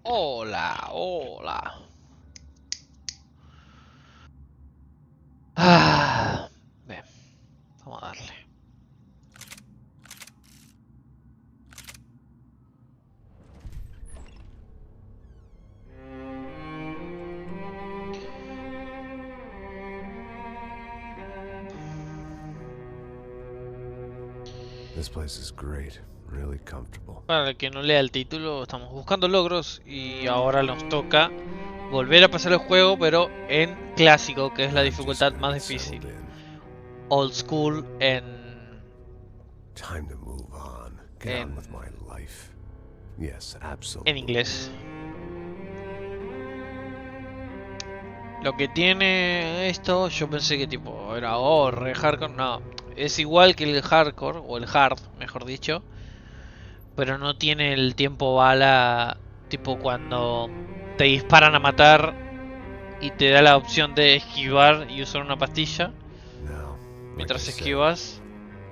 Hola, hola. Bien, vamos a darle. This place is great, really comfortable. Para el que no lea el título, estamos buscando logros y ahora nos toca volver a pasar el juego, pero en clásico, que es la I'm just dificultad gonna más get settled difícil. in. Old school Time to move on. Get en, on with my life. Yes, en absolutely. inglés. Lo que tiene esto, yo pensé que tipo era re hardcore, no. Es igual que el hardcore, o el hard, mejor dicho. Pero no tiene el tiempo bala, tipo cuando te disparan a matar y te da la opción de esquivar y usar una pastilla Now, like I mientras said, esquivas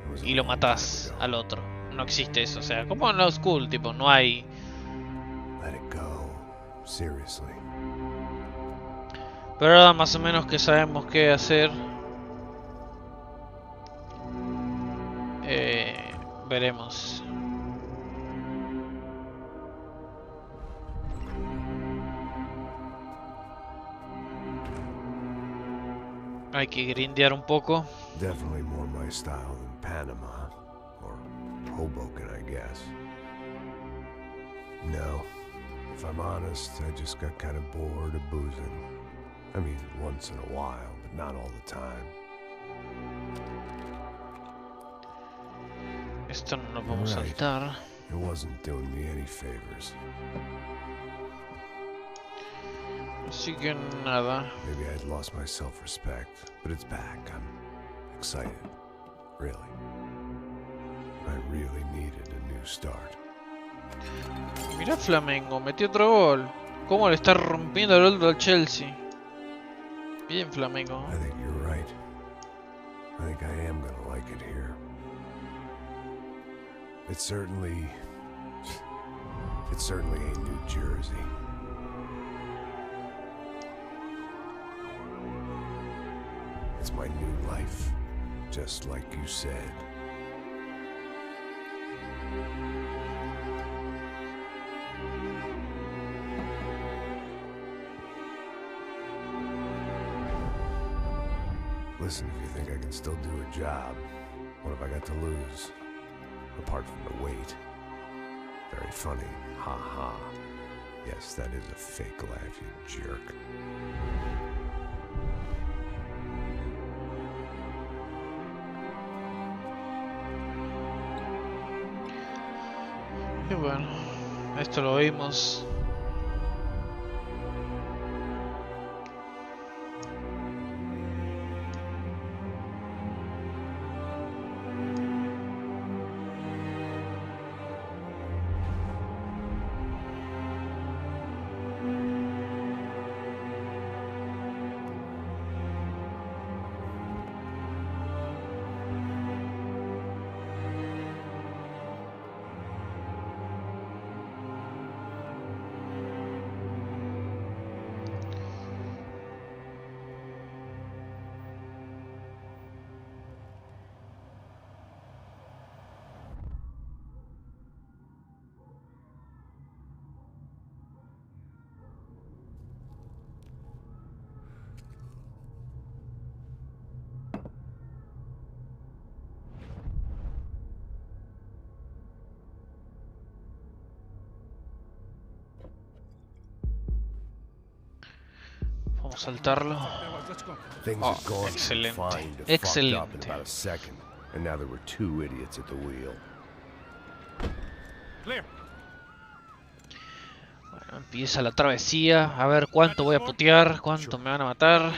it was a y lo long time matas ago. al otro. No existe eso, o sea, como en la school, tipo, no hay. Let it go. Seriously. Pero ahora más o menos que sabemos qué hacer, veremos. Hay que grindear un poco. Definitely more my style than Panama. Or Hoboken, I guess. No. If I'm honest, I just got kind of bored of boozing. I mean, once in a while, but not all the time. Esto no lo You're podemos right. saltar. It wasn't doing me any favors. Así que nada. Maybe I'd lost my self-respect, but it's back. I'm excited. Really. I really needed a new start. Mirá Flamengo, metió otro gol. ¿Cómo le está rompiendo el otro al Chelsea? Bien Flamengo. I think you're right. I think I am gonna like it here. It's certainly ain't New Jersey. It's my new life, just like you said. Listen, if you think I can still do a job, what have I got to lose? Apart from the weight. Very funny. Ha ha. Yes, that is a fake laugh, you jerk. Y bueno, esto lo vimos. Vamos a saltarlo. Things Oh, had gone from excelente. fine to fucked up in Excelente. about a second, and now there were two idiots at the wheel. Clear. Bueno, empieza la travesía. A ver cuánto voy a putear, cuánto me van a matar.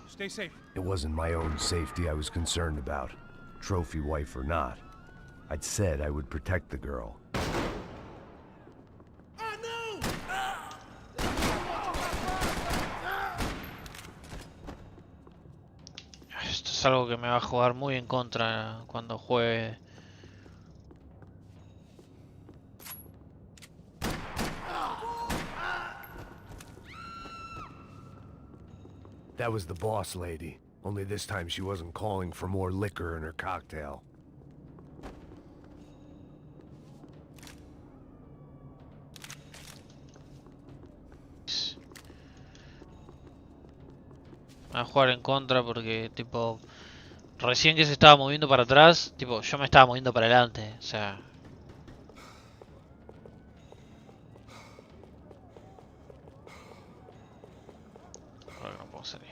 Stay safe. It wasn't my own safety I was concerned about, trophy wife or not. I'd said I would protect the girl. Esto es algo que me va a jugar muy en contra cuando juegue. That was the boss lady. Only this time she wasn't calling for more liquor in her cocktail. A jugar en contra porque, tipo, recién que se estaba moviendo para atrás, tipo, yo me estaba moviendo para adelante, o sea. Ahora que no puedo salir.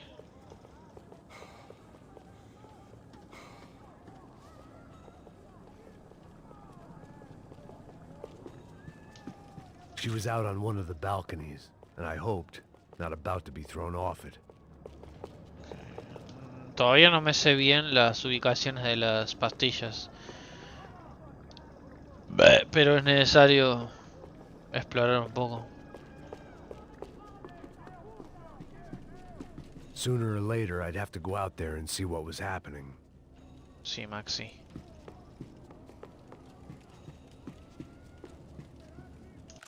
She was out on one of the balconies, and I hoped, not about to be thrown off it. Todavía no me sé bien las ubicaciones de las pastillas. Pero es necesario explorar un poco. Sooner or later, I'd have to go out there and see what was happening. Sí, Maxi.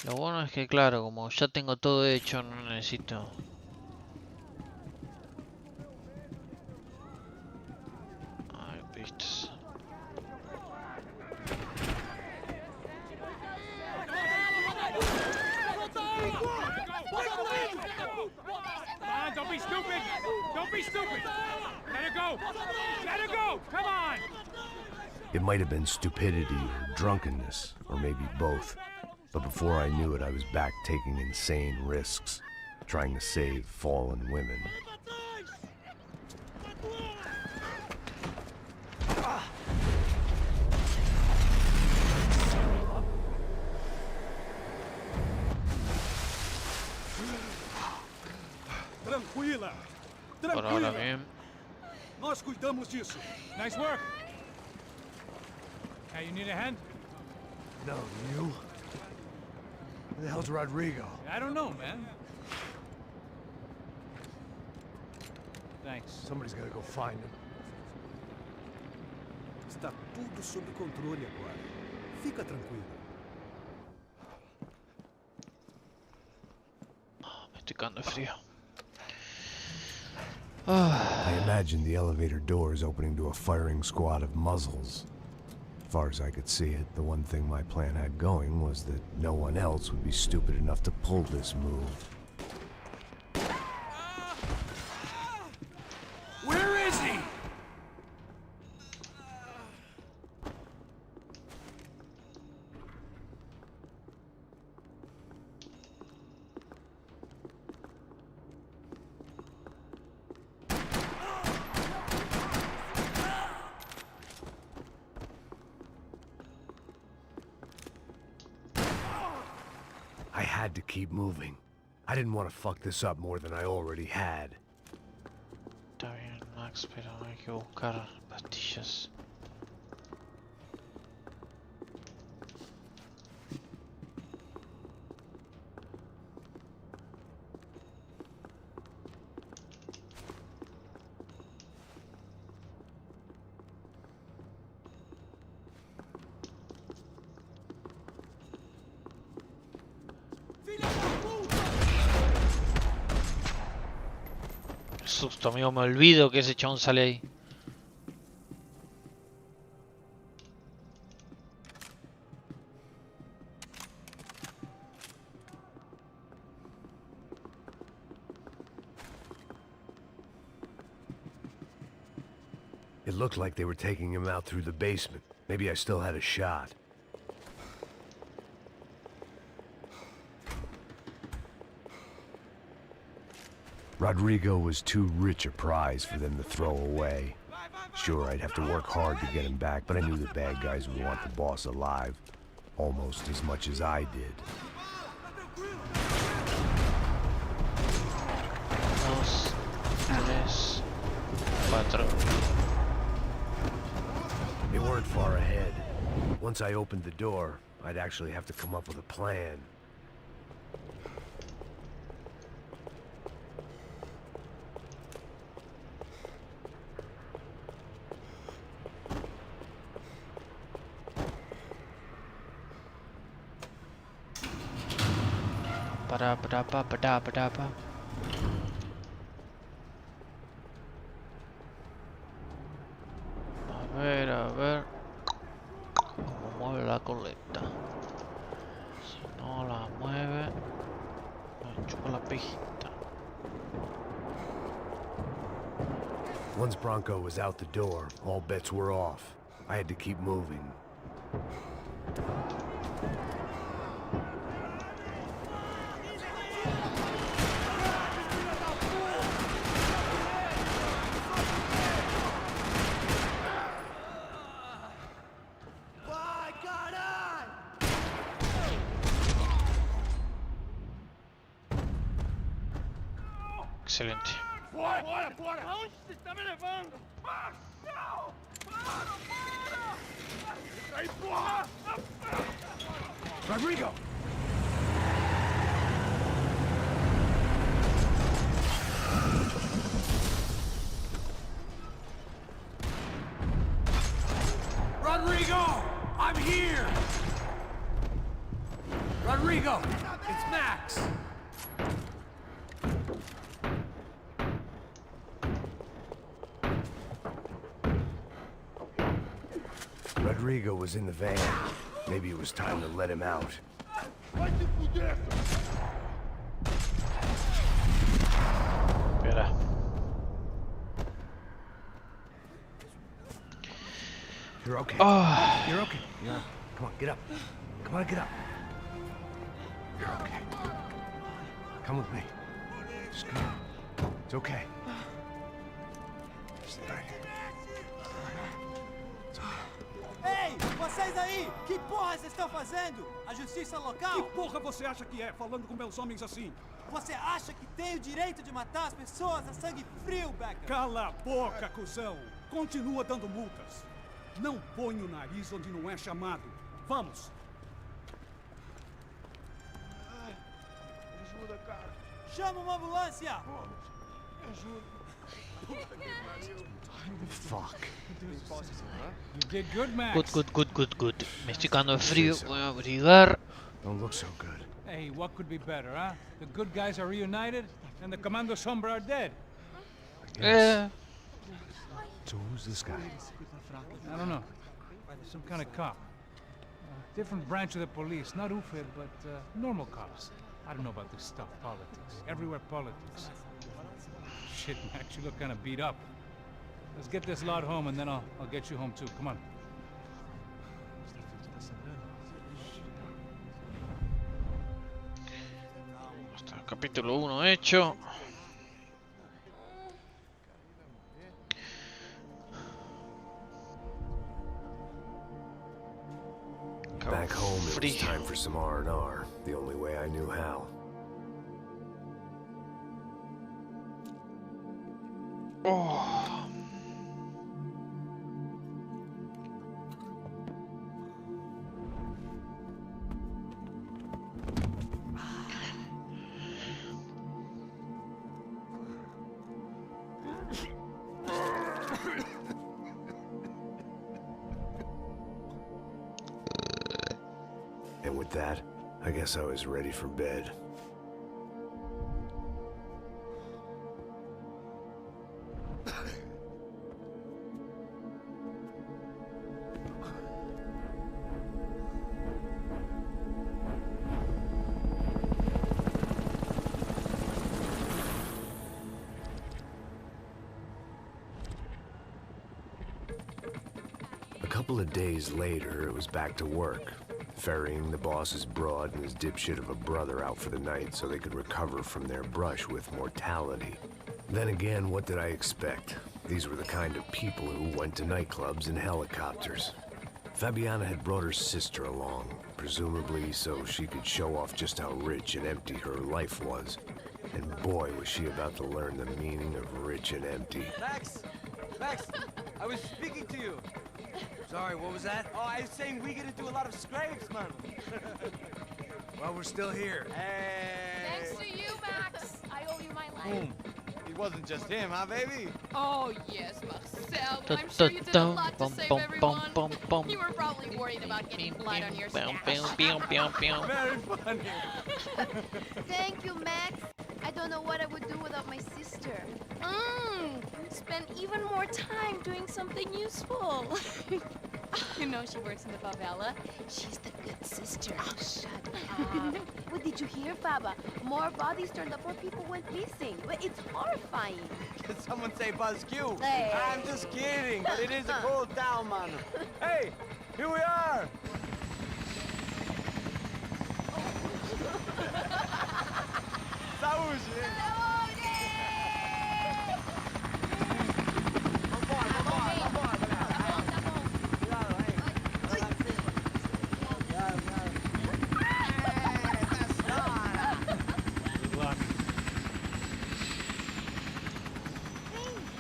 Lo bueno es que, claro, como ya tengo todo hecho, no necesito... Ay, pistas. Don't be stupid! Don't be stupid! Let her go! Let her go! Come on! It might have been stupidity or drunkenness, or maybe both. But before I knew it, I was back taking insane risks, trying to save fallen women. Tranquila! Por ahora bien. Nós cuidamos disso. Nice work. Hey, you need a hand? No, you? Where the hell's Rodrigo? I don't know, man. Thanks. Somebody's gotta go find him. Está tudo sob controle agora. Fica tranquilo. Me estoy cagando de frío. I imagined the elevator doors opening to a firing squad of muzzles. As far as I could see it, the one thing my plan had going was that no one else would be stupid enough to pull this move. Where is he? I had to keep moving. I didn't want to fuck this up more than I already had. Está bien, Max, pero hay que buscar pastillas. Susto, amigo, me olvido que ese chabón sale ahí. It looked like they were taking him out through the basement. Maybe I still had a shot. Rodrigo was too rich a prize for them to throw away. Sure, I'd have to work hard to get him back, but I knew the bad guys would want the boss alive, almost as much as I did. Dos, tres, cuatro. They weren't far ahead. Once I opened the door, I'd actually have to come up with a plan. Para. Nicoleta. Si no la mueve, me chupa la pejita. Once Bronco was out the door, all bets were off. I had to keep moving. Excelente. Onde você está me levando? Não! Aí, porra! Rodrigo! Rodrigo! I'm here! Rodrigo! It's Max! Rodrigo was in the van. Maybe it was time to let him out. Espera. You're okay. Oh. You're okay. Yeah. Come on, get up. Come on, get up. You're okay. Come with me. Just come on. It's okay. Stay right here. Ei, vocês aí! Que porra vocês estão fazendo? A justiça local? Que porra você acha que é, falando com meus homens assim? Você acha que tem o direito de matar as pessoas a sangue frio, Becker? Cala a boca, cuzão! Continua dando multas. Não põe o nariz onde não é chamado. Vamos! Ajuda, cara. Chama uma ambulância! Fuck. You did good, Max. Good. Me estoy quedando de frío. Voy a abrigar. Don't look so good. Hey, what could be better, huh? The good guys are reunited, and the Commando Sombra are dead. I guess. So who's this guy? I don't know. Some kind of cop. Different branch of the police. Not UFED, but normal cops. I don't know about this stuff. Politics. Everywhere politics. Shit, Max, you look kind of beat up. Let's get this lot home, and then I'll get you home too. Come on. Hasta el capítulo 1 hecho. Back home, it was time for some R&R. The only way I knew how. Oh. And with that, I guess I was ready for bed. A couple of days later, it was back to work. Ferrying the boss's broad and his dipshit of a brother out for the night so they could recover from their brush with mortality. Then again, what did I expect? These were the kind of people who went to nightclubs in helicopters. Fabiana had brought her sister along, presumably so she could show off just how rich and empty her life was. And boy, was she about to learn the meaning of rich and empty. Max, I was speaking to you. Sorry, what was that? Oh, I was saying we get into a lot of scrapes, man. Well, we're still here. Hey. Thanks to you, Max. I owe you my life. Boom. It wasn't just him, huh, baby? Oh, yes, Marcel. I'm sure you did a lot to save everyone. You were probably worried about getting blood on your stash. Very funny. Thank you, Max. I don't know what I would do without my sister. Spend even more time doing something useful. You know she works in the favela. She's the good sister. Oh, shut up. What did you hear, Faba? More bodies turned up where people went missing. But it's horrifying. Did someone say BuzzQ? Hey. I'm just kidding, but it is a cool town, man. Hey, here we are. Saúde.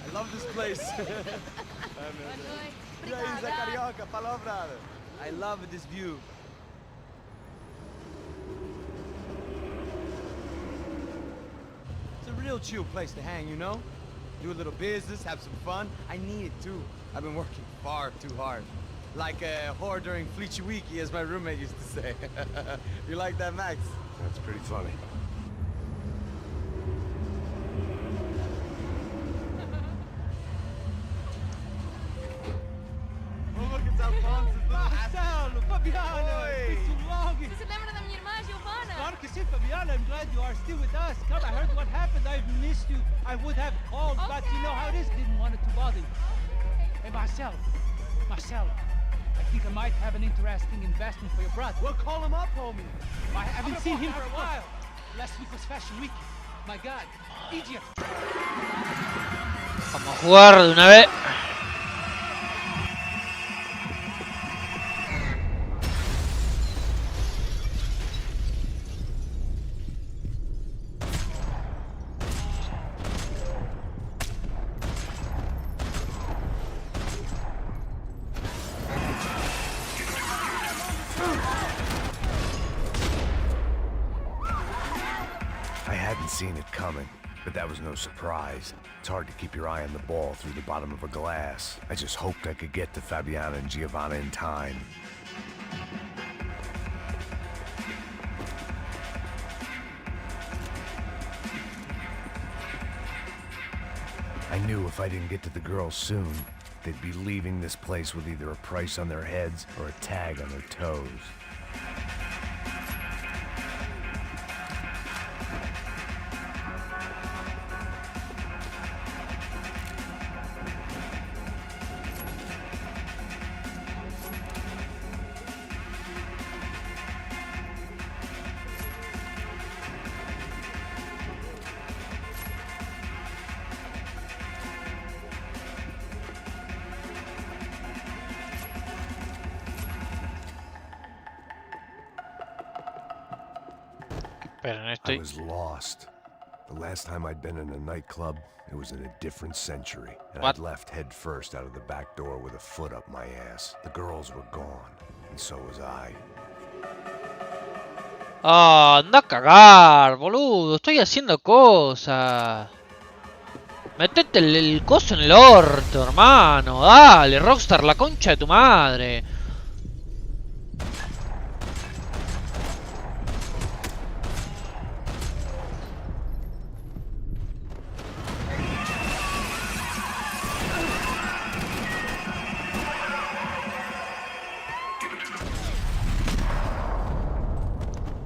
I love this place. E aí, Zé Carioca, falou, brother. I love this view. It's a real chill place to hang, you know? Do a little business, have some fun. I need it too. I've been working far too hard. Like a whore during Fleechy Weeky, as my roommate used to say. You like that, Max? That's pretty funny. Oh, look, it's Alfonso's little Marcelo, Fabiana, it's been too long. Você se lembra da minha irmã, Giovanna? Claro que sim, Fabiana. I'm glad you are still with us. Come, I heard what happened. I've missed you. I would have called, but you know how it is. Didn't want it to bother you. Hey, Marcelo, I think I might have an interesting investment for your brother. Well, call him up, homie. I haven't seen him for a while. Last week was Fashion Week. My God, Egypt. Vamos a jugar de una vez. I hadn't seen it coming, but that was no surprise. It's hard to keep your eye on the ball through the bottom of a glass. I just hoped I could get to Fabiana and Giovanna in time. I knew if I didn't get to the girls soon, they'd be leaving this place with either a price on their heads or a tag on their toes. Esperen, I estoy... was lost. The last time I'd been in a nightclub, it was in a different century, and What? I'd left head first out of the back door with a foot up my ass. The girls were gone, and so was I. Ah, anda a cagar, boludo. Estoy haciendo cosas. Metete el coso en el orto, hermano. Dale, Rockstar, la concha de tu madre.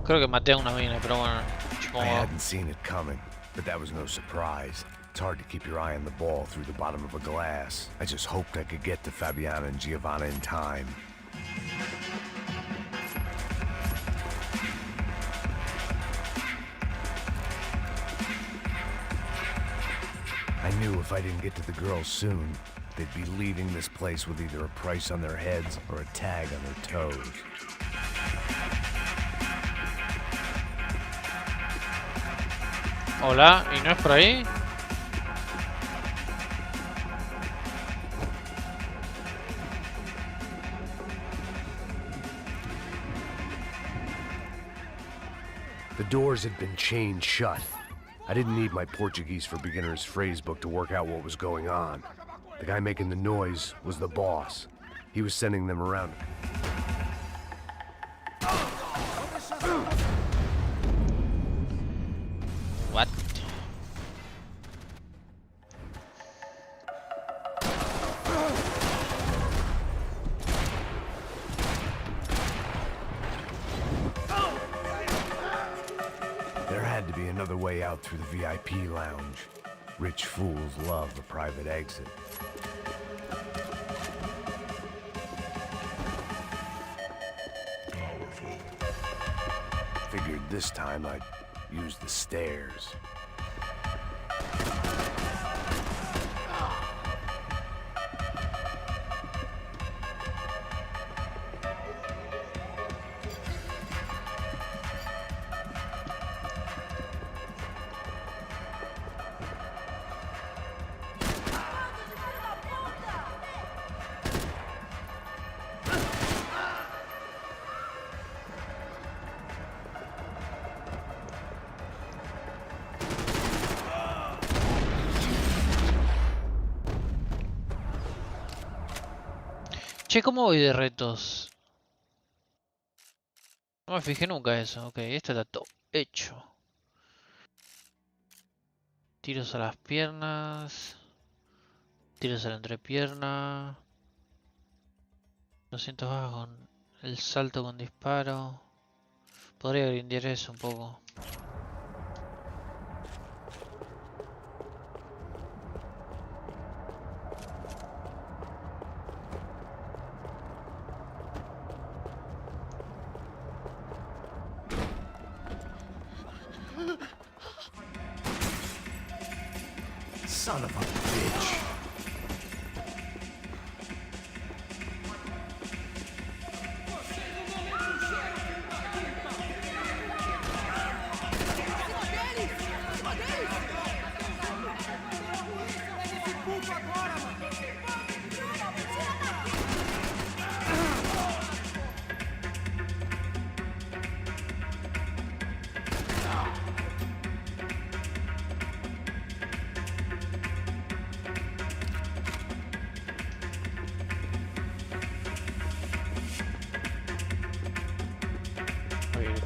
Creo que maté a una mina, pero bueno. I Supongo. hadn't seen it coming, but that was no surprise. It's hard to keep your eye on the ball through the bottom of a glass. I just hoped I could get to Fabiana and Giovanna in time. I knew if I didn't get to the girls soon, they'd be leaving this place with either a price on their heads or a tag on their toes. Hola, ¿y no es por ahí? The doors had been chained shut. I didn't need my Portuguese for Beginners phrase book to work out what was going on. The guy making the noise was the boss. He was sending them around. What? out through the VIP lounge. Rich fools love a private exit. Figured this time I'd use the stairs. Che, ¿cómo voy de retos? No me fijé nunca eso. Ok, esto está todo hecho. Tiros a las piernas. Tiros a la entrepierna. 200 bajas con el salto con disparo. Podría grindear eso un poco. Son of a bitch.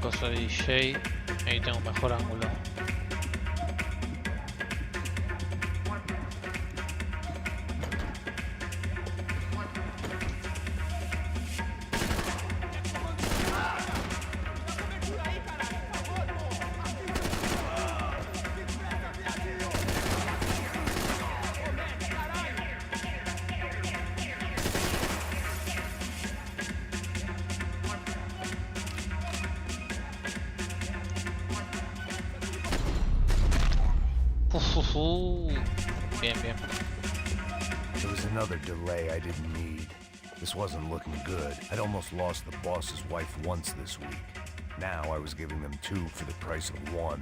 Cosa de DJ, ahí tengo un mejor ángulo. Bien, bien. There was another delay I didn't need. This wasn't looking good. I'd almost lost the boss's wife once this week. Now I was giving them 2 for the price of 1.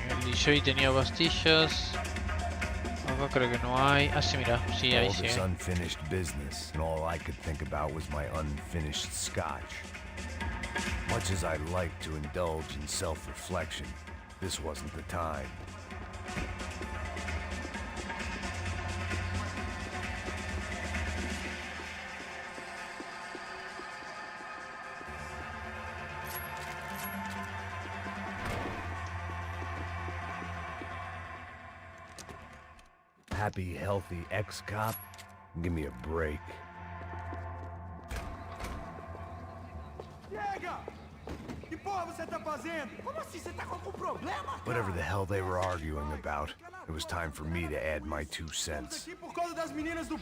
El DJ tenía pastillas. Acá creo que no hay. Ah, sí, mira. Sí, ahí All sí. this unfinished business, and all I could think about was my unfinished scotch. Much as I'd like to indulge in self-reflection, this wasn't the time. Happy, healthy ex-cop? Give me a break. Chega! Que porra você tá fazendo? Como assim? Você tá com algum problema? Whatever the hell they were arguing about, it was time for me to add my 2 cents. Aqui por causa das meninas do...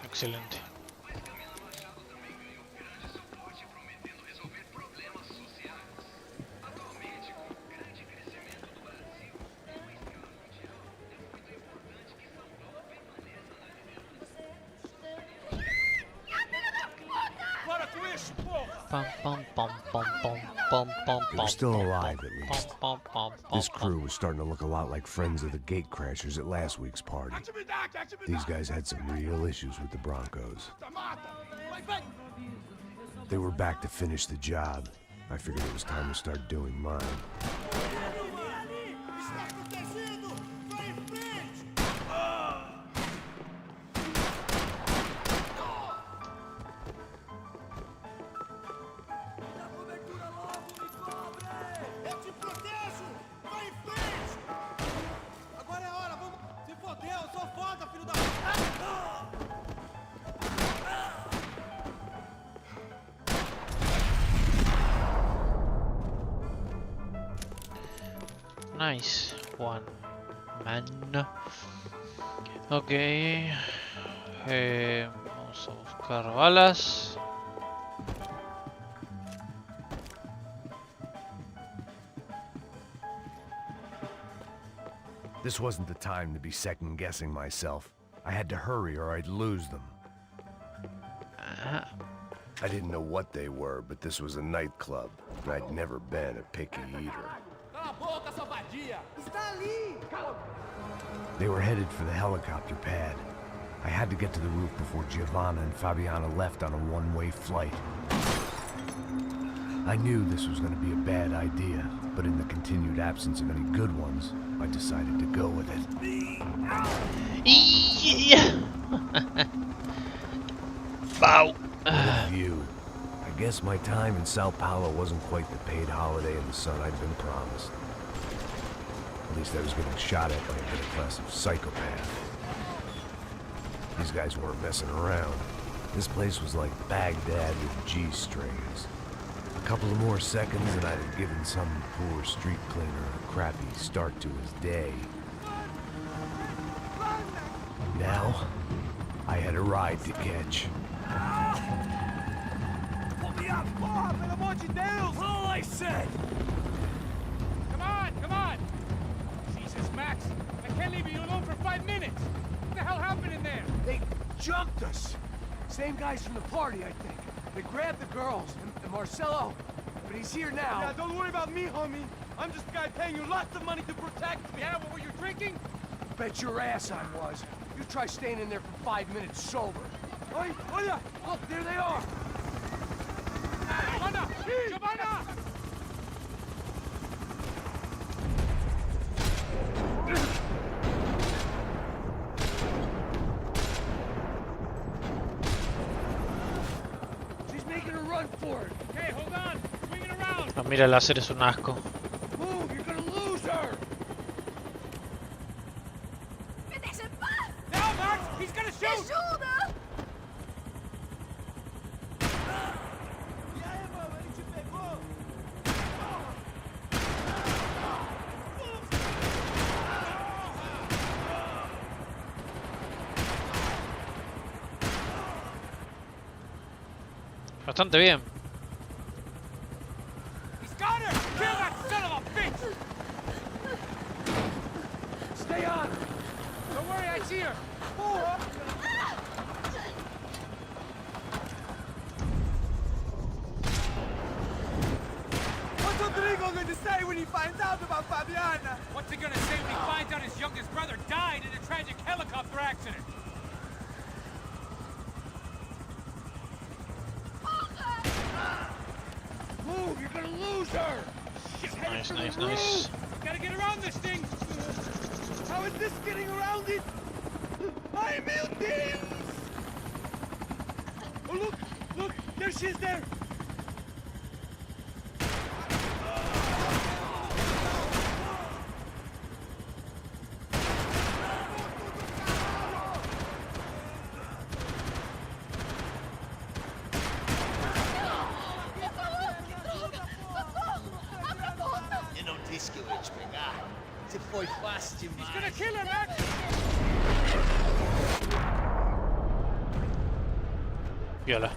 Excelente. Pum, pum, pum, pum, pum, pum, pum, They were still alive, at least. pum, pum, This crew was starting to look a lot like friends of the gatecrashers at last week's party. These guys had some real issues with the Broncos. They were back to finish the job. I figured it was time to start doing mine. Nice. One man. Ok. Vamos a buscar balas. This wasn't the time to be second-guessing myself. I had to hurry or I'd lose them. I didn't know what they were, but this was a nightclub, and I'd never been a picky eater. They were headed for the helicopter pad. I had to get to the roof before Giovanna and Fabiana left on a one-way flight. I knew this was going to be a bad idea, but in the continued absence of any good ones, I decided to go with it. Bow. What a view. I guess my time in Sao Paulo wasn't quite the paid holiday in the sun I'd been promised. At least I was getting shot at by a middle-class of psychopaths. These guys weren't messing around. This place was like Baghdad with G-strings. A couple of more seconds and I'd have given some poor street cleaner a crappy start to his day. Now, I had a ride to catch. All I said! Come on, come on! Jesus, Max, I can't leave you alone for 5 minutes! What the hell happened in there? They jumped us. Same guys from the party, I think. They grabbed the girls, and Marcelo, but he's here now. Yeah, don't worry about me, homie. I'm just a guy paying you lots of money to protect me. Yeah, what were you drinking? Bet your ass I was. You try staying in there for 5 minutes sober. Oi, hola! Look, there they are. Giovanna! Giovanna! She's making a run for it. Okay, hold on. Swing it around. Ah, mira, el láser es un asco. Move, you're gonna lose her. Me deixa em paz! Now, Max! He's gonna Me shoot! ajuda! E aí, mano, ele te pegou? Bastante bien. He's got her! Kill that son of a bitch! Stay on. Don't worry, I see her. What's Rodrigo going to say when he finds out about Fabiana? What's he gonna say when he finds out his youngest brother died in a tragic helicopter accident? Move, you're gonna lose her. She's headed Nice, for nice, the roof. nice. Gotta get around this thing. How is this getting around it? Ay, meu Deus! Oh, look! Look! There she is there! Eu não disse que eu ia te pegar. Você foi fácil demais. He's gonna kill her, Max! Viola.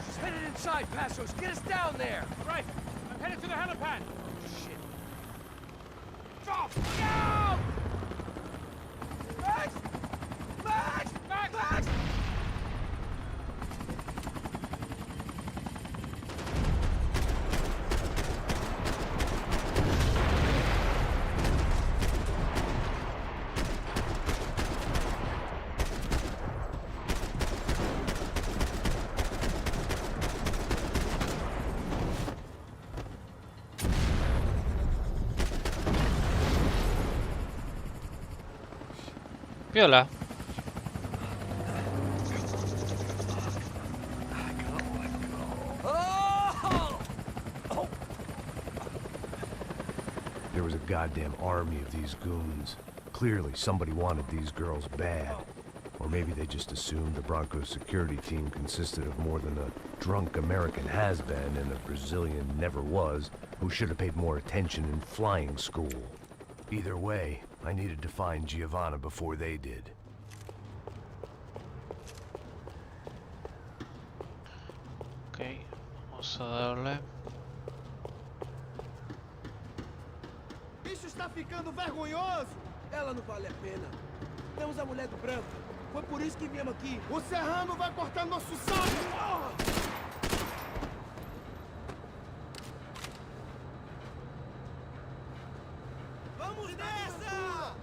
She's headed inside, Passos. Get us down there. Right, I'm headed to the helipad. Shit. Stop! No! Max! Max! Max! Max! Viola. There was a goddamn army of these goons. Clearly, somebody wanted these girls bad. Or Or maybe they just assumed the Broncos security team consisted of more than a drunk American has-been and a Brazilian never-was who should have paid more attention in flying school. Either way, I needed to find Giovanna before they did. Ok, vamos a darle. Isso está ficando vergonhoso! Ela não vale a pena. Temos a mulher do branco. Foi por isso que viemos aqui. O Serrano vai cortar nosso saco! Vamos nessa!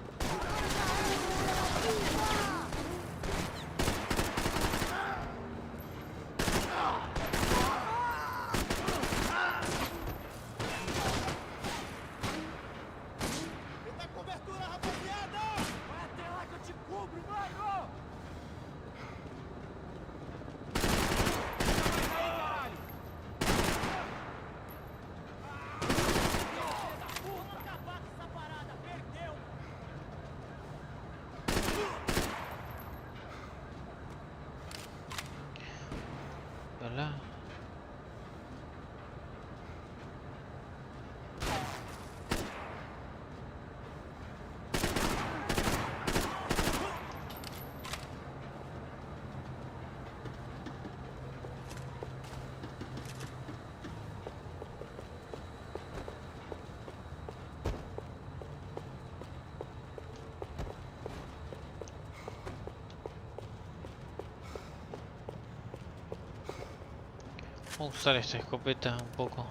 Dá cobertura, rapaziada! Vai até lá que eu te cubro, mano! ¿Verdad? Vamos a usar esta escopeta un poco.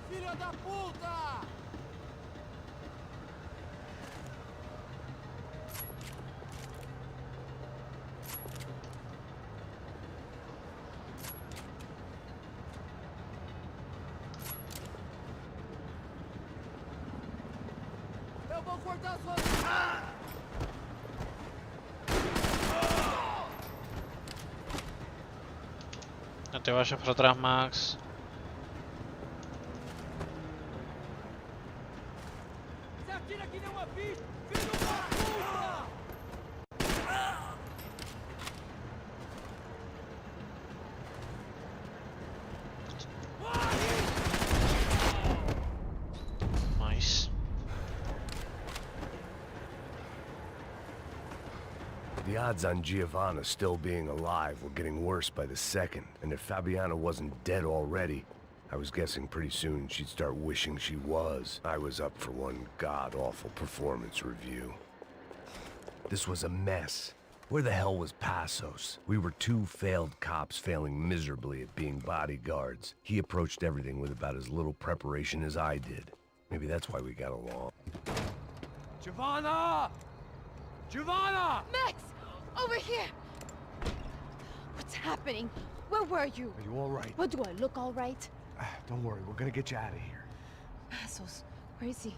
Filha da puta! Eu vou cortar sua... No te vayas para atrás, Max. Você atira que nem uma bicha! Filho da puta! Nice. The odds on Giovanna still being alive were getting worse by the second, and if Fabiana wasn't dead already, I was guessing pretty soon she'd start wishing she was. I was up for one god-awful performance review. This was a mess. Where the hell was Pasos? We were two failed cops failing miserably at being bodyguards. He approached everything with about as little preparation as I did. Maybe that's why we got along. Giovanna! Giovanna! Max! Over here! What's happening? Where were you? Are you all right? What, do I look all right? Don't worry, we're gonna get you out of here. Pasos, where is he?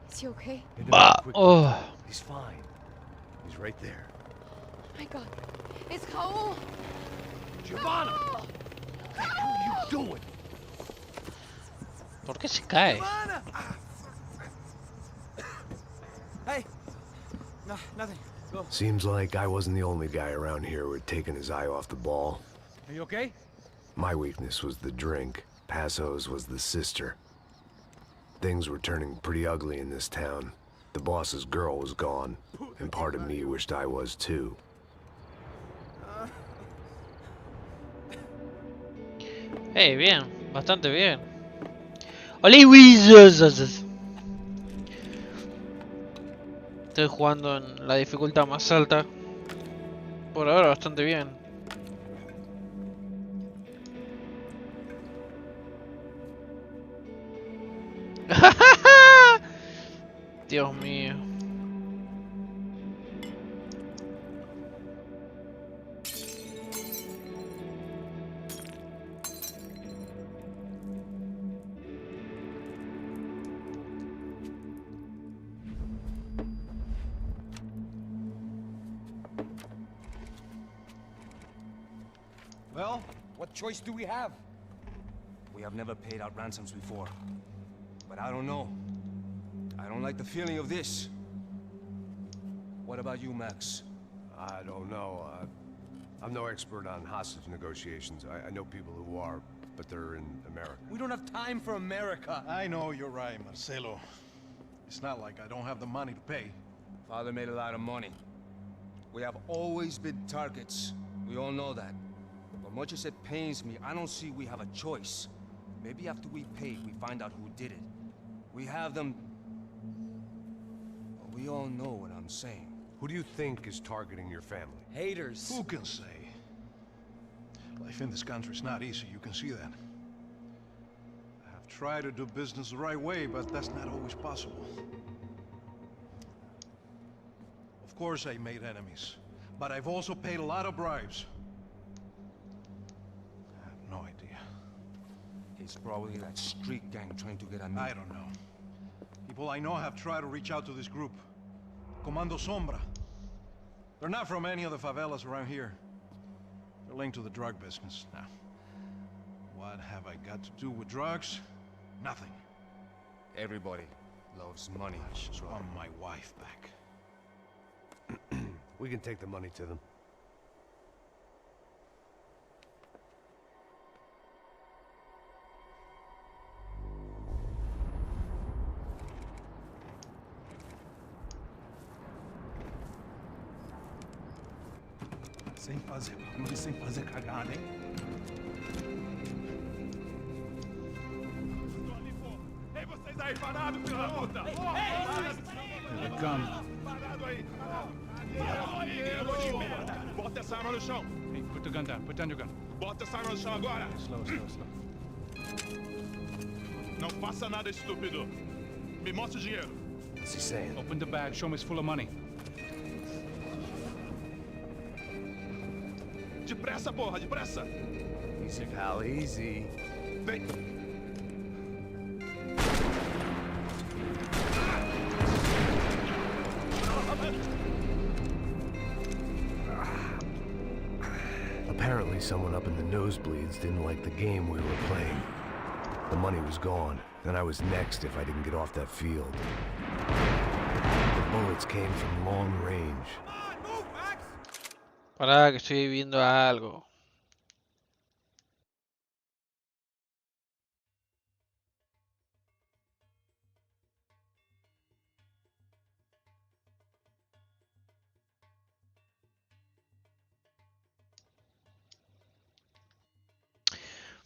Is he okay? Bah. Oh. He's fine. He's right there. Oh my God. It's Raul! Giovanna! Raul! What the hell are you doing? ¿Por qué se cae? Giovanna! Hey! No, nothing. Go. Seems like I wasn't the only guy around here who had taken his eye off the ball. Are you okay? My weakness was the drink. Pasos was the sister. Things were turning pretty ugly in this town. The boss's girl was gone, and part of me wished I was too. Hey, bien, bastante bien. ¡Oliwizos! Estoy jugando en la dificultad más alta. Por ahora bastante bien. Dios mío. Well, what choice do we have? We have never paid out ransoms before. But I don't know. I don't like the feeling of this. What about you, Max? I don't know. I'm no expert on hostage negotiations. I know people who are, but they're in America. We don't have time for America. I know you're right, Marcelo. It's not like I don't have the money to pay. Father made a lot of money. We have always been targets. We all know that. But much as it pains me, I don't see we have a choice. Maybe after we pay, we find out who did it. We have them... Well, we all know what I'm saying. Who do you think is targeting your family? Haters. Who can say? Life in this country is not easy, you can see that. I have tried to do business the right way, but that's not always possible. Of course I made enemies, but I've also paid a lot of bribes. I have no idea. It's probably that street gang trying to get at me. I don't know. People I know have tried to reach out to this group. Comando Sombra. They're not from any of the favelas around here. They're linked to the drug business. Now, what have I got to do with drugs? Nothing. Everybody loves money. I just want my wife back. We can take the money to them. Sem fazer cagada, hein? Ei, vocês aí parados, filho da puta! Here they come. Parado aí! Bota essa arma no chão! Hey, put the gun down. Put down your gun. Bota essa arma no chão agora! Slow. Não faça nada, estúpido. Me mostre o dinheiro. What's he saying? Open the bag, show me it's full of money. Depressa, porra, depressa! Easy, pal, easy. Vem! Apparently someone up in the nosebleeds didn't like the game we were playing. The money was gone, and I was next if I didn't get off that field. The bullets came from long range. Pará, que estoy viendo algo.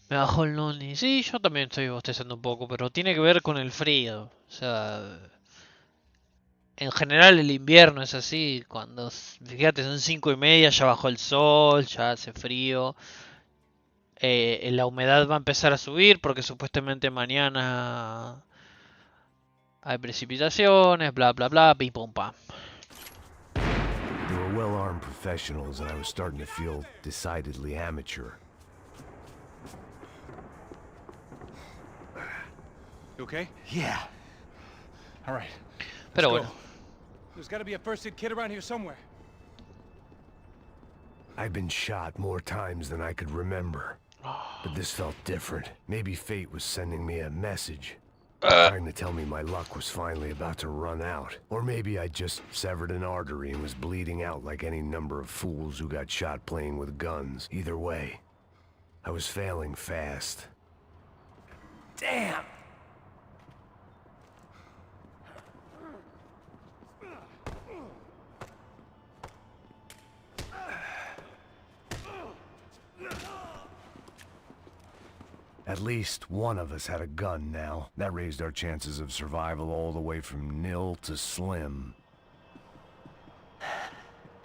Me bajó el noni. Sí, yo también estoy bostezando un poco, pero tiene que ver con el frío. O sea, en general el invierno es así. Cuando, fíjate, son 5:30, ya bajó el sol, ya hace frío. La humedad va a empezar a subir porque supuestamente mañana hay precipitaciones, bla bla bla, pim pum pam. They were well-armed professionals, and I was starting to feel decidedly amateur. You okay? Yeah. All right. Pero Let's bueno. go. There's got to be a first aid kit around here somewhere. I've been shot more times than I could remember. But this felt different. Maybe fate was sending me a message. Trying to tell me my luck was finally about to run out. Or maybe I just severed an artery and was bleeding out like any number of fools who got shot playing with guns. Either way, I was failing fast. Damn! At least one of us had a gun now. That raised our chances of survival all the way from nil to slim.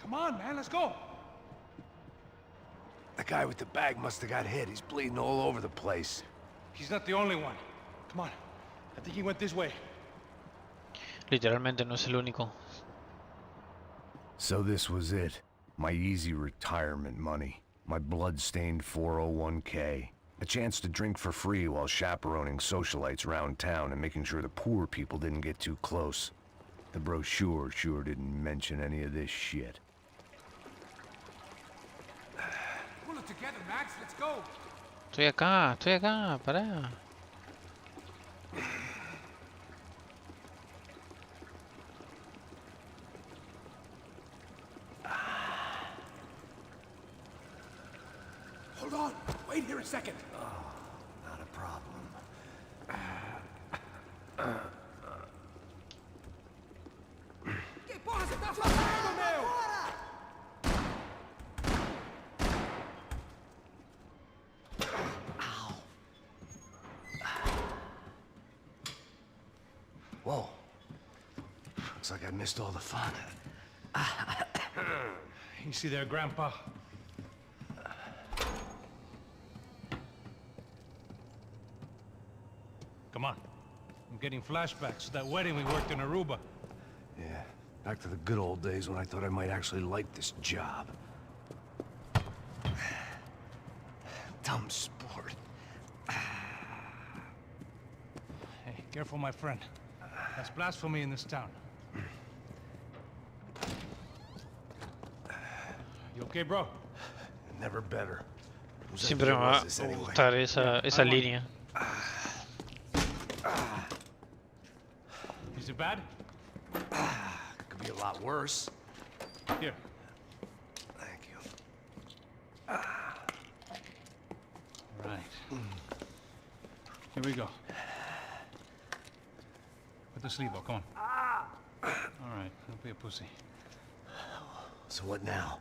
Come on, man, let's go. The guy with the bag must have got hit. He's bleeding all over the place. He's not the only one. Come on. I think he went this way. Literalmente no es el único. So this was it. My easy retirement money. My blood-stained 401k. A chance to drink for free while chaperoning socialites around town and making sure the poor people didn't get too close. The brochure sure didn't mention any of this shit. Pull it together, Max. Let's go. Estoy acá, pará. Hold on. Wait here a second. Not a problem. Que porra você tá fazendo, meu? Whoa. Looks like I missed all the fun. Easy there, Grandpa. Come on. I'm getting flashbacks to that wedding we worked in Aruba. Yeah, back to the good old days when I thought I might actually like this job. Dumb sport. Hey, careful, my friend. That's blasphemy in this town. You okay, bro? Never better. Siempre me va a gustar esa línea. Is it bad? Could be a lot worse. Here. Thank you. Right. Here we go. Put the sleeve on, come on. All right, don't be a pussy. So what now?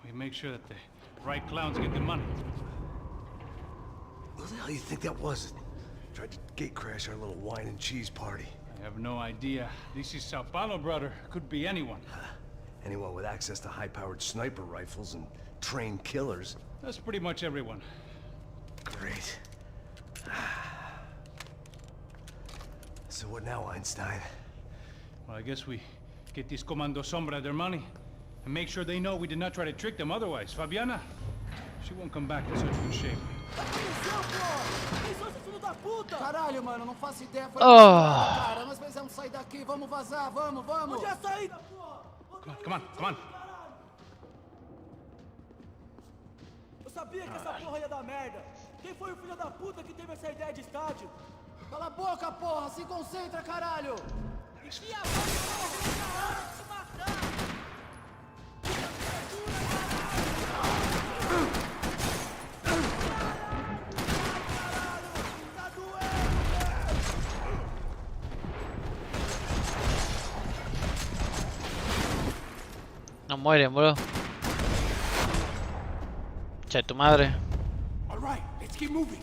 We make sure that the right clowns get the money. Who the hell do you think that was? Tried to gate crash our little wine and cheese party. I have no idea. This is Sao Paulo, brother. Could be anyone. Anyone with access to high-powered sniper rifles and trained killers. That's pretty much everyone. Great. So what now, Einstein? Well, I guess we get these Comando Sombra their money and make sure they know we did not try to trick them otherwise. Fabiana, she won't come back in such good shape. Caralho, mano, não faço ideia. Foi cara, nós precisamos sair daqui. Vamos vazar, vamos. Onde é a saída, porra? Come on. Eu sabia que essa porra ia dar merda. Quem foi o filho da puta que teve essa ideia de estádio? Cala a boca, porra. Se concentra, caralho. Enfia a boca, se matar. No mueren, bro. Che, tu madre. All right, let's keep moving.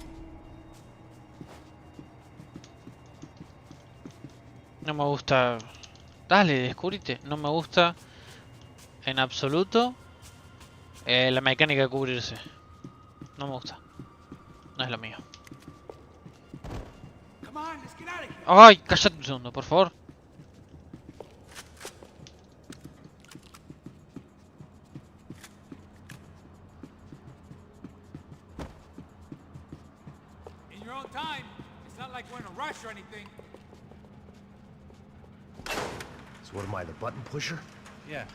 No me gusta. Dale, descubrite. No me gusta en absoluto la mecánica de cubrirse. No me gusta. No es lo mío. Come on, let's get out of here. Ay, cállate un segundo, por favor. In your own time. It's not like we're in a rush or anything. So what am I, the button pusher? Yeah.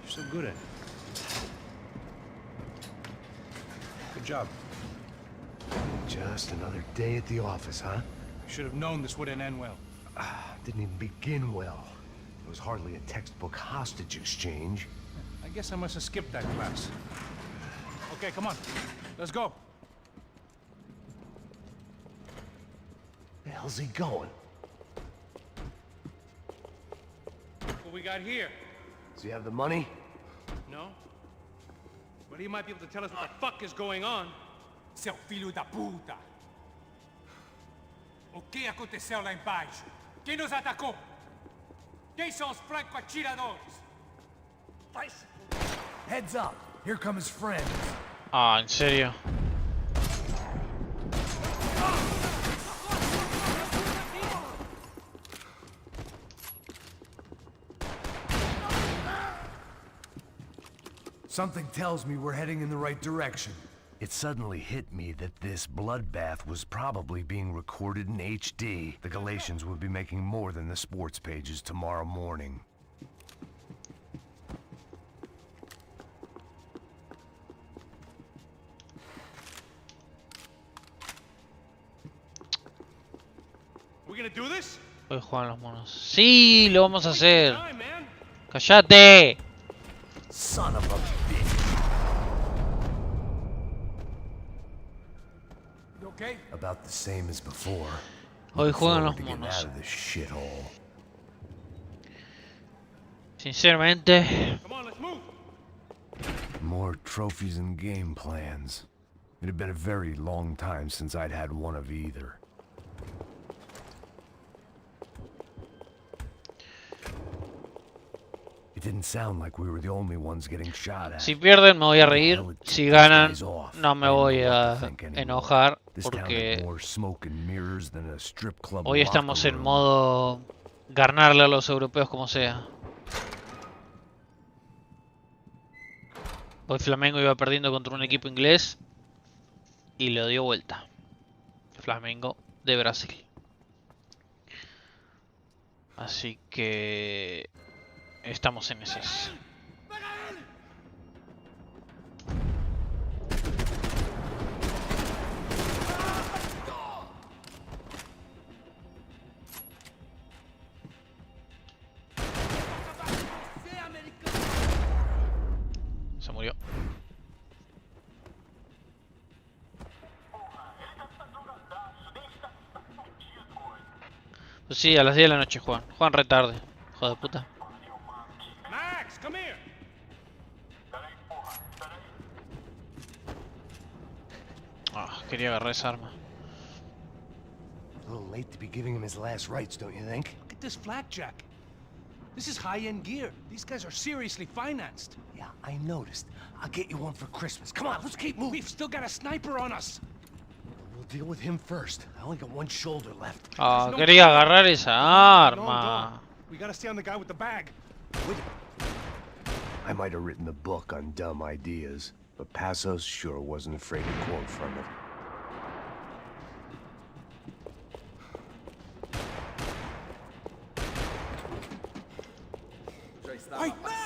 You're so good at it. Good job. Just another day at the office, huh? Should have known this wouldn't end well. Didn't even begin well. It was hardly a textbook hostage exchange. I guess I must have skipped that class. Okay, come on. Let's go. The hell's he going? What we got here? Does he have the money? No? But he might be able to tell us what the fuck is going on. seu filho da puta! O que aconteceu lá embaixo? Quem nos atacou? Quem são os franco-atiradores? Heads up. Here come his friends. Ah, ¿en serio? Something tells me we're heading in the right direction. It suddenly hit me that this bloodbath was probably being recorded in HD. The Galatians would be making more than the sports pages tomorrow morning. Hoy juegan los monos. Sí, lo vamos a hacer. ¡Cállate! Son of a bitch. You okay? About the same as before. Hoy juegan los To get monos. out of this shithole. Sinceramente, More trophies and game plans. It had been a very long time since I'd had one of either. It didn't sound like we were the only ones getting shot at. si pierden me voy a reír. Si ganan, no me voy a enojar. This town had Porque more smoke and mirrors than a strip club hoy locker estamos en room. modo ganarle a los europeos como sea. Hoy Flamengo iba perdiendo contra un equipo inglés y lo dio vuelta. Flamengo de Brasil. Así que estamos en esas. Se murió. Pues sí, a las 10 de la noche juegan. Juegan re tarde. Hijo de puta. Max, come here! Ah, quería agarrar esa arma. A little late to be giving him his last rites, don't you think? Look at this blackjack. This is high-end gear. These guys are seriously financed. Yeah, I noticed. I'll get you one for Christmas. Come on, let's keep moving. We've still got a sniper on us. We'll deal with him first. I only got one shoulder left. Ah, quería agarrar esa arma. We gotta stay on the guy with the bag. I might have written the book on dumb ideas, but Passos sure wasn't afraid to quote from it.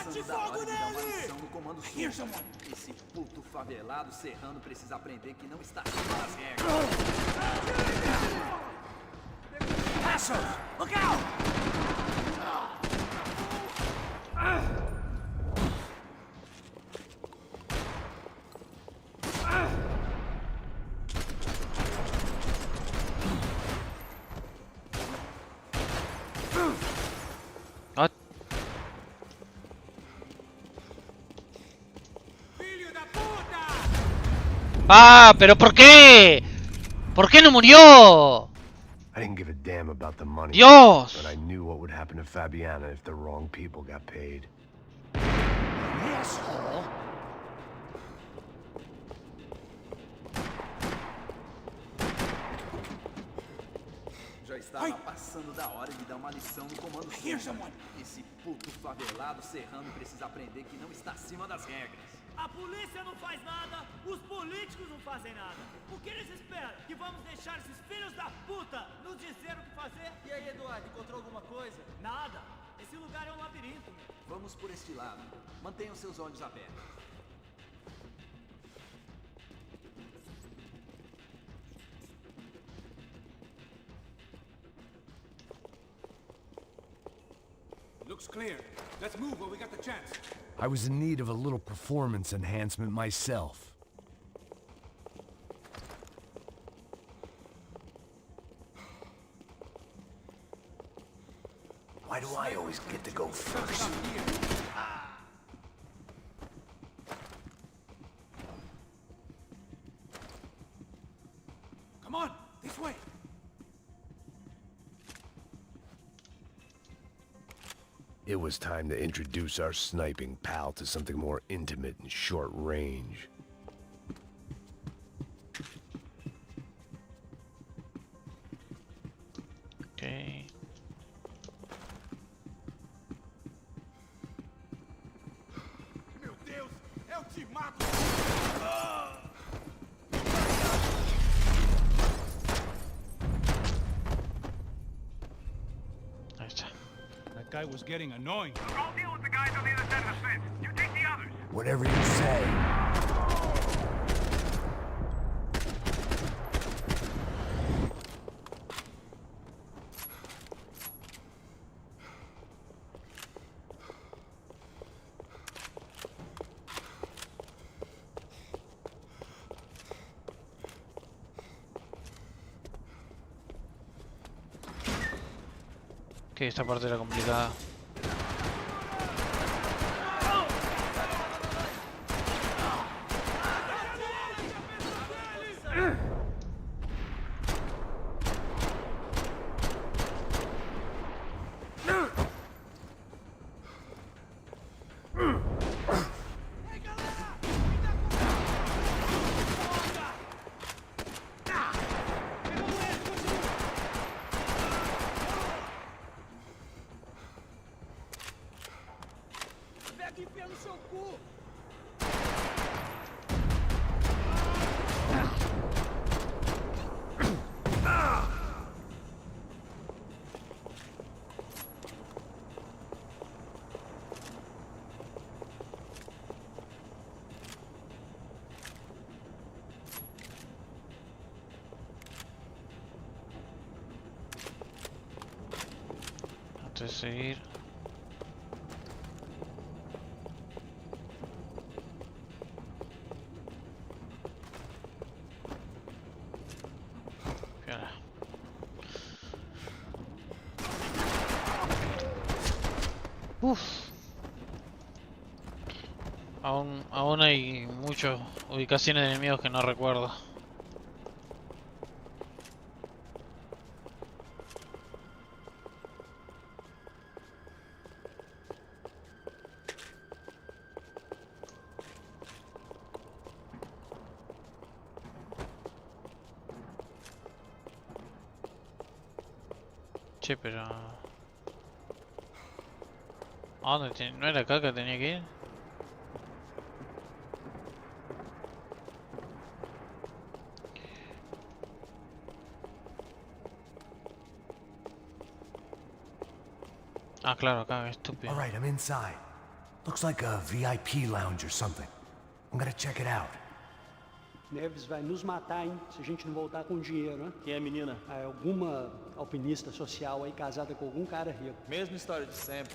Mete fogo nele! Hear someone. Esse puto favelado serrano precisa aprender que não está acima das regras. Passos! Look out! What? Ah, pero ¿por qué? ¿Por qué no murió? I didn't give a damn about the money. Dios. But I knew what would happen to Fabiana if the wrong people got paid. Asshole. Já estava passando da hora de dar uma lição no comando sombra. Esse puto favelado serrano precisa aprender que não está acima das regras. A polícia não faz nada, os políticos não fazem nada. O que eles esperam? Que vamos deixar esses filhos da puta nos dizer o que fazer? E aí, Eduardo, encontrou alguma coisa? Nada. Esse lugar é um labirinto. Vamos por este lado. Mantenham seus olhos abertos. Looks clear. Let's move while we got the chance. I was in need of a little performance enhancement myself. Why do I always get to go first? It was time to introduce our sniping pal to something more intimate and short range. Okay. Meu Deus, eu te mato! Ahí está. That guy was getting annoying. I'll deal with the guys on the other side of the fence. You take the others. Whatever you say. Que esta parte era complicada. Pega e enfia no seu cu! Antes de seguir. Espera. Uf. Aún hay muchas ubicaciones de enemigos que no recuerdo. Che, pero... ¿A dónde? ¿No era acá que tenía que ir? Ah, claro, acá, estúpido. All right, I'm inside. Looks like a VIP lounge or something. I'm gonna check it out. Neves vai nos matar, hein? Se a gente não voltar com dinheiro, hein? Quem é a menina? É alguma alpinista social aí, casada com algum cara rico. Mesma história de sempre.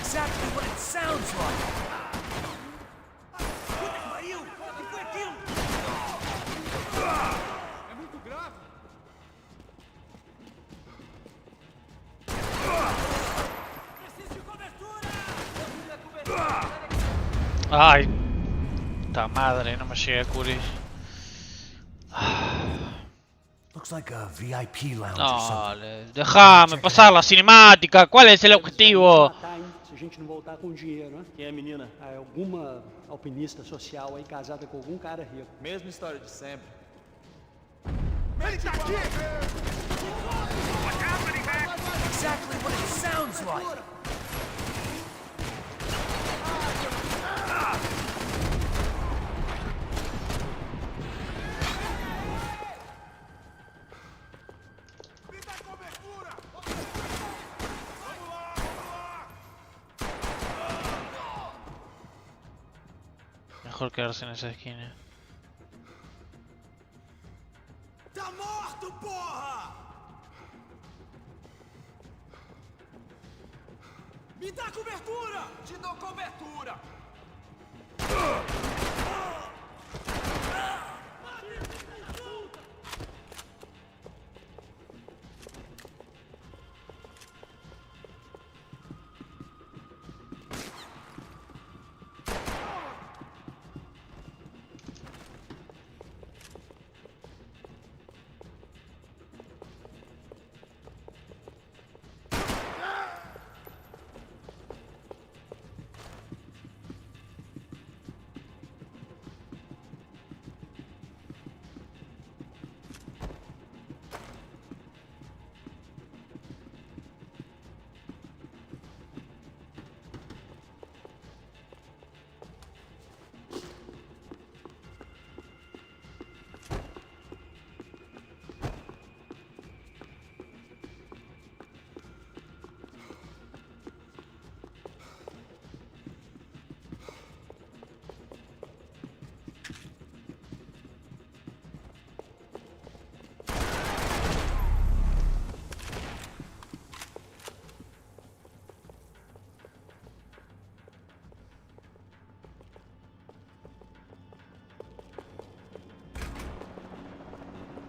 Exactly what it sounds like. Puta que pariu! O que foi aquilo? É muito grave. Preciso de cobertura! Ay, puta madre, no me llegué a cubrir. Looks like a VIP lounge or something. Dale, déjame pasar la cinemática. ¿Cuál es el objetivo? Se a gente não voltar com dinheiro, hein? Quem é a menina? É alguma alpinista social aí, casada com algum cara rico. Mesma história de sempre. Ele tá aqui! Exactly what it sounds like. Mejor quedarse en esa esquina. Tá morto, porra! Me dá cobertura! Te dou cobertura!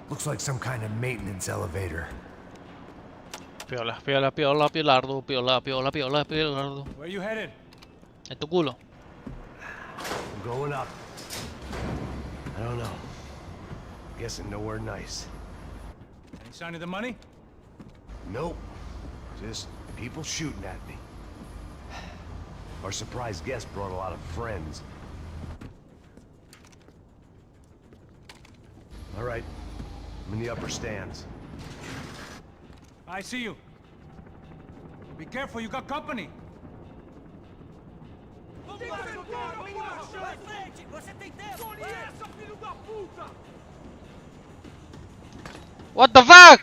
Looks like some kind of maintenance elevator. Piola, piola, piola, piolardo, piola, piola, piola, piolardo. Where you headed? En tu culo. I'm going up. I don't know. Guessing nowhere nice. Any sign of the money? Nope. Just people shooting at me. Our surprise guest brought a lot of friends. All right. I'm in the upper stands. I see you. Be careful, you got company. What the fuck?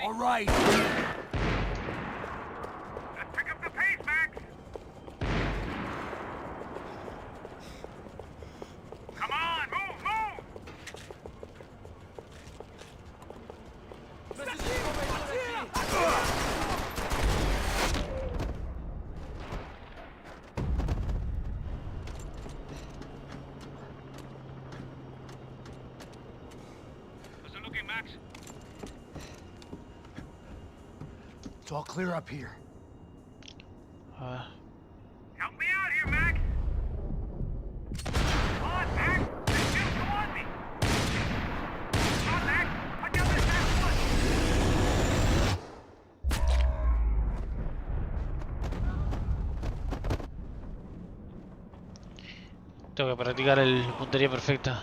All right. Let's pick up the pace, Max. Come on, move, move. How's it looking, Max? It's all clear up here. Help me out here, Max. Come on, Max. Let's get go on me. Come on, Max. Put down this last one. Tengo que practicar el puntería perfecta.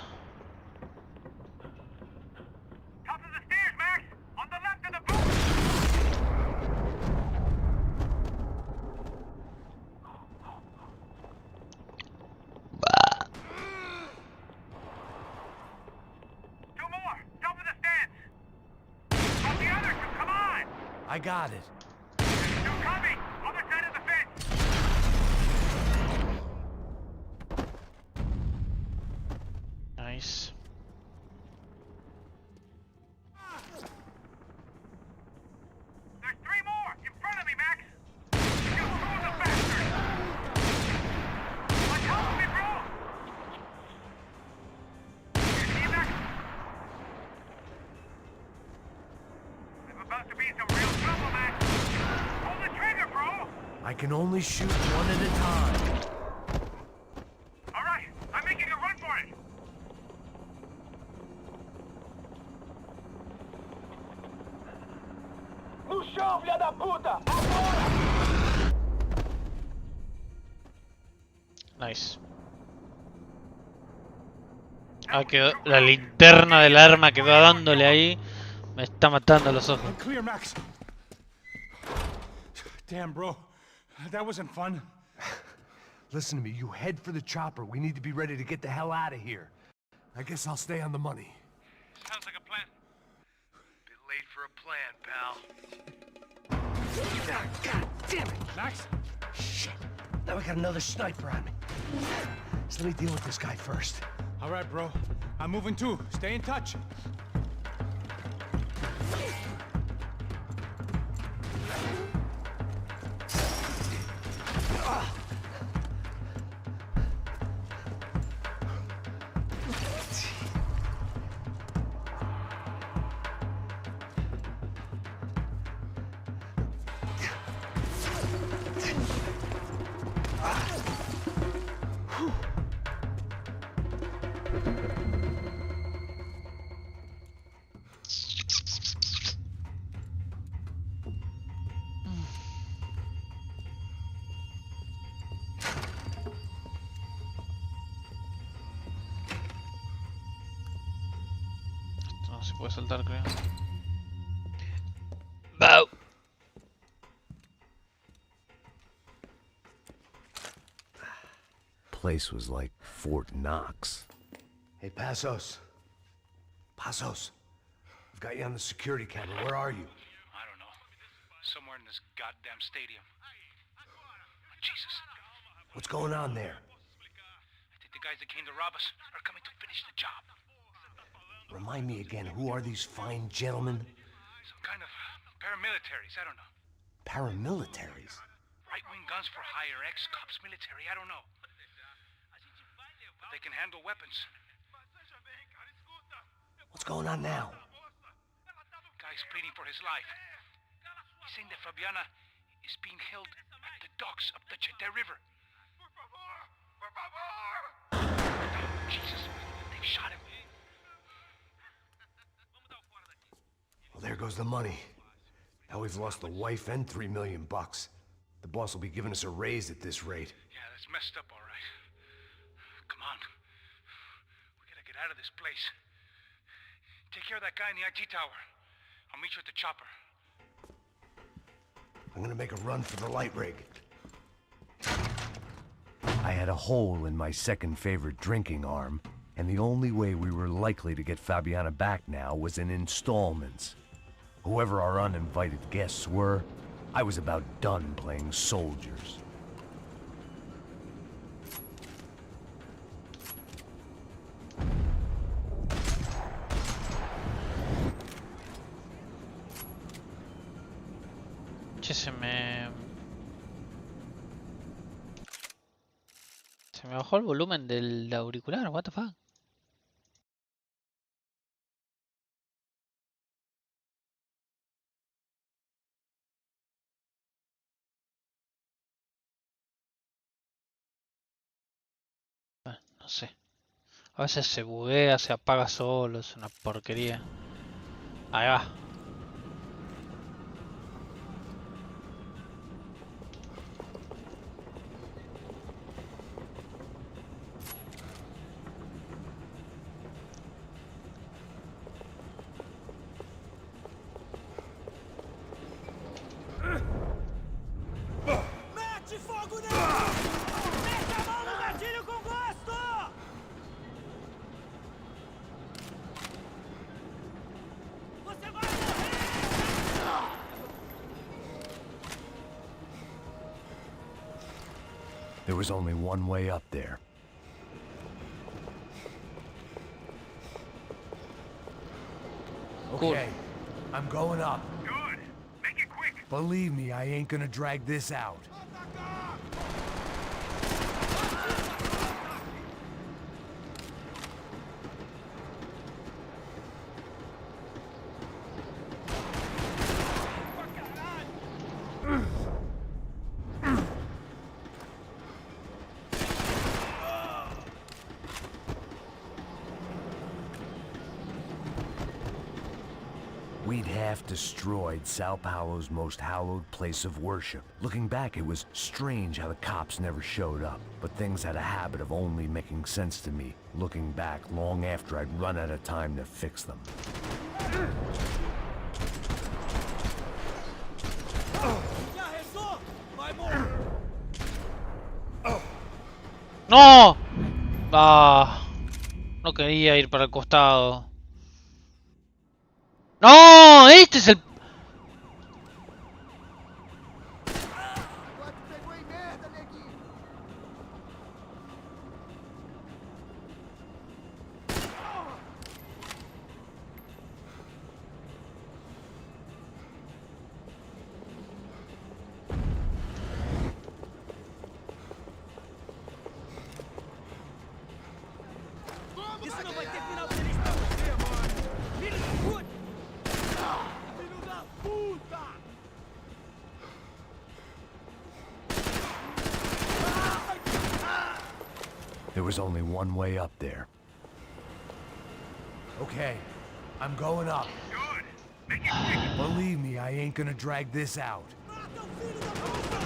Top of the stairs, Max. On the left of the booth. Two more. Top of the stands. On the other two. Come on. I got it. Two coming. Other side of the fence. Nice. There's three more in front of me, Max. You fool the bastard. On top of me, bro. You see, Max? I'm about to be in some real trouble, Max. Pull the trigger, bro. I can only shoot one at a time. All right, I'm making a run for it. No chão, filha da puta! Nice. Ah, quedó. La linterna del arma quedó dándole ahí. Me está matando los ojos. Clear, Max. Damn, bro. That wasn't fun. Listen to me, you head for the chopper. We need to be ready to get the hell out of here. I guess I'll stay on the money. Sounds like a plan. Bit late for a plan, pal. God damn it! Max? Shit. Now we got another sniper on me. So let me deal with this guy first. All right, bro. I'm moving too. Stay in touch. puede saltar, creo. ¡Bau! Place was like Fort Knox. Hey, Pasos. Pasos. I've got you on the security camera. Where are you? I don't know. Somewhere in this goddamn stadium. Jesus. What's going on there? I think the guys that came to rob us are coming to finish the job. Remind me again, who are these fine gentlemen? Some kind of paramilitaries, I don't know. Paramilitaries? Right-wing guns for hire, ex-cops, military, I don't know. But they can handle weapons. What's going on now? Guy's pleading for his life. He's saying that Fabiana is being held at the docks of the Chete River. Jesus, they've shot him. Well, there goes the money. Now we've lost the wife and $3 million. The boss will be giving us a raise at this rate. Yeah, that's messed up, all right. Come on. We gotta get out of this place. Take care of that guy in the IT tower. I'll meet you at the chopper. I'm gonna make a run for the light rig. I had a hole in my second favorite drinking arm, and the only way we were likely to get Fabiana back now was in installments. Whoever our uninvited guests were, I was about done playing soldiers. Che, se me bajó el volumen del auricular, what the fuck. Bueno, no sé. A veces se buguea, se apaga solo, es una porquería. Ahí va. Mete fogo nele! Mete a mão no gatilho com gosto! Você vai morrer! There was only one way up there. Cool. Okay, I'm going up. Good. Make it quick. Believe me, I ain't gonna drag this out. We'd half destroyed Sao Paulo's most hallowed place of worship. Looking back, it was strange how the cops never showed up, but things had a habit of only making sense to me, looking back long after I'd run out of time to fix them. Já rezou? Vai morrer! ¡No! Ah, no quería ir para el costado. ¡No! ¡Este es el... Isso não vai ter final feliz pra você, mano! Filho da puta! Filho da puta! There was only one way up there. Okay, I'm going up. Good. Make it quick. Believe me, I ain't gonna drag this out. Mata o filho da puta!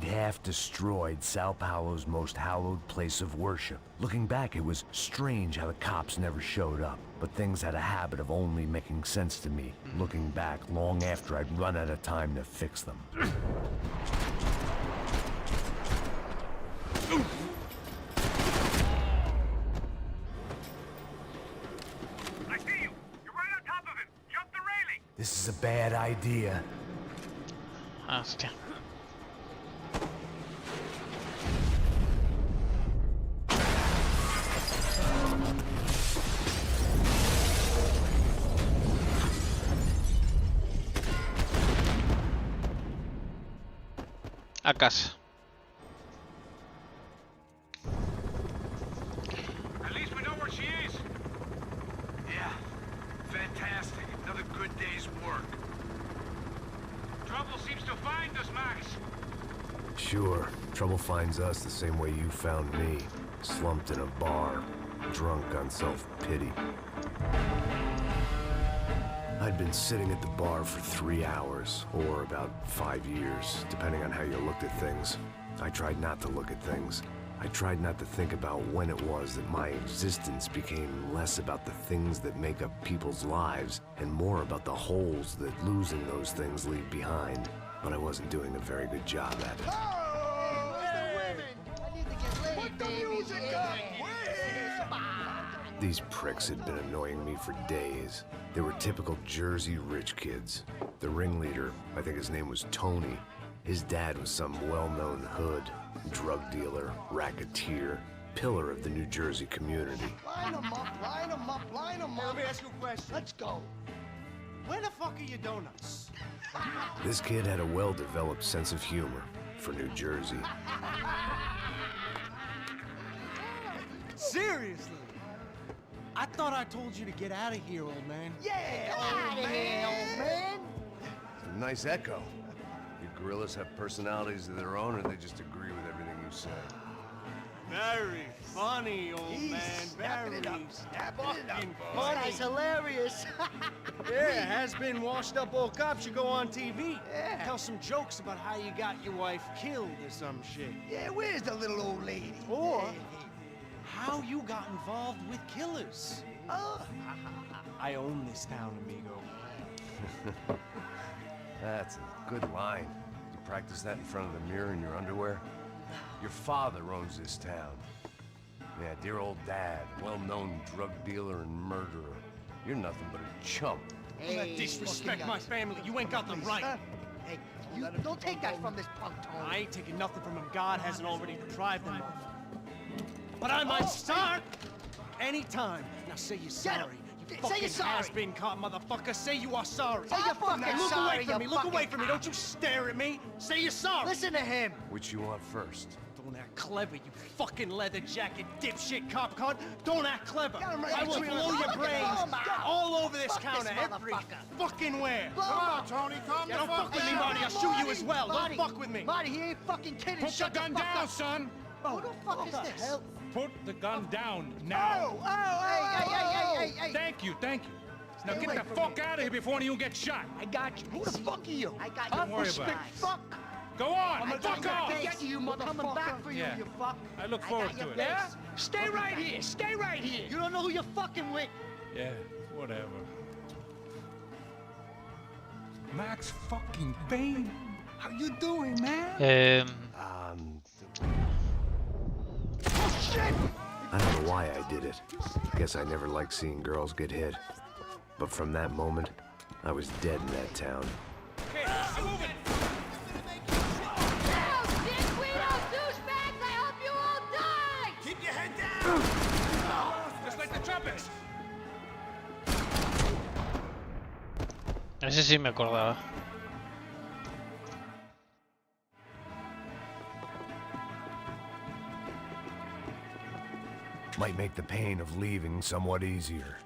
They'd half destroyed Sao Paulo's most hallowed place of worship. Looking back, it was strange how the cops never showed up. But things had a habit of only making sense to me, looking back long after I'd run out of time to fix them. I see you! You're right on top of him! Jump the railing! This is a bad idea. Hostia. A casa. At least we know where she is! Yeah. Fantastic. Another good day's work. Trouble seems to find us, Max. Sure, trouble finds us the same way you found me. Slumped in a bar, drunk on self-pity. I'd been sitting at the bar for 3 hours, or about 5 years, depending on how you looked at things. I tried not to look at things. I tried not to think about when it was that my existence became less about the things that make up people's lives, and more about the holes that losing those things leave behind. But I wasn't doing a very good job at it. These pricks had been annoying me for days. They were typical Jersey rich kids. The ringleader, I think his name was Tony. His dad was some well-known hood, drug dealer, racketeer, pillar of the New Jersey community. Line them up, line them up, line them up. Let me ask you a question. Let's go. Where the fuck are your donuts? This kid had a well-developed sense of humor for New Jersey. Seriously? I thought I told you to get out of here, old man. Yeah, old man. It's a nice echo. You gorillas have personalities of their own, or they just agree with everything you say? Very funny, old man. Very fucking funny. That's hilarious. Yeah, has-been washed-up old cop should go on TV. Yeah. Tell some jokes about how you got your wife killed or some shit. Yeah, where's the little old lady? Or how you got involved with killers. I own this town, amigo. That's a good line. You practice that in front of the mirror in your underwear? Your father owns this town. Yeah, dear old dad, well-known drug dealer and murderer. You're nothing but a chump. Hey, disrespect my family. You ain't got the right. Hey, you don't take that from this punk, Tony. I ain't taking nothing from him. God hasn't already deprived them of. But I might start anytime. Now say you're sorry. You fucking has-been caught, motherfucker. Say you are sorry. Say you're fucking sorry. Look away from me. Look away from me. Don't you stare at me. Say you're sorry. Listen to him. Which you want first? Don't act clever, you fucking leather jacket dipshit cop cunt. Don't act clever. I will blow your brains all over this counter, every fucking where. Come on, Tony, calm the fuck down. Don't fuck with me, Marty. I'll shoot you as well. Don't fuck with me. Marty, he ain't fucking kidding. Put the gun down, son. Who the fuck is this? Put the gun down now. Hey. Thank you. Now get the fuck out of here before one of you gets shot. I got you. Who the fuck are you? I got you. Don't worry about it. Fuck. Go on, fuck off. Get you, motherfucker. Coming back for you, you fuck. I look forward to it. Yeah? Stay right here. Stay right here. You don't know who you're fucking with. Yeah, whatever. Max fucking Payne. How you doing, man? Oh, shit! I don't know why I did it. Guess I never liked seeing girls get hit. But from that moment, I was dead in that town. Okay, I'm moving. Keep your head down! Just like the trumpets! Ese sí me acordaba. Might make the pain of leaving somewhat easier.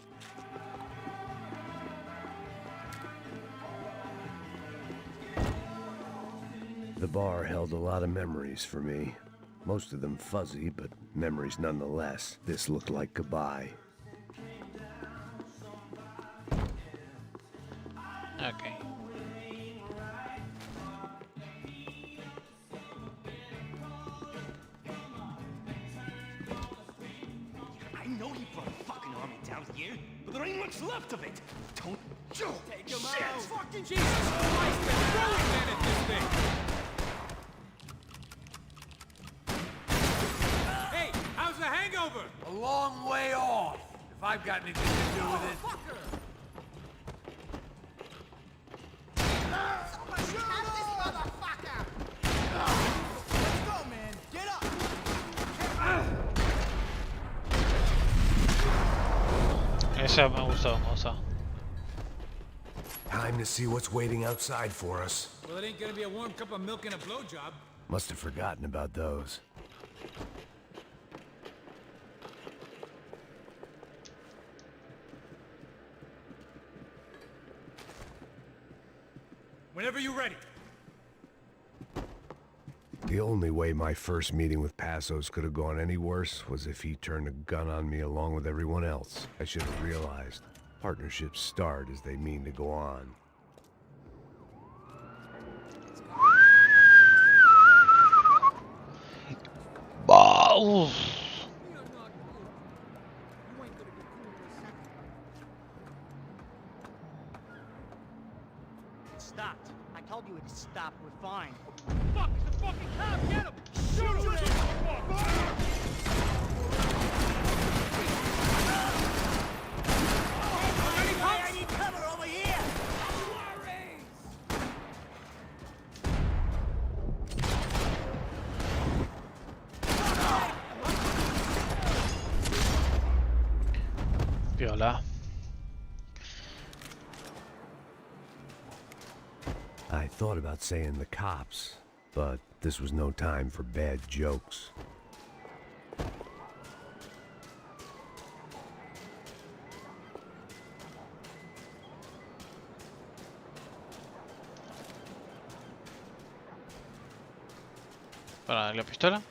The bar held a lot of memories for me. Most of them fuzzy, but memories nonetheless. This looked like goodbye. Okay. I know he brought a fucking army down here, but there ain't much left of it. Don't you take him out. Fucking Jesus Christ, man, throw a man at this thing. Hey, how's the hangover? A long way off, if I've got anything to do with it. Esa me gustó, Moza. Time to see what's waiting outside for us. Well, it ain't gonna be a warm cup of milk and a blowjob. Must have forgotten about those. Whenever you're ready. The only way my first meeting with Passos could have gone any worse was if he turned a gun on me along with everyone else. I should have realized. Partnerships start as they mean to go on. It stopped. I told you it stopped. We're fine. Fuck, it's the fucking cop! Get him! Shoot him! I need cover over here! Piola. I thought about saying the cops, but this was no time for bad jokes. Para la pistola.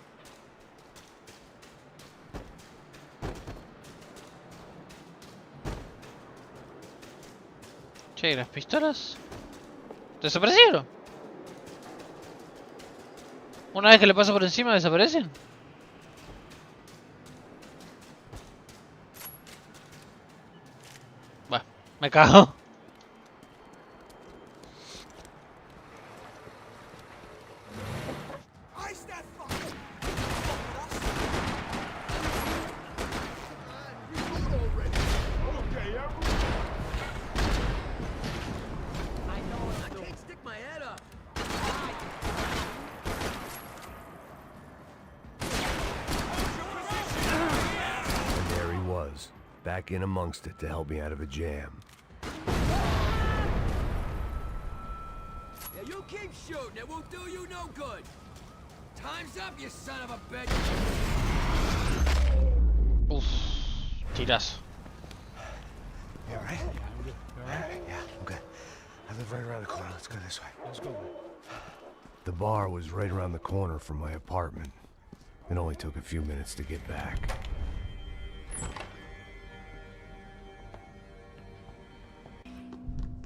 Che, ¿y las pistolas? ¿Desaparecieron? Una vez que le paso por encima, ¿desaparecen? Bueno, me cago. Back in amongst it to help me out of a jam. Yeah, you keep shooting. It won't do you no good. Time's up, you son of a bitch. Uf, tirazo. You alright? Yeah, I'm good. I live right around the corner. Let's go this way. Let's go. The bar was right around the corner from my apartment. It only took a few minutes to get back.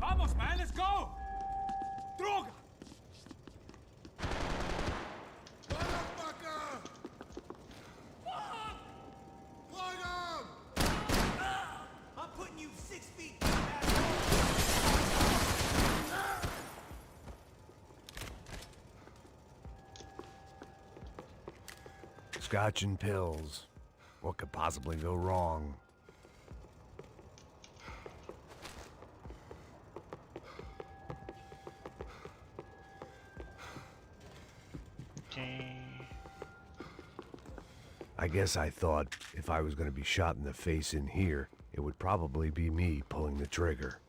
Vamos, man, let's go! Droga! Motherfucker! Fuck! Plug him! I'm putting you 6 feet. Scotch and pills. What could possibly go wrong? I guess I thought if I was going to be shot in the face in here, it would probably be me pulling the trigger.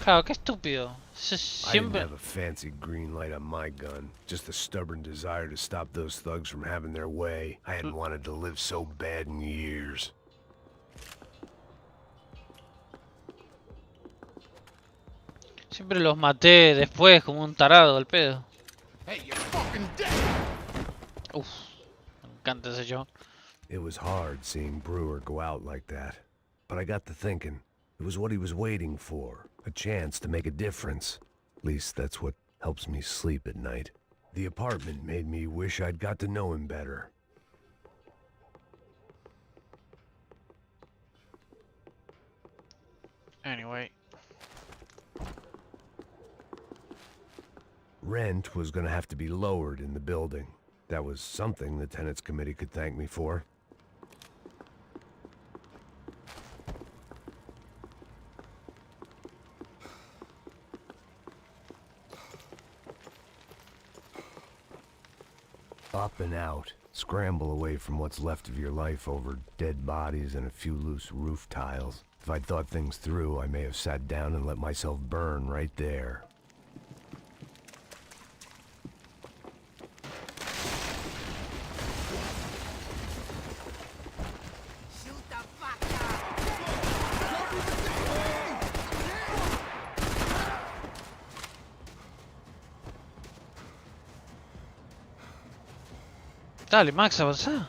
Claro, qué estúpido. I didn't Siempre. have a fancy green light on my gun, just a stubborn desire to stop those thugs from having their way. I hadn't wanted to live so bad in years. Siempre los maté después como un tarado al pedo. Hey, you're fucking dead! Uf, me encanta ese chabón. It was hard seeing Brewer go out like that. But I got to thinking, it was what he was waiting for. A chance to make a difference. At least that's what helps me sleep at night. The apartment made me wish I'd got to know him better. Anyway. Rent was gonna have to be lowered in the building. That was something the tenants committee could thank me for. Up and out. Scramble away from what's left of your life over dead bodies and a few loose roof tiles. If I'd thought things through, I may have sat down and let myself burn right there. Dale, Max, avanza.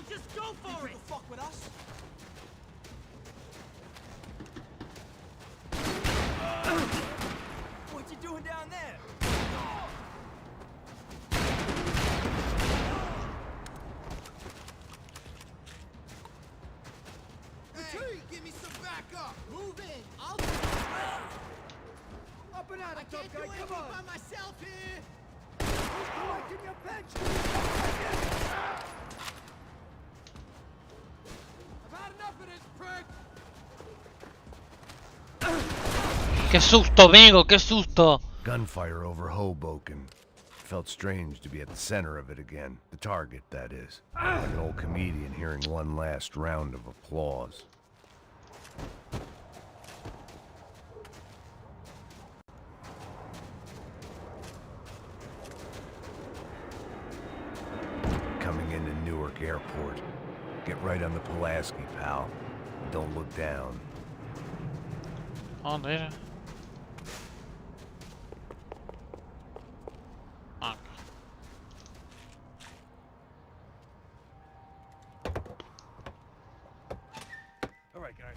Just go for it! Fuck with us? What you doing down there? Hey, give me some backup. Move in. I'll Up and out, I tough can't guy, do anything come on! by myself here. Who's collecting your pension? I've had enough of this prick. ¡Qué susto, amigo! ¡Qué susto! Gunfire over Hoboken. Felt strange to be at the center of it again. The target, that is. Like an old comedian hearing one last round of applause. Coming into Newark Airport. Get right on the Pulaski, pal. Don't look down. ¿Dónde era? Ah. All right, guys.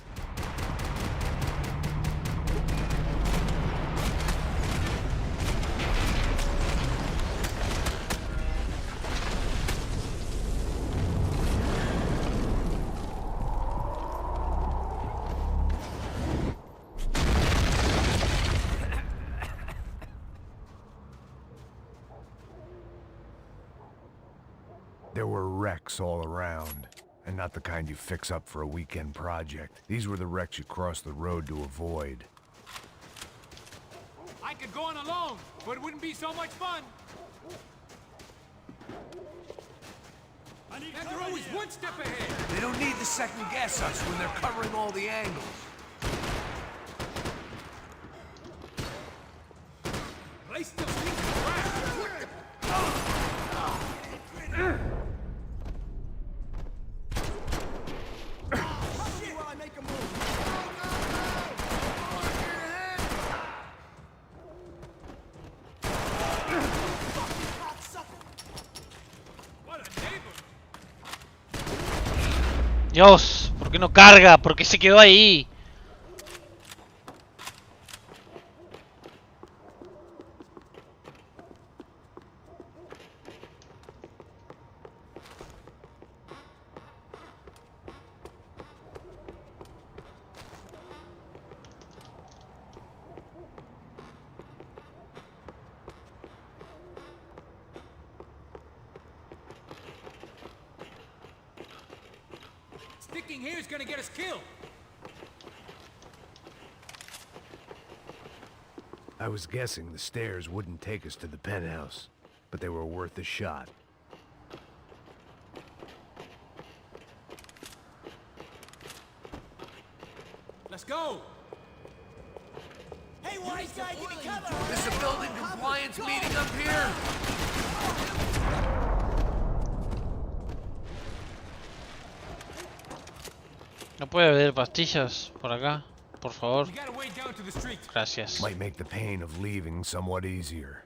There were wrecks all around, and not the kind you fix up for a weekend project. These were the wrecks you cross the road to avoid. I could go on alone, but it wouldn't be so much fun. And they're always one step ahead. They don't need to second guess us when they're covering all the angles. They still think crap. While I make a move. What a neighbor. Dios, ¿por qué no carga? ¿Por qué se quedó ahí? Sticking here is gonna get us killed. I was guessing the stairs wouldn't take us to the penthouse, but they were worth a shot. Let's go. Hey, Hey, wise guy, give me cover! There's a building compliance meeting up here. ¿No puede haber pastillas por acá? Por favor. You gotta wade down to the street. Gracias. Might make the pain of leaving somewhat easier.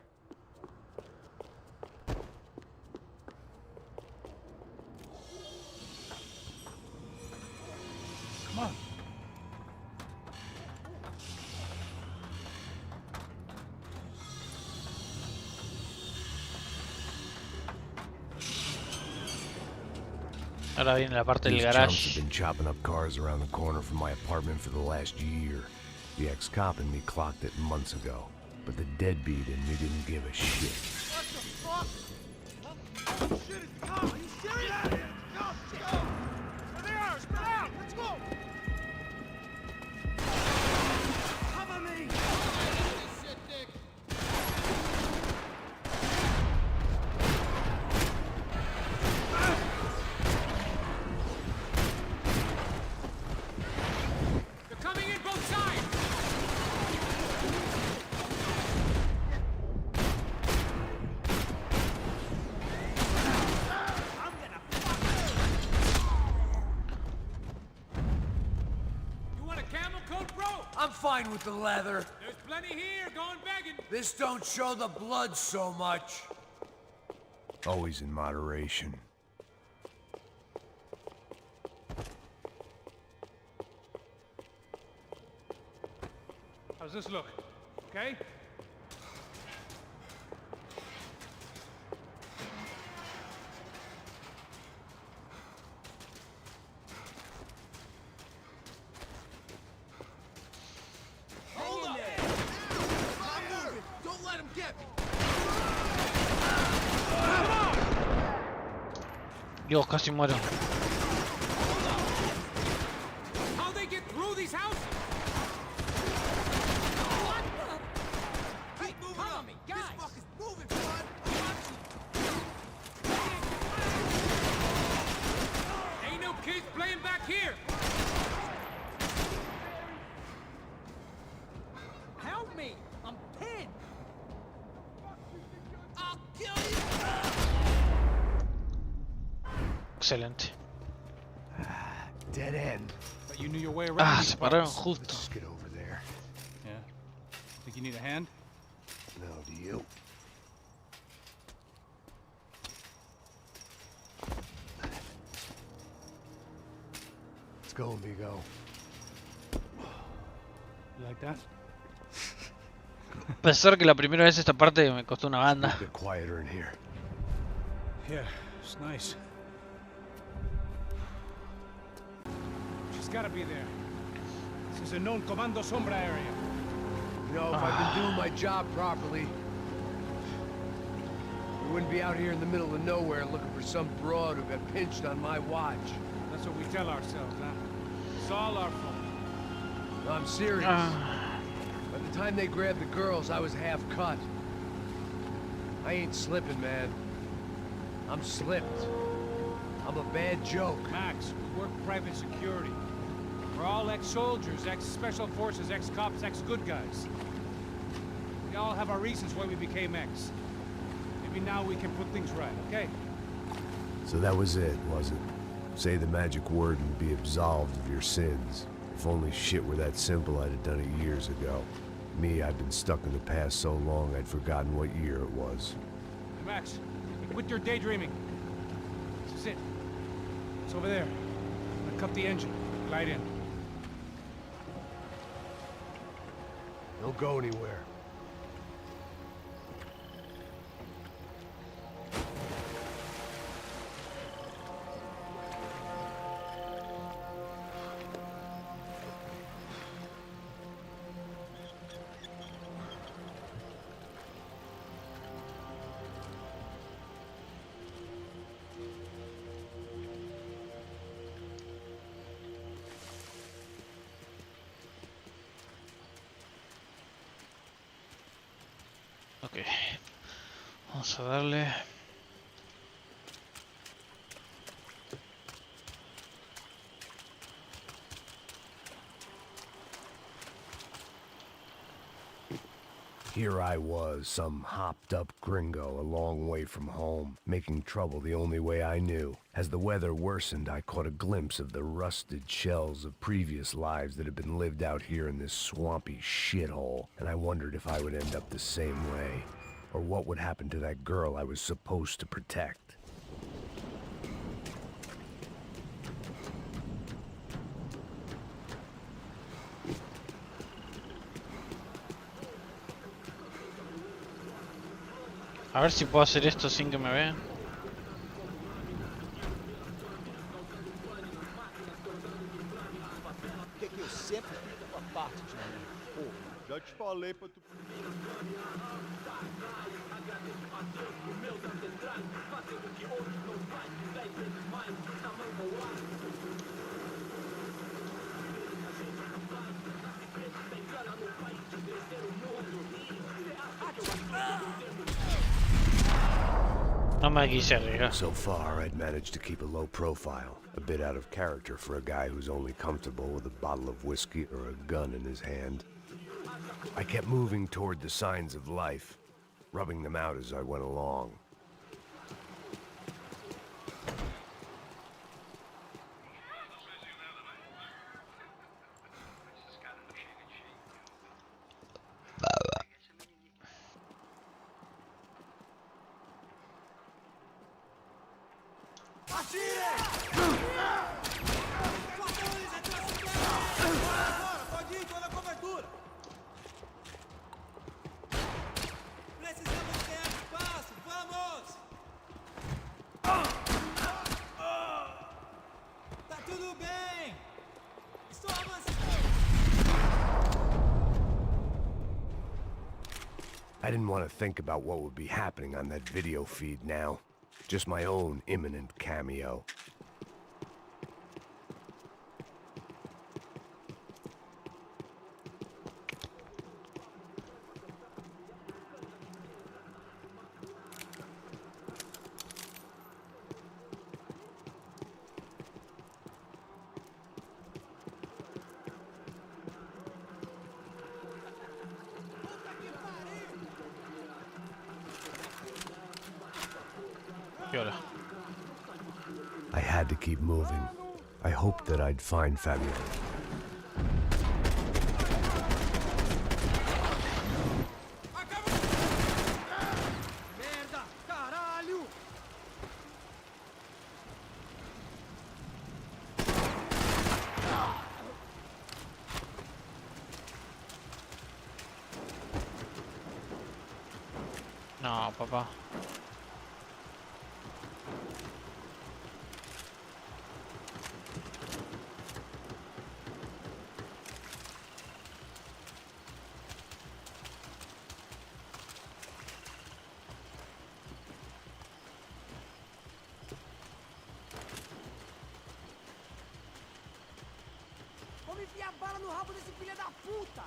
Come on. Ahora viene la parte del These chumps garage. have been chopping up cars around the corner from my apartment for the last year. The ex-cop in me clocked it months ago, but the deadbeat in me didn't give a shit. What the fuck? Oh, shit, it's the car. Are you serious? Go, go. There they are. Spread out. Let's go. Cover me. Shit, Dick. They're coming in both sides. You want a camel coat, bro? I'm fine with the leather. There's plenty here. Going begging. This don't show the blood so much. Always in moderation. How's this look? Okay? Hold up. I'm moving. Don't let him get me. Dios, casi muero. How they get through these houses? What the? Keep moving Cover up. me, This guys. fucker's moving, son. Ain't no kids playing back here. Help me! I'm pinned. I'll kill you. Excelente. Dead end. But you knew your way around. Ah, these se pararon parts. justo. Let's just get over there. Yeah. Think you need a hand? No, do you? Let's go, amigo. You like that? A pesar que la primera vez esta parte me costó una banda. A bit quieter in here. Yeah, it's nice. She's gotta be there. This is a known Comando Sombra area. You know, if I've been doing my job properly, we wouldn't be out here in the middle of nowhere looking for some broad who got pinched on my watch. That's what we tell ourselves, huh? It's all our fault. No, I'm serious. By the time they grabbed the girls, I was half cut. I ain't slipping, man. I'm slipped. I'm a bad joke. Max, we work private security. We're all ex-soldiers, ex-special forces, ex-cops, ex-good guys. We all have our reasons why we became ex. Maybe now we can put things right, okay? So that was it, was it? Say the magic word and be absolved of your sins. If only shit were that simple, I'd have done it years ago. Me, I've been stuck in the past so long, I'd forgotten what year it was. Hey, Max, quit your daydreaming. This is it. It's over there. I'm gonna cut the engine. Glide in. Don't go anywhere. Ok. Vamos a darle. Here I was, some hopped-up gringo a long way from home, making trouble the only way I knew. As the weather worsened, I caught a glimpse of the rusted shells of previous lives that had been lived out here in this swampy shithole, and I wondered if I would end up the same way, or what would happen to that girl I was supposed to protect. A ver si puedo hacer esto sin que me vean. Que eu sempre fico com a parte de mim. Pô, já te falei pra tu... No me quise arriesgar. So far, I'd managed to keep a low profile, a bit out of character for a guy who's only comfortable with a bottle of whiskey or a gun in his hand. I kept moving toward the signs of life, rubbing them out as I went along. Precisamos ganhar espaço, vamos! Tá tudo bem! Estou avançando! I didn't want to think about what would be happening on that video feed now. Just my own imminent cameo. I had to keep moving. I hoped that I'd find Fabio. Merda! Caralho! No, papá. Vamos enfiar bala no rabo desse filho da puta!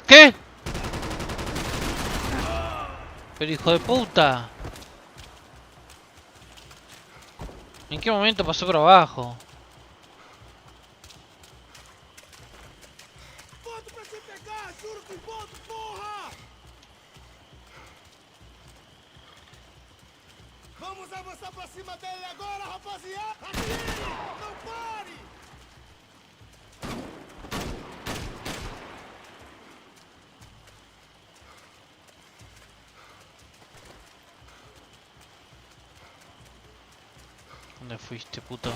¿Qué? Pero hijo de puta. ¿En qué momento pasó por abajo? Volto pra te pegar, juro que volto, porra! Vamos avançar pra cima dele agora, rapaziada! Atire! Não pare! ¿Dónde fuiste, puto?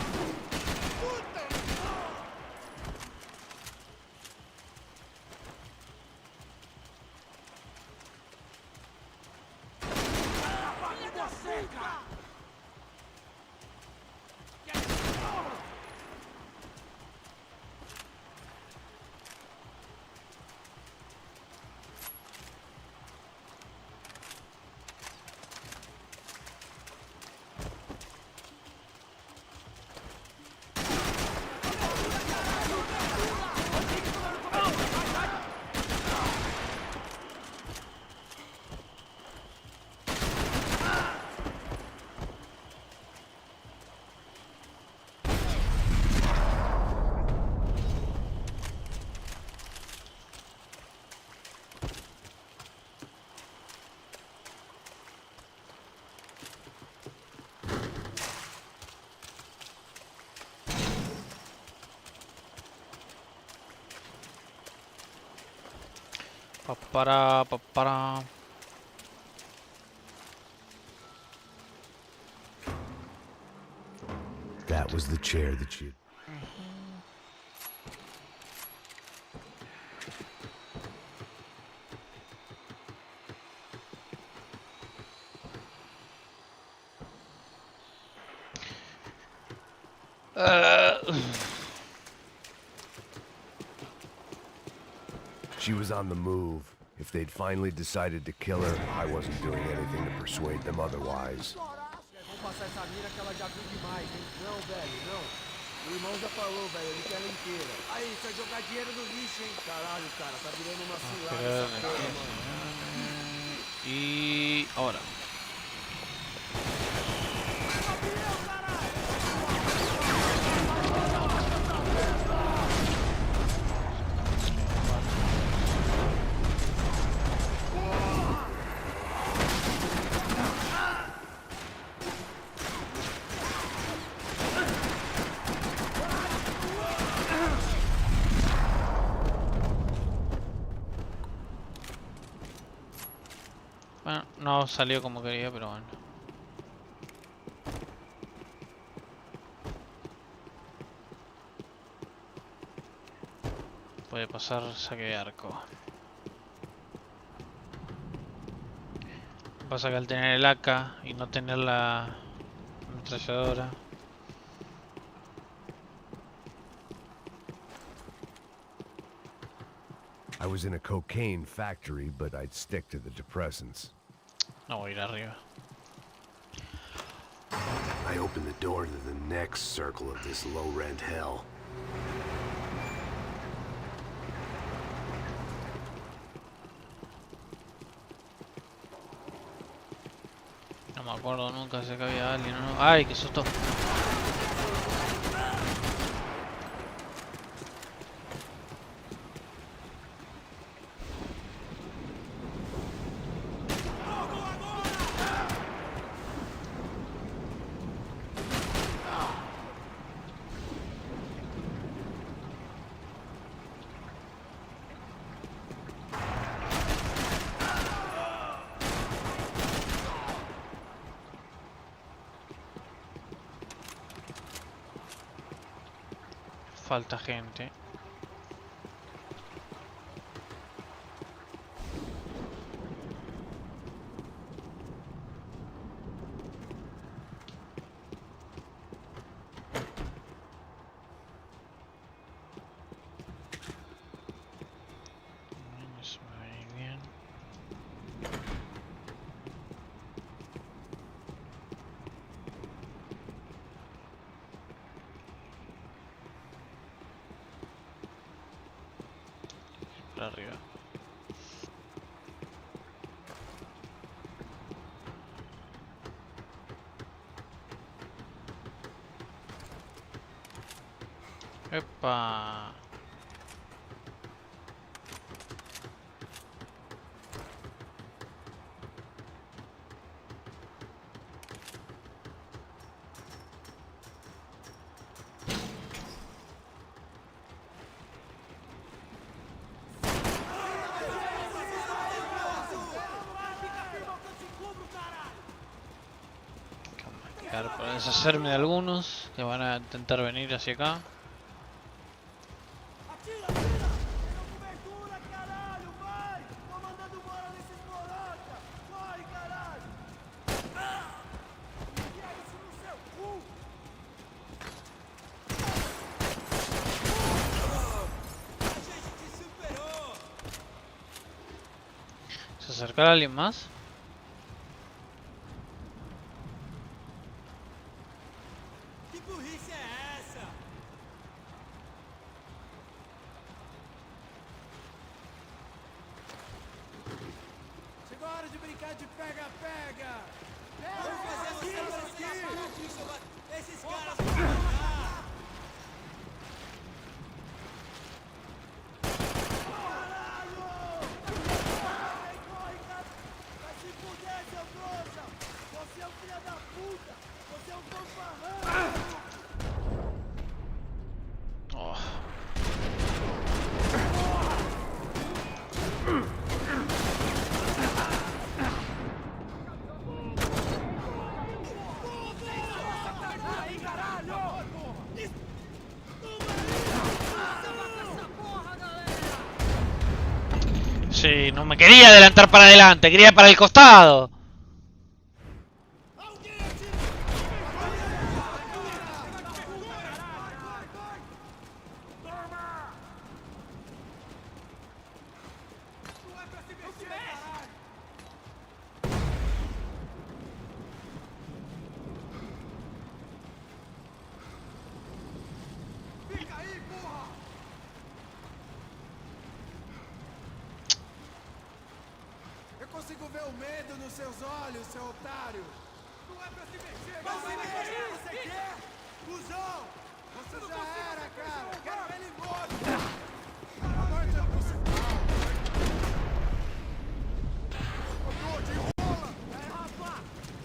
Papara, papara. That was the chair that you... She was on the move. If they'd finally decided to kill her, I wasn't doing anything to persuade them otherwise. Vamos passar essa mina que ela já viu demais, hein? Não, velho, não. O irmão já falou, velho, ele quer ela inteira. Aí, isso é jogar dinheiro no lixo, hein? Caralho, cara, tá virando uma cilada essa porra, mano. Y ahora. Bueno, no salió como quería, pero bueno. Puede pasar saque de arco. Pasa que al tener el AK y no tener la ametralladora, I was in a cocaine factory, but I'd stick to the depressants. no voy a ir arriba. I opened the door to the next circle of this low-rent hell. No me acuerdo nunca si acá había alguien o no. ¡Ay, qué susto! Falta gente. Eso me va a ir bien. Para arriba. ¡Epa! Para deshacerme de algunos que van a intentar venir hacia acá. ¿Se acercará alguien más? Sí, no me quería adelantar para adelante, quería para el costado. Consigo ver o medo nos seus olhos, seu otário. Não é pra se mexer. Vai se mexer, você quer? Cusão! Você já era, cara. Quero ele morto. A morte é o principal. Ô, Gold, enrola. Vai, Rafa.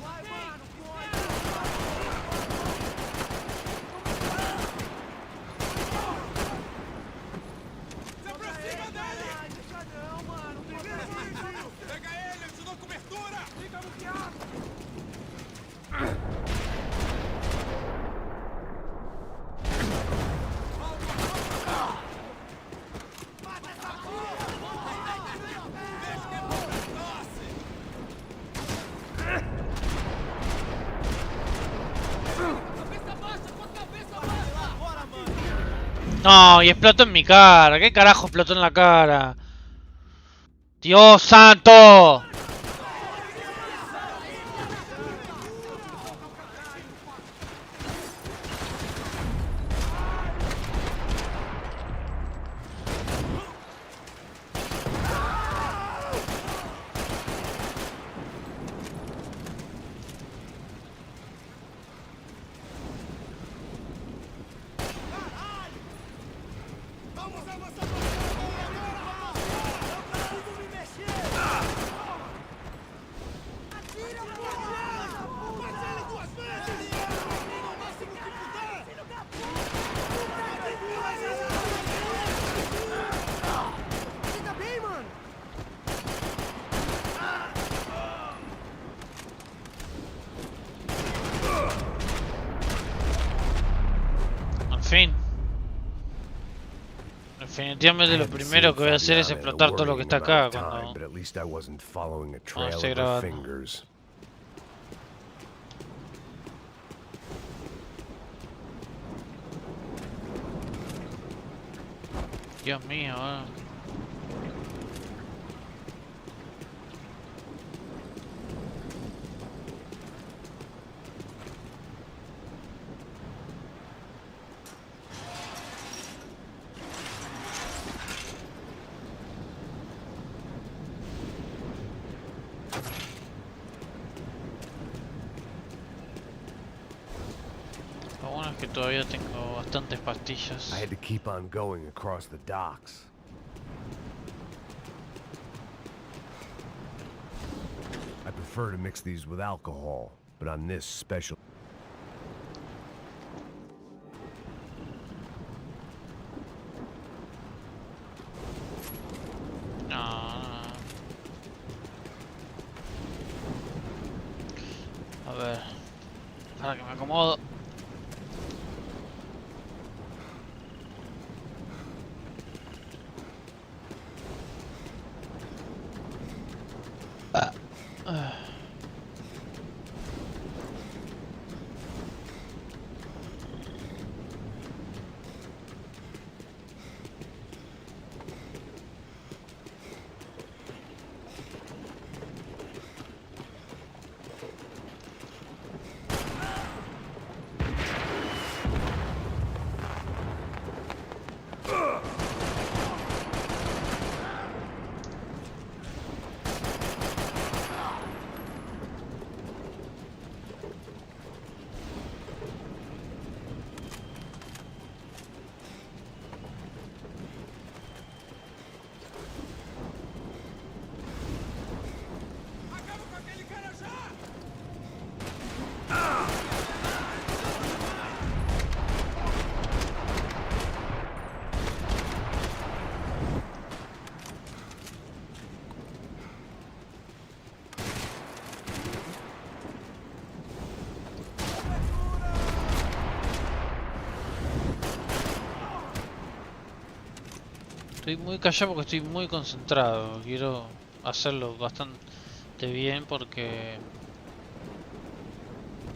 Vai, mano. Se aproxima dele. Deixa não, mano. Pega ele, te dou cobertura! Fica bloqueado! Mata essa porra! Deixa que é bom pra tosse! Cabeça baixa com a cabeça baixa! Bora, mano! No, y explotó en mi cara. ¿Qué carajo explotó en la cara? ¡Dios santo! Vamos avançar agora, rapaziada! Não consigo me mexer! Atira, porra! Mata ele duas vezes! No máximo que puder! Filho da puta! Você tá bem, mano? En fin. Definitivamente lo primero que voy a hacer es explotar todo lo que está acá cuando... But at least I wasn't following a No, trail estoy of her grabando. fingers. Dios mío, Lo bueno es que todavía tengo bastantes pastillas. I had to keep on going across the docks. I prefer to mix these with alcohol, but on this special... A ver, para que me acomodo. Estoy muy callado porque estoy muy concentrado. Quiero hacerlo bastante bien porque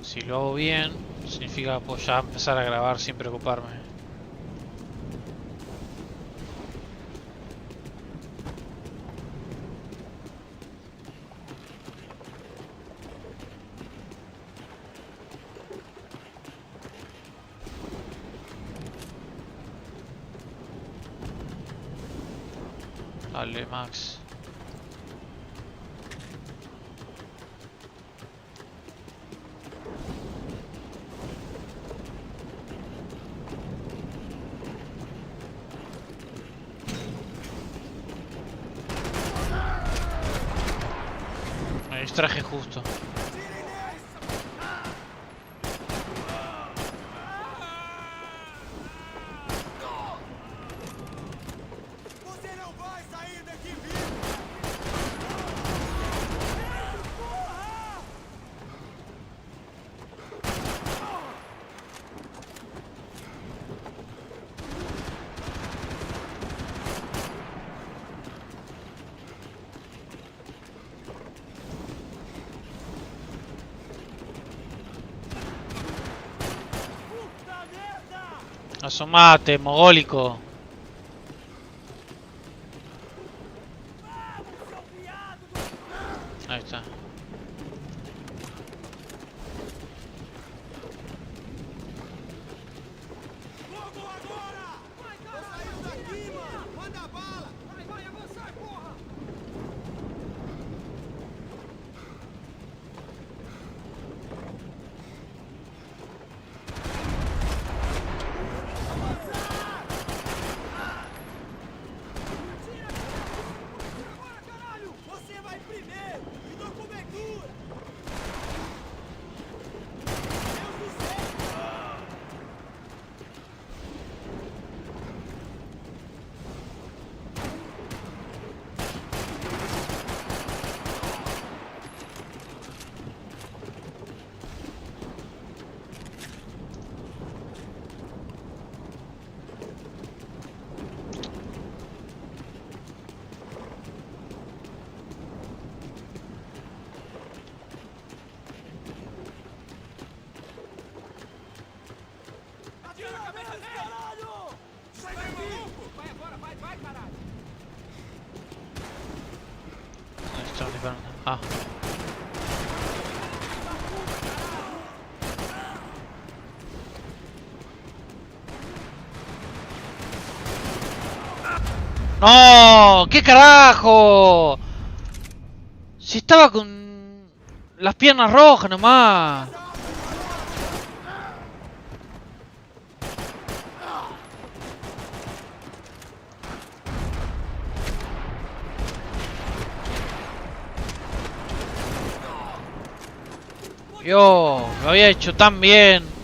si lo hago bien significa pues ya empezar a grabar sin preocuparme. Dale, Max. Me distraje justo. Asomate, mogólico. Ahí está. Ah. ¡No! ¿Qué carajo? Si estaba con las piernas rojas nomás. Yo, lo había hecho tan bien.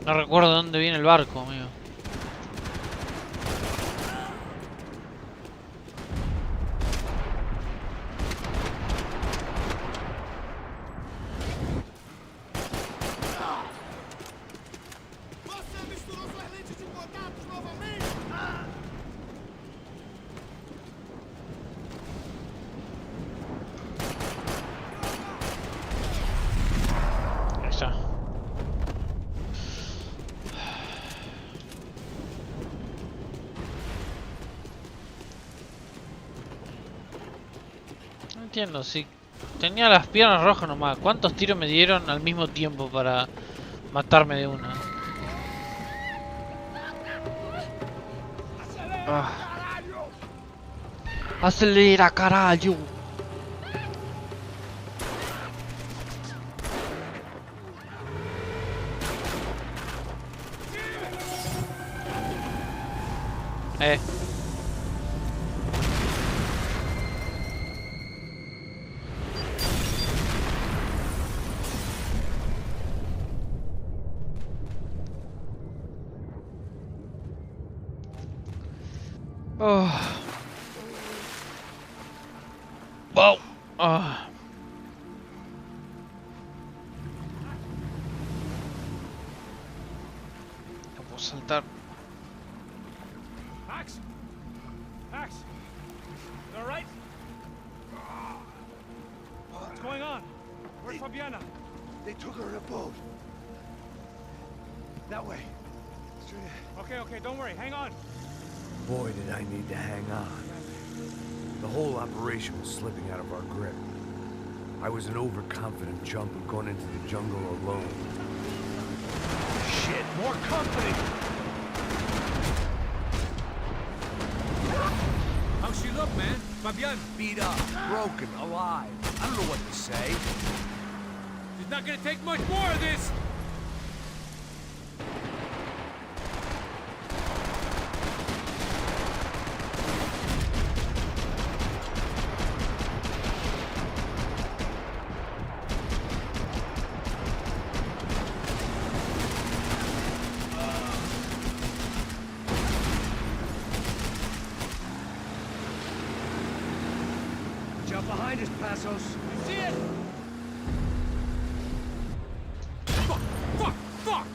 No recuerdo de dónde viene el barco, amigo. entiendo, si tenía las piernas rojas nomás. ¿Cuántos tiros me dieron al mismo tiempo para matarme de una? Ah. Acelera, caralho. Oh. Wow. Ah. No puedo saltar. Max? Max? You all right? What's going on? Where's Fabiana? They took her in a boat. That way. Straight ahead. Okay, don't worry. Hang on. Boy, did I need to hang on. The whole operation was slipping out of our grip. I was an overconfident chump who'd gone into the jungle alone. Shit, more company! How's she look, man? Fabiana? Beat up, broken, alive. I don't know what to say. She's not gonna take much more of this! Jump behind us, Pasos. See it? Fuck!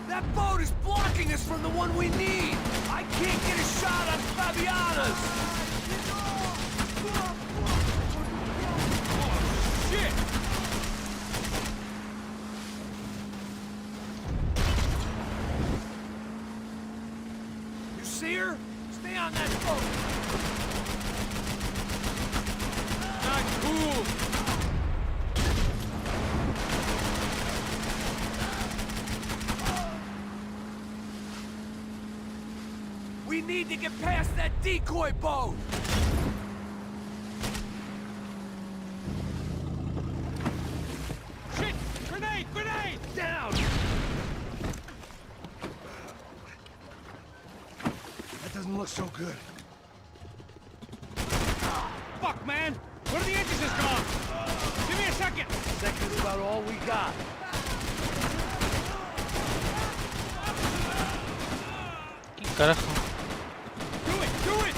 That boat is blocking us from the one we need. I can't get a shot on Fabiana's. Oh, shit! You see her? Stay on that boat. Not cool! We need to get past that decoy boat. Shit! Grenade! Down. That doesn't look so good. Fuck, man! One of the engines is gone! Give me a second! Second's about all we got. ¿Qué carajo? Do it!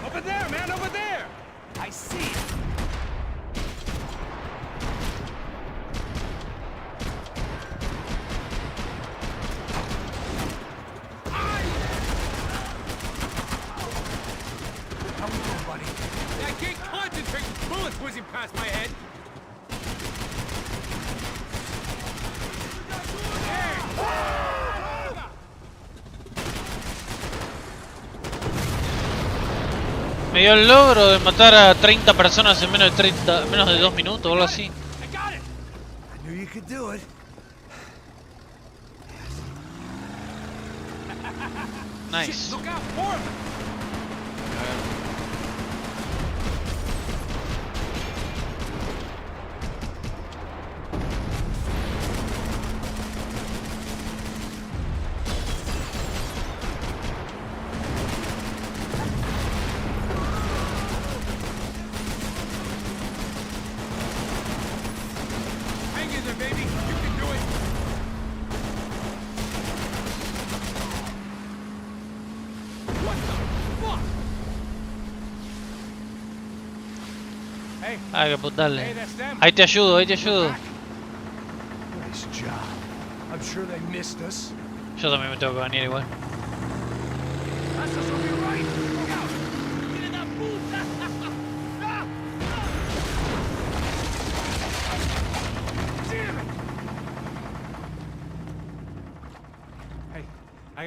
Over there, man! Over there! I see it. How we doing, buddy? I can't concentrate with bullets whizzing past my head! Me dio el logro de matar a 30 personas en menos de 2 minutos o algo así. I knew you could do it. Nice. Look out for him! Hang in there, baby! You can do it! What the fuck? Hey, Ah, que putarle. hey, that's them. Ahí te ayudo. Nice job. I'm sure they missed us. Yo también me tengo que venir igual. Pasos will be right.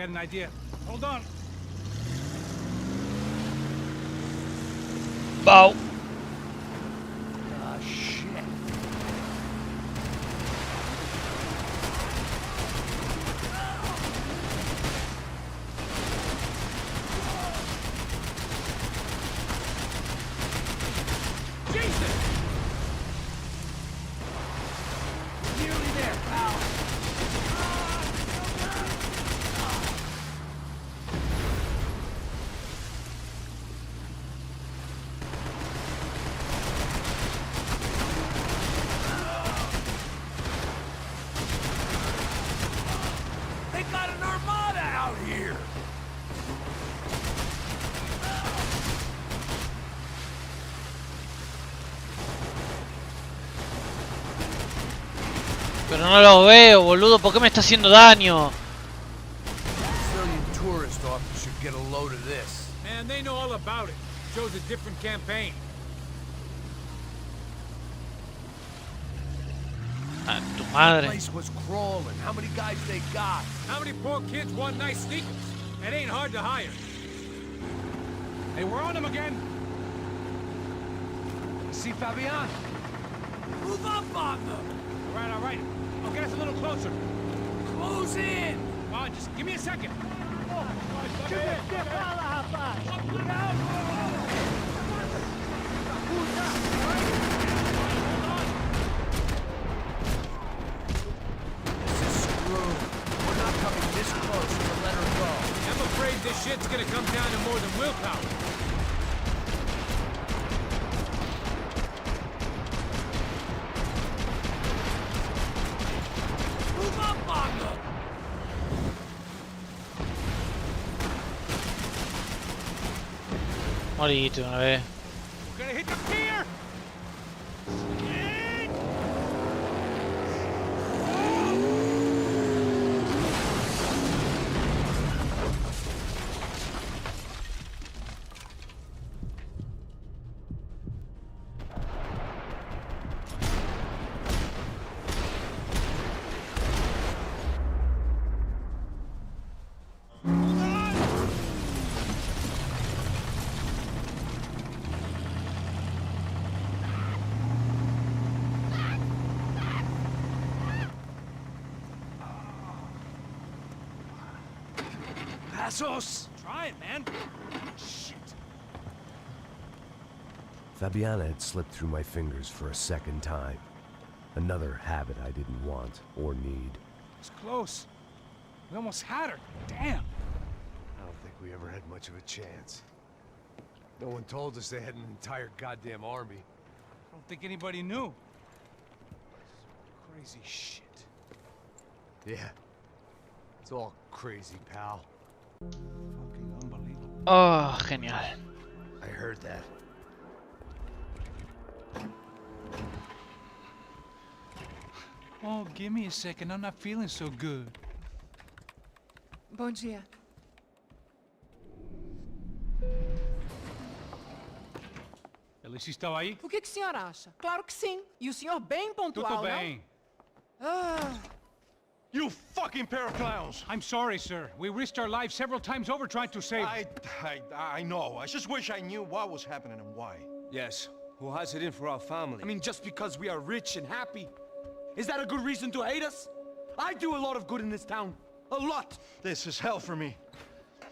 got an idea. Hold on. Bow. Ah, shit. They got an armada out here! Pero no los veo, boludo. ¿Por qué me está haciendo daño? Civilian tourist officer should get a load of this. Man, they know all about it. Shows a different campaign. Ah, tu madre. Place was crawling. How many guys they got? How many poor kids want nice sneakers? It ain't hard to hire. Hey, we're on them again. See Fabian? Move up on them! All right. I'll get us a little closer. Close in! Just give me a second. This is screwed. We're not coming this close to let her go. I'm afraid this shit's gonna come down to more than willpower. Move up on them! Morite una vez. We're gonna hit the pier! Pasos! Try it, man. Shit. Fabiana had slipped through my fingers for a second time. Another habit I didn't want or need. It's close. We almost had her. Damn. I don't think we ever had much of a chance. No one told us they had an entire goddamn army. I don't think anybody knew. Crazy shit. Yeah. It's all crazy, pal. Fucking unbelievable. Oh, genial. I heard that. Oh, give me a second. I'm not feeling so good. Bom dia. Alice estava aí? O que o senhor acha? Claro que sim. E o senhor bem pontual, Tudo bem. não? Ah. You fucking pair of clowns! I'm sorry, sir. We risked our lives several times over trying to save... I know. I just wish I knew what was happening and why. Yes, who has it in for our family? I mean, just because we are rich and happy, is that a good reason to hate us? I do a lot of good in this town. A lot! This is hell for me.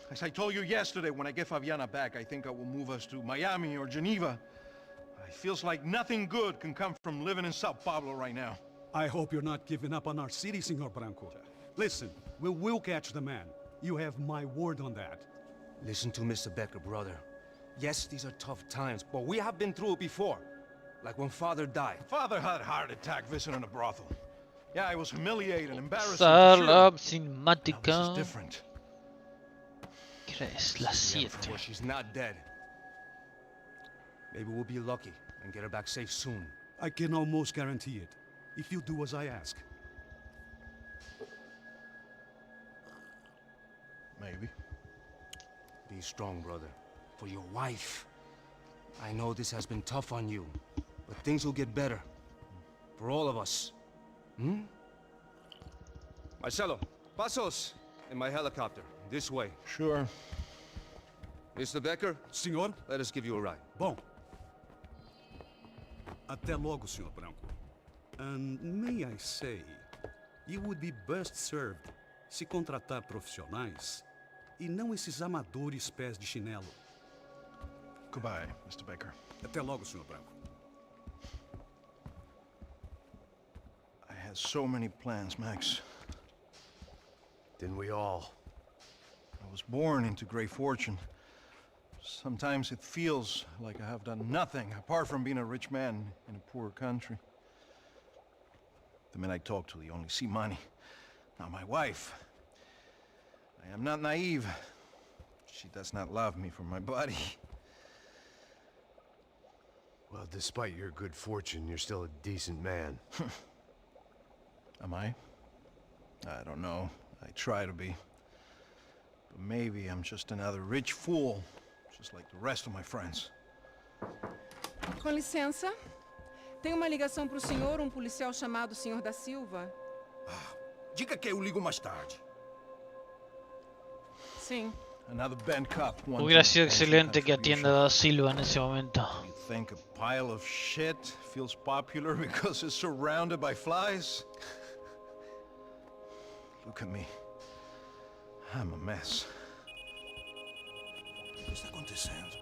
As I told you yesterday, when I get Fabiana back, I think I will move us to Miami or Geneva. It feels like nothing good can come from living in Sao Paulo right now. I hope you're not giving up on our city, Senor Branco. Listen, we will catch the man. You have my word on that. Listen to Mr. Becker, brother. Yes, these are tough times, but we have been through it before. Like when Father died. Father had a heart attack visiting a brothel. Yeah, I was humiliated and embarrassed. Sala Now, this cinemática. is different. Es las 7. Well, she's not dead. Maybe we'll be lucky and get her back safe soon. I can almost guarantee it, if you do as I ask. Maybe. Be strong, brother. For your wife. I know this has been tough on you, but things will get better. For all of us. Hmm? Marcelo, pasos in my helicopter. This way. Sure. Mr. Becker? Senhor? Let us give you a ride. Bom. Até logo, Sr. Branco. And may I say, you would be best served se contratar profissionais e não esses amadores pés de chinelo. Goodbye, Mr. Baker. Até logo, Sr. Branco. I had so many plans, Max. Didn't we all? I was born into great fortune. Sometimes it feels like I have done nothing apart from being a rich man in a poor country. The men I talk to, they only see money. Now my wife, I am not naive. She does not love me for my body. Well, despite your good fortune, you're still a decent man. Am I? I don't know. I try to be. But maybe I'm just another rich fool, just like the rest of my friends. Com licença. Tem uma ligação para o senhor, um policial chamado Sr. da Silva. Diga que eu ligo mais tarde. Sim. Another bent cop. Hubiera sido excelente que atienda a Da Silva en ese momento. You think a pile of shit feels popular because it's surrounded by flies? Look at me. I'm a mess. O que está acontecendo?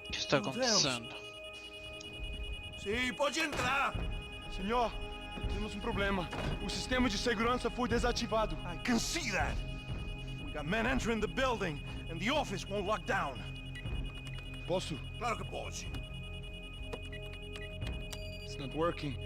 O que está acontecendo? Sim, pode entrar. Senhor, temos problema. O sistema de segurança foi desativado. I can see that. We got men entering the building and the office won't lock down. Posso? Claro que pode. It's not working.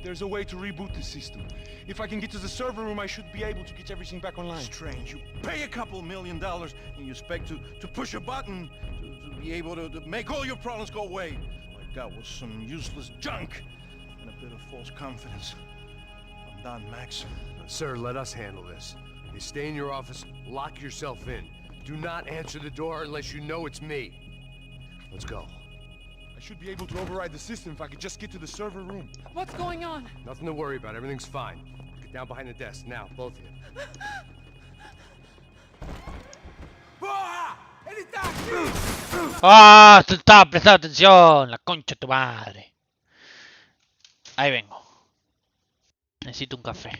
There's a way to reboot the system. If I can get to the server room, I should be able to get everything back online. Strange. You pay a couple $1 million and you expect to push a button to be able to make all your problems go away. All I got was some useless junk and a bit of false confidence. I'm done, Max. Sir, let us handle this. You stay in your office, lock yourself in. Do not answer the door unless you know it's me. Let's go. I should be able to override the system if I could just get to the server room. What's going on? Nothing to worry about. Everything's fine. Get down behind the desk. Now, both of you. Porra! Ele tá aqui! ¡Ah! Te estaba prestando atención, la concha de tu madre. Ahí vengo. Necesito un café.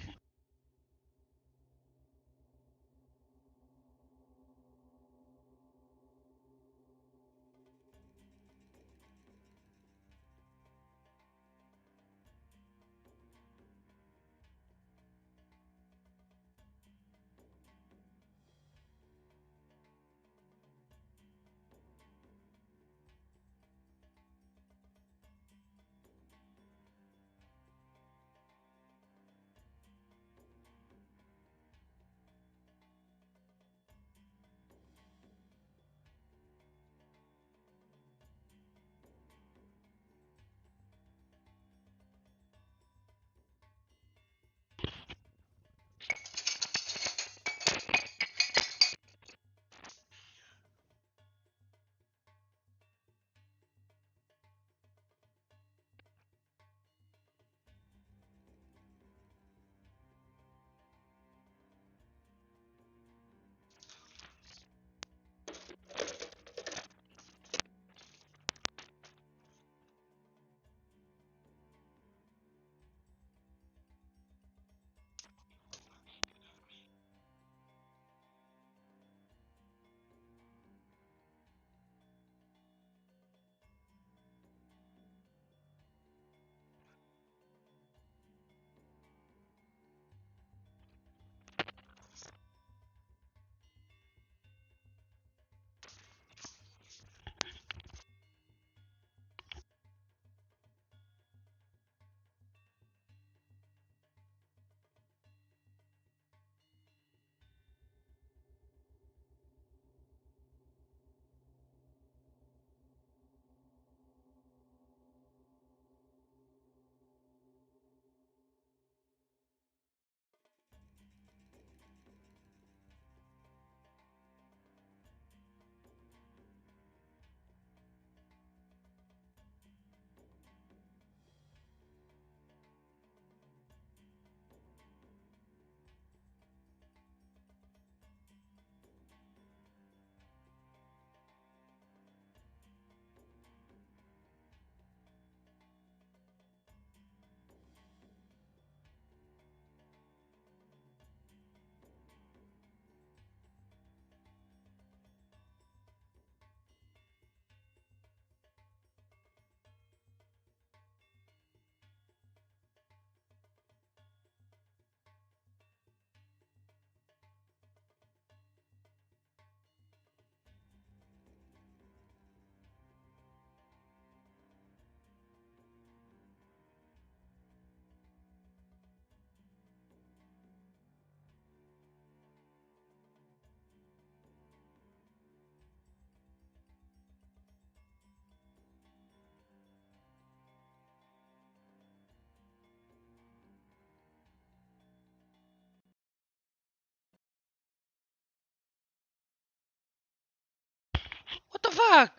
fuck?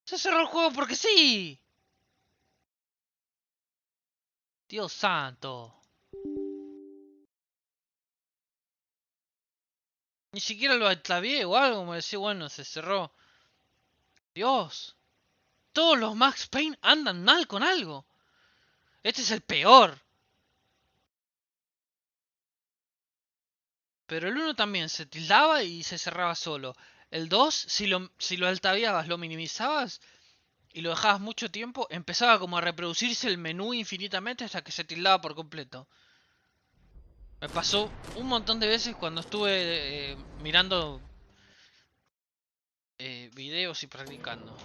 Se cerró el juego porque sí. Dios santo. Ni siquiera lo clavé o algo, me decía, bueno, se cerró. Dios. Todos los Max Payne andan mal con algo. Este es el peor. Pero el 1 también se tildaba y se cerraba solo. El 2, si lo altaviabas, lo minimizabas y lo dejabas mucho tiempo, empezaba como a reproducirse el menú infinitamente hasta que se tildaba por completo. Me pasó un montón de veces cuando estuve mirando videos y practicando.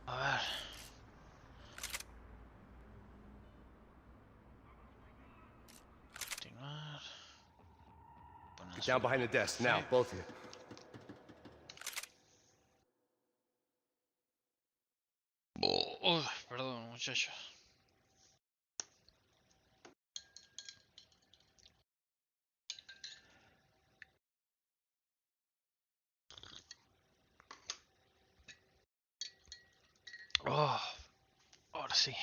A ver. Continuar. Get down behind the desk now, both of you. Perdón, muchachos. Oh, ahora sí.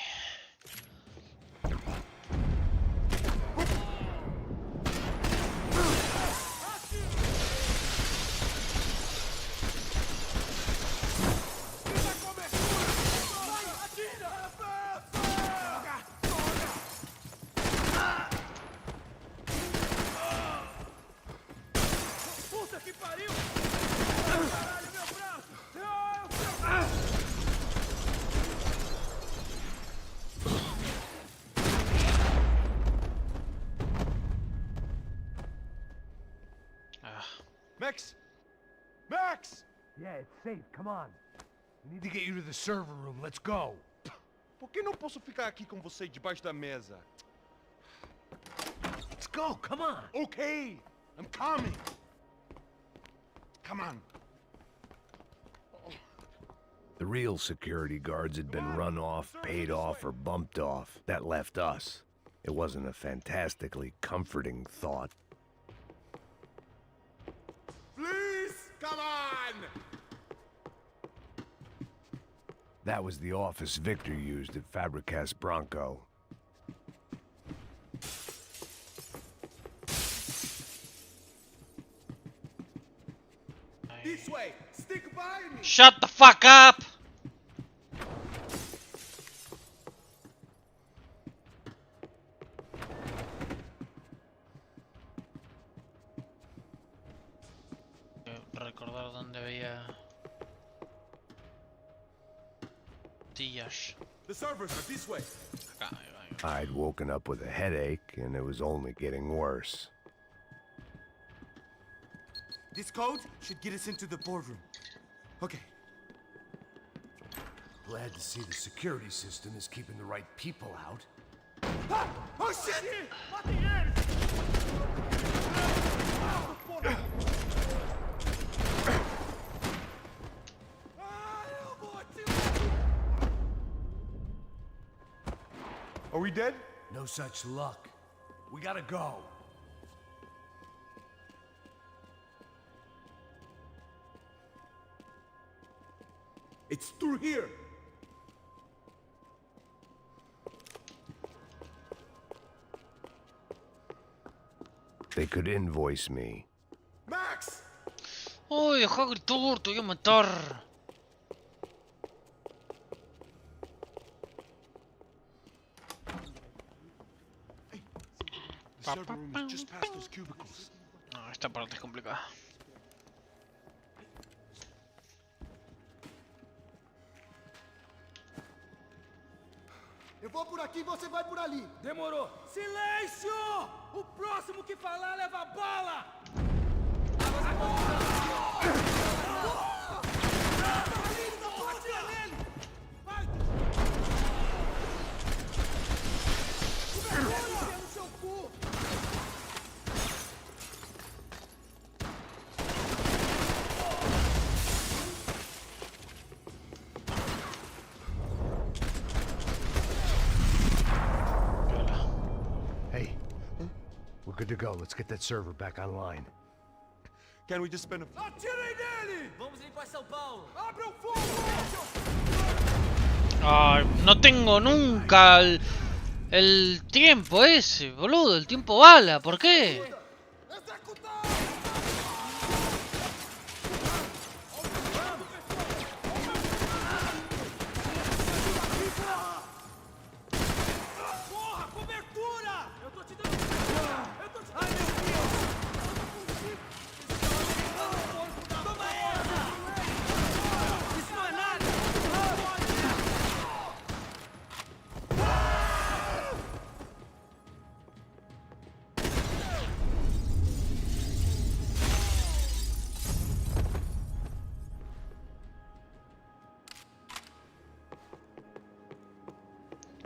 Max! Max! Yeah, it's safe. Come on. We need to get you to the server room. Let's go. Por que não posso ficar aqui com você debaixo da mesa? Let's go. Come on. Okay, I'm coming. Come on. The real security guards had been run off, paid off, or bumped off. That left us. It wasn't a fantastically comforting thought. Please, come on! That was the office Victor used at Fabricas Bronco. This way! Stick by me! Shut the fuck up! Recordar dónde había sillas. The servers are this way. Acá, ahí va. I'd woken up with a headache, and it was only getting worse. This code should get us into the boardroom. Okay. Glad to see the security system is keeping the right people out. Ah! Oh shit! Are we dead? No such luck. We gotta go. It's through here. They could invoice me. Max! Uy, dejá gritar, te voy a matar. The server room is just past those cubicles. No, esta parte es complicada. vou por aqui, você vai por ali. Demorou. Silêncio! O próximo que falar leva bala! Atira nele! Vai! Cobertura no seu cu! Hey, we're good to go. Let's get that server back online. Can we just spend a... Atirem nele! Vamos limpar São Paulo. Abre o fogo! Ay, no tengo nunca el tiempo ese, boludo. El tiempo bala, ¿por qué? Porra, cobertura! Eu tô te dando... Eu tô te dando... Ai, meu Deus! Toma essa! Isso não é nada!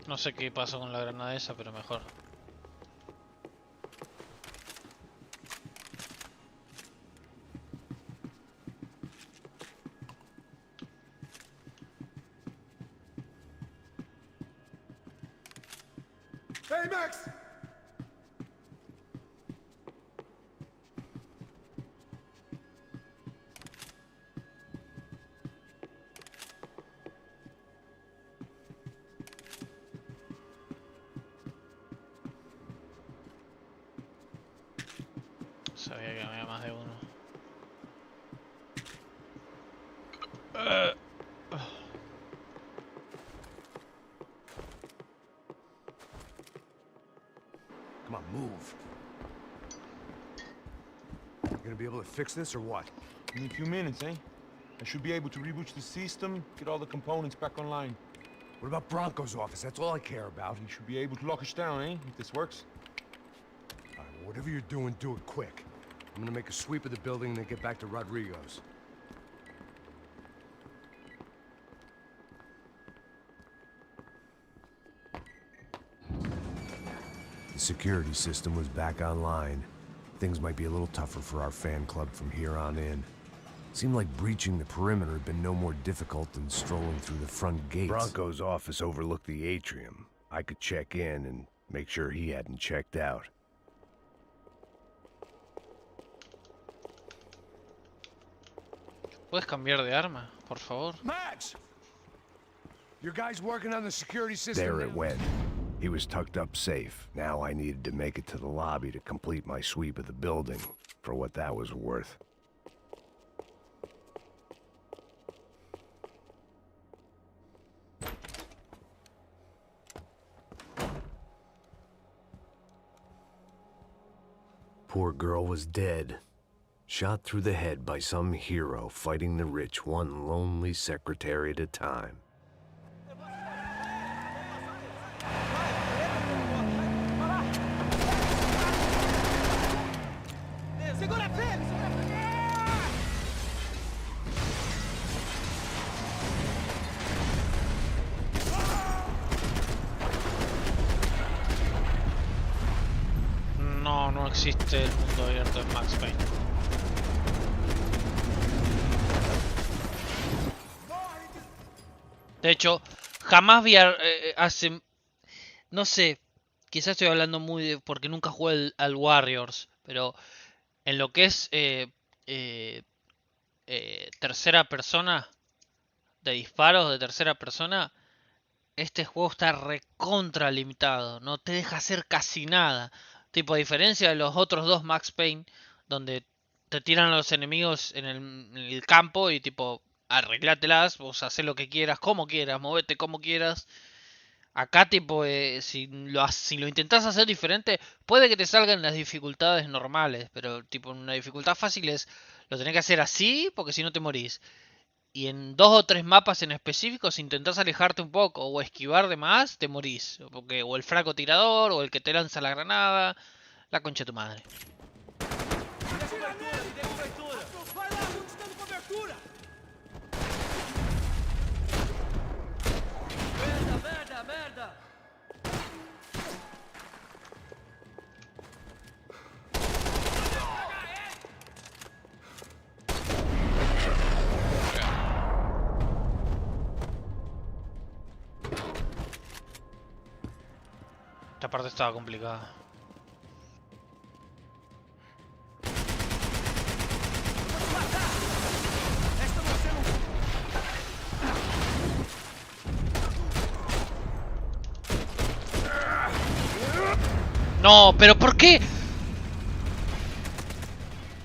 No sé qué pasó con la granada esa, pero mejor. Hey, Max! Sabía que había más de uno. Come on, move. You gonna be able to fix this or what? In a few minutes, eh? I should be able to reboot the system, get all the components back online. What about Bronco's office? That's all I care about. You should be able to lock us down, eh? If this works. All right, well, whatever you're doing, do it quick. I'm gonna make a sweep of the building and then get back to Rodrigo's. The security system was back online. Things might be a little tougher for our fan club from here on in. Seemed like breaching the perimeter had been no more difficult than strolling through the front gates. Bronco's office overlooked the atrium. I could check in and make sure he hadn't checked out. ¿Puedes cambiar de arma, por favor? Max! Your guy's working on the security system. There it went. He was tucked up safe. Now I needed to make it to the lobby to complete my sweep of the building, for what that was worth. Poor girl was dead. Shot through the head by some hero fighting the rich one lonely secretary at a time. Segura firme! No, no existe el mundo abierto en Max Payne. De hecho, jamás vi hace... No sé, quizás estoy hablando porque nunca jugué al Warriors, pero en lo que es tercera persona, de disparos de tercera persona, este juego está recontra limitado, no te deja hacer casi nada. Tipo, a diferencia de los otros dos Max Payne, donde te tiran a los enemigos en el campo y tipo, arreglátelas, vos hacés lo que quieras, como quieras, movete como quieras. Acá tipo, si lo intentás hacer diferente, puede que te salgan las dificultades normales, pero tipo, una dificultad fácil es, lo tenés que hacer así, porque si no te morís. Y en 2 o 3 mapas en específico, si intentás alejarte un poco o esquivar de más, te morís. Porque o el francotirador, o el que te lanza la granada. La concha de tu madre. Vai lá, buscando cobertura! Merda, merda, merda! Esta parte estaba complicada. No, pero ¿por qué?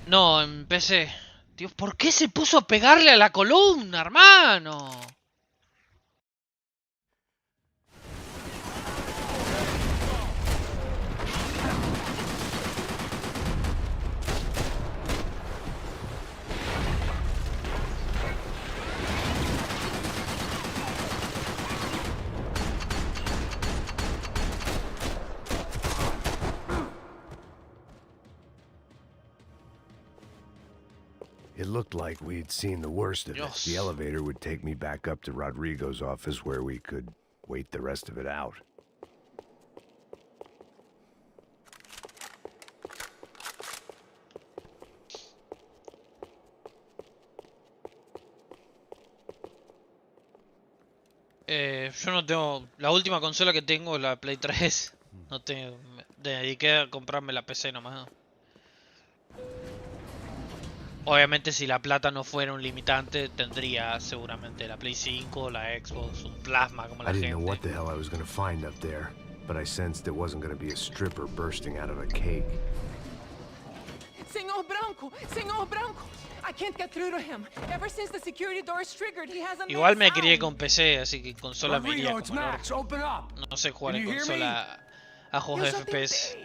No, empecé. Dios, ¿por qué se puso a pegarle a la columna, hermano? It looked like we'd seen the worst of it. The elevator would take me back up to Rodrigo's office where we could wait the rest of it out. Yo no tengo... La última consola que tengo es la Play 3. No tengo... Me dediqué a comprarme la PC nomás. Obviamente si la plata no fuera un limitante, tendría seguramente la Play 5, la Xbox, un plasma como la I gente. didn't know what the hell I was going to find up there, but I sensed it wasn't going to be a stripper bursting out of a cake. Senor Branco! Senor Branco! I can't get through to him. Ever since the security door is triggered, he hasn't made Igual me sound. crié con PC, así que consola me iría Rodrigo, it's como el Max. orto. Open up. No sé jugar Can en you hear consola a juegos de FPS.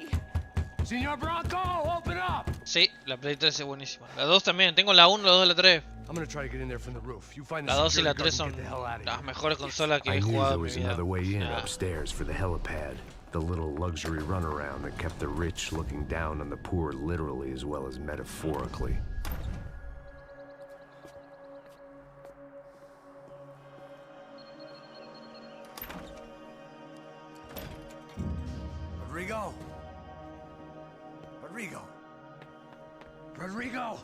Senor Branco, open up. Sí, la Play 3 es buenísima. La 2 también, tengo la 1, la 2 y la 3. I'm going to try to get in there from the roof. You find the La 2 y la security 3 guard and son get the hell out of las here. mejores consolas que I he knew jugado there en mi was vida. another way in Ah. upstairs for the helipad. The little luxury runaround that kept the rich looking down on the poor literally as well as metaphorically. Rodrigo. Rodrigo. Rodrigo.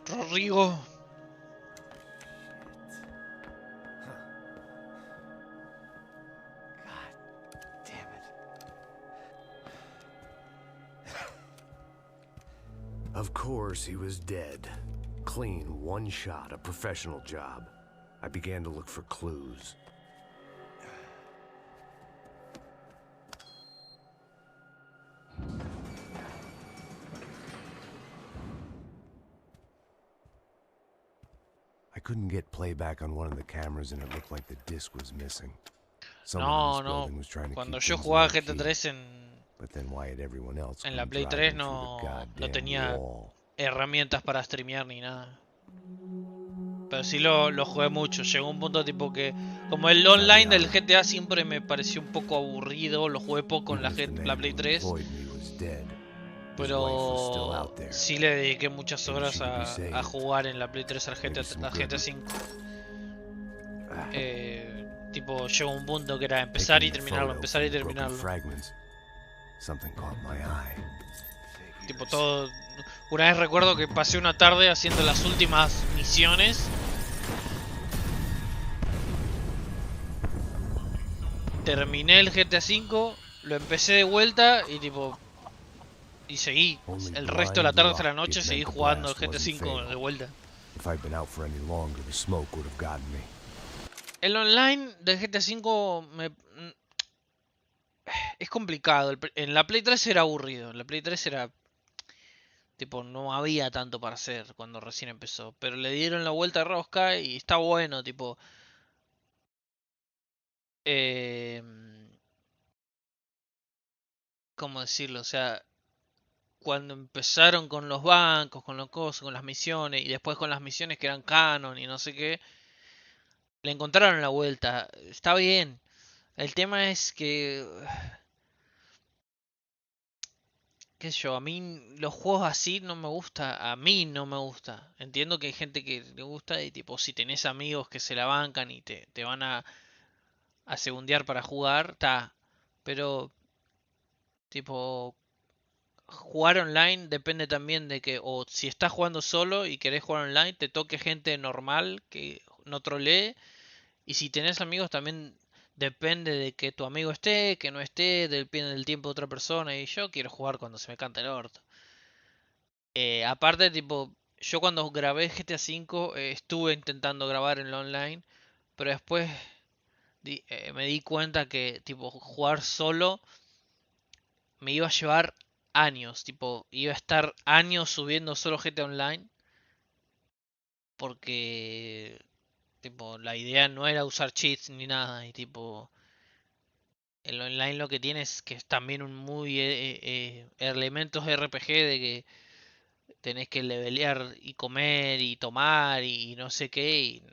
Rodrigo. Of course, he was dead. Clean, one shot, a professional job. I began to look for clues. I couldn't get playback on one of the cameras and it looked like the disc was missing. No, no. Cuando yo jugaba GTA 3 en la Play 3 no tenía herramientas para streamear ni nada. Pero sí lo jugué mucho. Llegó un punto tipo que... Como el online del GTA siempre me pareció un poco aburrido. Lo jugué poco en la Play 3. Pero sí le dediqué muchas horas a jugar en la Play 3 al GTA 5. Tipo, llegó un punto que era empezar y terminarlo, empezar y terminarlo. Tipo todo... Una vez recuerdo que pasé una tarde haciendo las últimas misiones. Terminé el GTA 5, lo empecé de vuelta y tipo... Y seguí. El resto de la tarde hasta la noche seguí jugando el GTA 5 de vuelta. El online del GTA 5 es complicado. En la Play 3 era aburrido. En la Play 3 era... Tipo, no había tanto para hacer cuando recién empezó. Pero le dieron la vuelta de rosca y está bueno, tipo... ¿Cómo decirlo? O sea... cuando empezaron con los bancos, con los cosas, con las misiones, y después con las misiones que eran canon y no sé qué, le encontraron la vuelta. Está bien. El tema es que, qué sé yo, a mí los juegos así no me gusta, a mí no me gusta. Entiendo que hay gente que le gusta y tipo, si tenés amigos que se la bancan y te van a segundear para jugar, está. Pero, tipo, jugar online depende también de que, o si estás jugando solo y querés jugar online, te toque gente normal que no trolee. Y si tenés amigos también depende de que tu amigo esté, que no esté, depende del tiempo de otra persona. Y yo quiero jugar cuando se me canta el orto. Aparte, tipo, yo cuando grabé GTA V estuve intentando grabar en lo online, pero después me di cuenta que, tipo, jugar solo me iba a llevar años, tipo, iba a estar años subiendo solo GTA Online, porque, tipo, la idea no era usar cheats ni nada, y tipo, el online lo que tiene es que es también un muy elementos RPG de que tenés que levelear y comer y tomar y no sé qué, y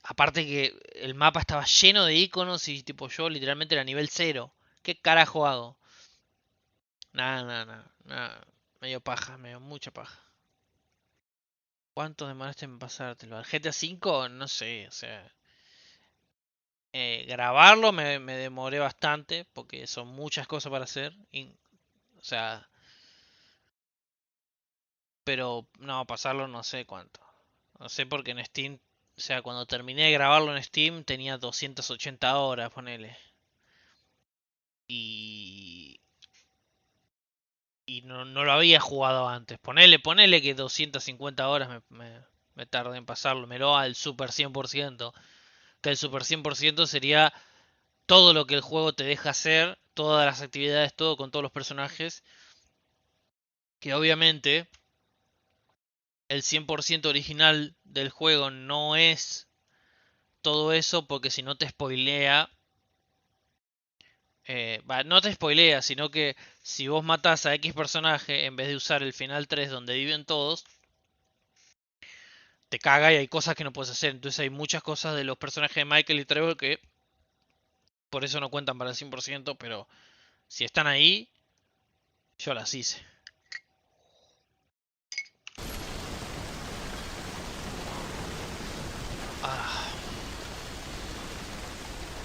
aparte que el mapa estaba lleno de iconos y tipo yo literalmente era nivel 0. ¿Qué carajo hago? Nada, nada, nada, nada. Medio paja, medio mucha paja. ¿Cuánto demoraste en pasártelo? ¿Al GTA V? No sé, o sea... grabarlo me demoré bastante, porque son muchas cosas para hacer. O sea... Pero no, pasarlo no sé cuánto. No sé porque en Steam... O sea, cuando terminé de grabarlo en Steam tenía 280 horas, ponele. Y... Y no lo había jugado antes. Ponele que 250 horas me tardé en pasarlo. Me lo al super 100%. Que el super 100% sería todo lo que el juego te deja hacer. Todas las actividades, todo con todos los personajes. Que obviamente el 100% original del juego no es todo eso. Porque si no te spoilea. No te spoilea, sino que si vos matás a X personaje en vez de usar el final 3 donde viven todos, te caga y hay cosas que no puedes hacer. Entonces hay muchas cosas de los personajes de Michael y Trevor que por eso no cuentan para el 100%, pero si están ahí, yo las hice.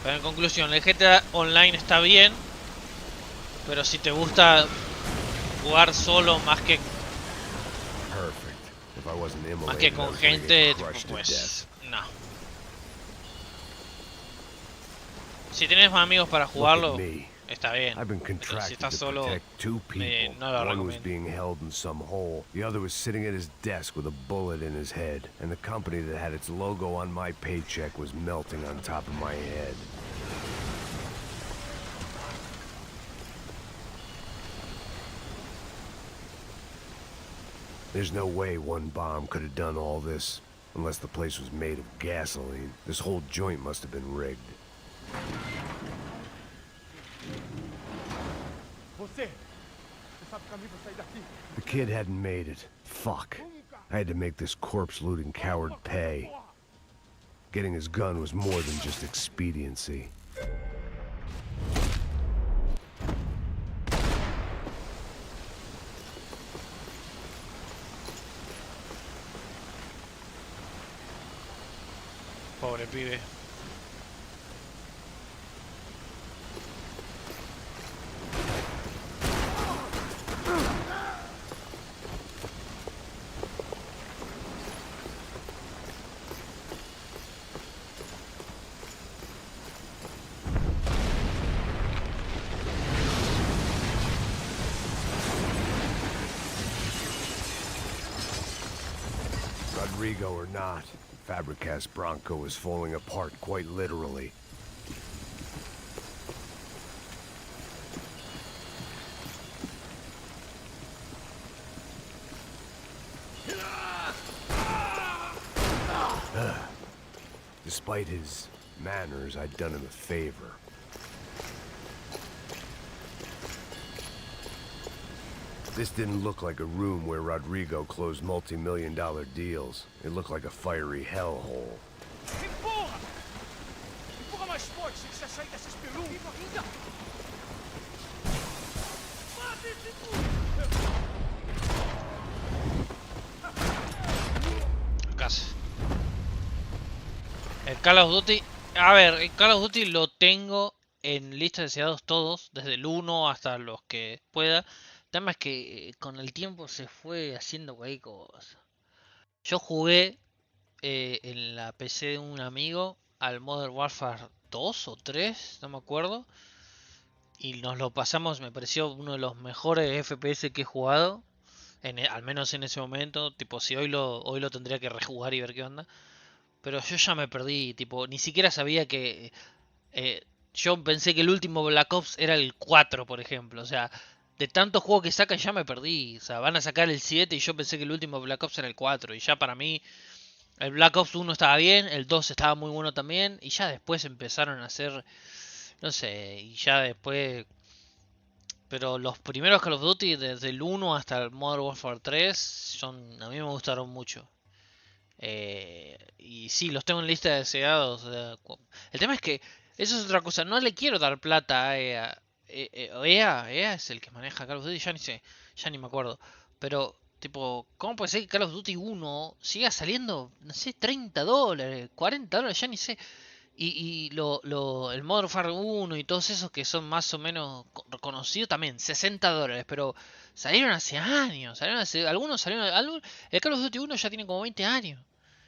Pero en conclusión, el GTA Online está bien, pero si te gusta jugar solo más que con gente, pues no. Si tienes más amigos para jugarlo, está bien. Pero si estás solo, no lo One was recomiendo. being held in some hole. The other was sitting at his desk with a bullet in his head. And the company that had its logo on my paycheck was melting on top of my head. There's no way one bomb could have done all this. Unless the place was made of gasoline. This whole joint must have been rigged. The kid hadn't made it. Fuck. I had to make this corpse-looting coward pay. Getting his gun was more than just expediency. Pobre pibe. Rodrigo or not, Fabricas Bronco is falling apart quite literally. Despite his manners, I'd done him a favor. This didn't look like a room where Rodrigo closed multi-million-dollar deals. It looked like a fiery hellhole. Empurra! Empurra mais forte, se quiser sair dessa espelunca. Ainda! Mata esse Casi. El Call of Duty... A ver, el Call of Duty lo tengo en lista de deseados todos, desde el 1 hasta los que pueda. El tema es que con el tiempo se fue haciendo cualquier cosa. Yo jugué en la PC de un amigo al Modern Warfare 2 o 3, no me acuerdo. Y nos lo pasamos, me pareció uno de los mejores FPS que he jugado. Al menos en ese momento. Tipo, si hoy lo tendría que rejugar y ver qué onda. Pero yo ya me perdí, tipo, ni siquiera sabía que... yo pensé que el último Black Ops era el 4, por ejemplo. O sea, de tantos juegos que sacan ya me perdí. O sea, van a sacar el 7 y yo pensé que el último Black Ops era el 4. Y ya para mí, el Black Ops 1 estaba bien, el 2 estaba muy bueno también. Y ya después empezaron a hacer... No sé, y ya después... Pero los primeros Call of Duty, desde el 1 hasta el Modern Warfare 3, a mí me gustaron mucho. Y sí, los tengo en lista de deseados. El tema es que eso es otra cosa. No le quiero dar plata a EA. EA es el que maneja Call of Duty. Ya ni sé, ya ni me acuerdo. Pero, tipo, ¿cómo puede ser que Call of Duty 1 siga saliendo, no sé, $30, $40? Ya ni sé. Y el Modern Warfare 1 y todos esos que son más o menos reconocidos también, $60. Pero salieron hace años. Algunos salieron. El Call of Duty 1 ya tiene como 20 años.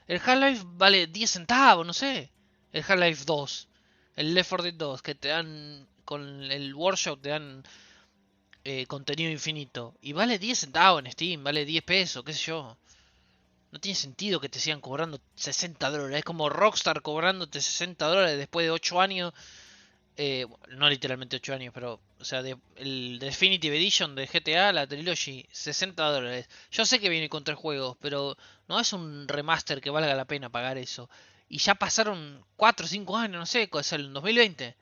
El Half-Life vale 10 centavos, no sé. El Half-Life 2. El Left 4 Dead 2. Que te dan. Con el Workshop te dan contenido infinito. Y vale 10 centavos en Steam. Vale 10 pesos, qué sé yo. No tiene sentido que te sigan cobrando $60. Es como Rockstar cobrándote $60 después de 8 años. No literalmente 8 años, pero... O sea, el Definitive Edition de GTA, la Trilogy, $60. Yo sé que viene con 3 juegos, pero no es un remaster que valga la pena pagar eso. Y ya pasaron 4 o 5 años, no sé, es el 2020.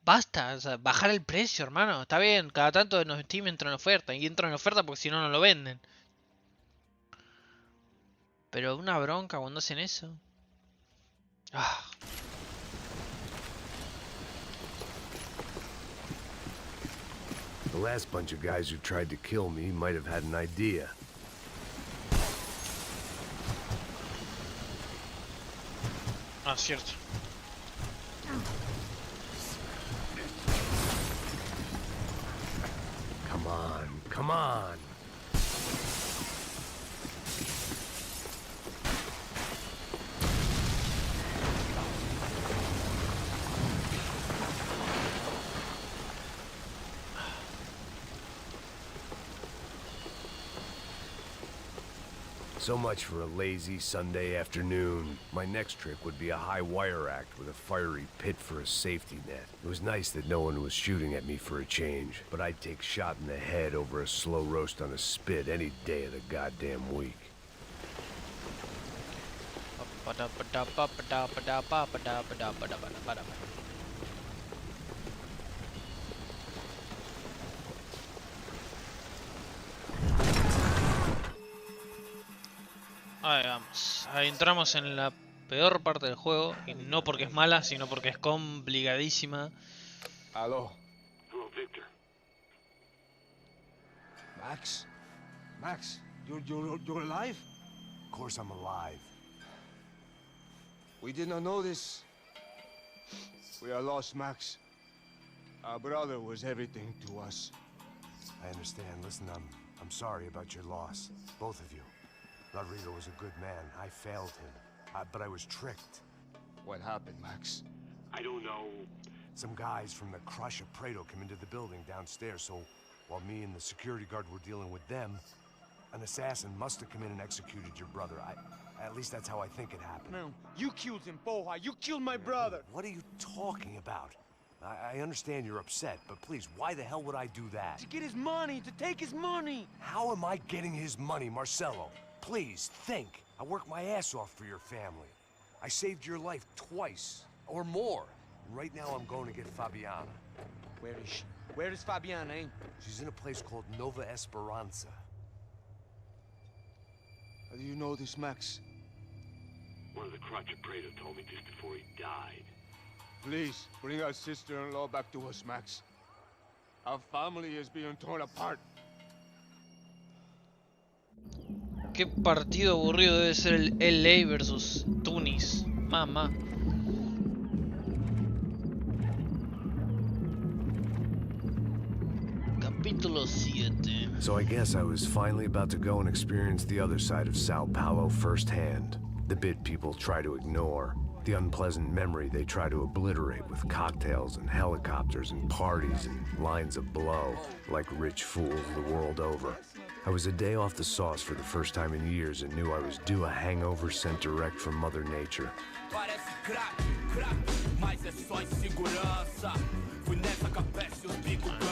Basta, o sea, bajar el precio, hermano. Está bien, cada tanto en Steam entra en oferta. Y entra en oferta porque si no, no lo venden. Pero una bronca cuando hacen eso. Ah. The last bunch of guys who tried to kill me might have had an idea. Ah, cierto. Come on, come on. So much for a lazy Sunday afternoon. My next trick would be a high wire act with a fiery pit for a safety net. It was nice that no one was shooting at me for a change, but I'd take shot in the head over a slow roast on a spit any day of the goddamn week. Ahí vamos. Ahí entramos en la peor parte del juego. Y no porque es mala, sino porque es complicadísima. Aló. Hello, Victor. Max? Max, you're alive? Of course I'm alive. We did not know this. We are lost, Max. Our brother was everything to us. I understand. Listen, I'm sorry about your loss. Both of you. Rodrigo was a good man. I failed him. But I was tricked. What happened, Max? I don't know. Some guys from the Crush of Prado came into the building downstairs, so while me and the security guard were dealing with them, an assassin must have come in and executed your brother. At least that's how I think it happened. No, you killed him, Poja. You killed my brother. What are you talking about? I understand you're upset, but please, why the hell would I do that? To get his money, to take his money. How am I getting his money, Marcelo? Please, think. I worked my ass off for your family. I saved your life twice, or more. And right now I'm going to get Fabiana. Where is she? Where is Fabiana, eh? She's in a place called Nova Esperanza. How do you know this, Max? One of the Crotchet Prater told me just before he died. Please, bring our sister-in-law back to us, Max. Our family is being torn apart. Qué partido aburrido debe ser el LA versus Tunis. Mamá. Capítulo 7. So I guess I was finally about to go and experience the other side of Sao Paulo firsthand. The bit people try to ignore. The unpleasant memory they try to obliterate with cocktails and helicopters and parties and lines of blow, like rich fools the world over. I was a day off the sauce for the first time in years and knew I was due a hangover sent direct from Mother Nature.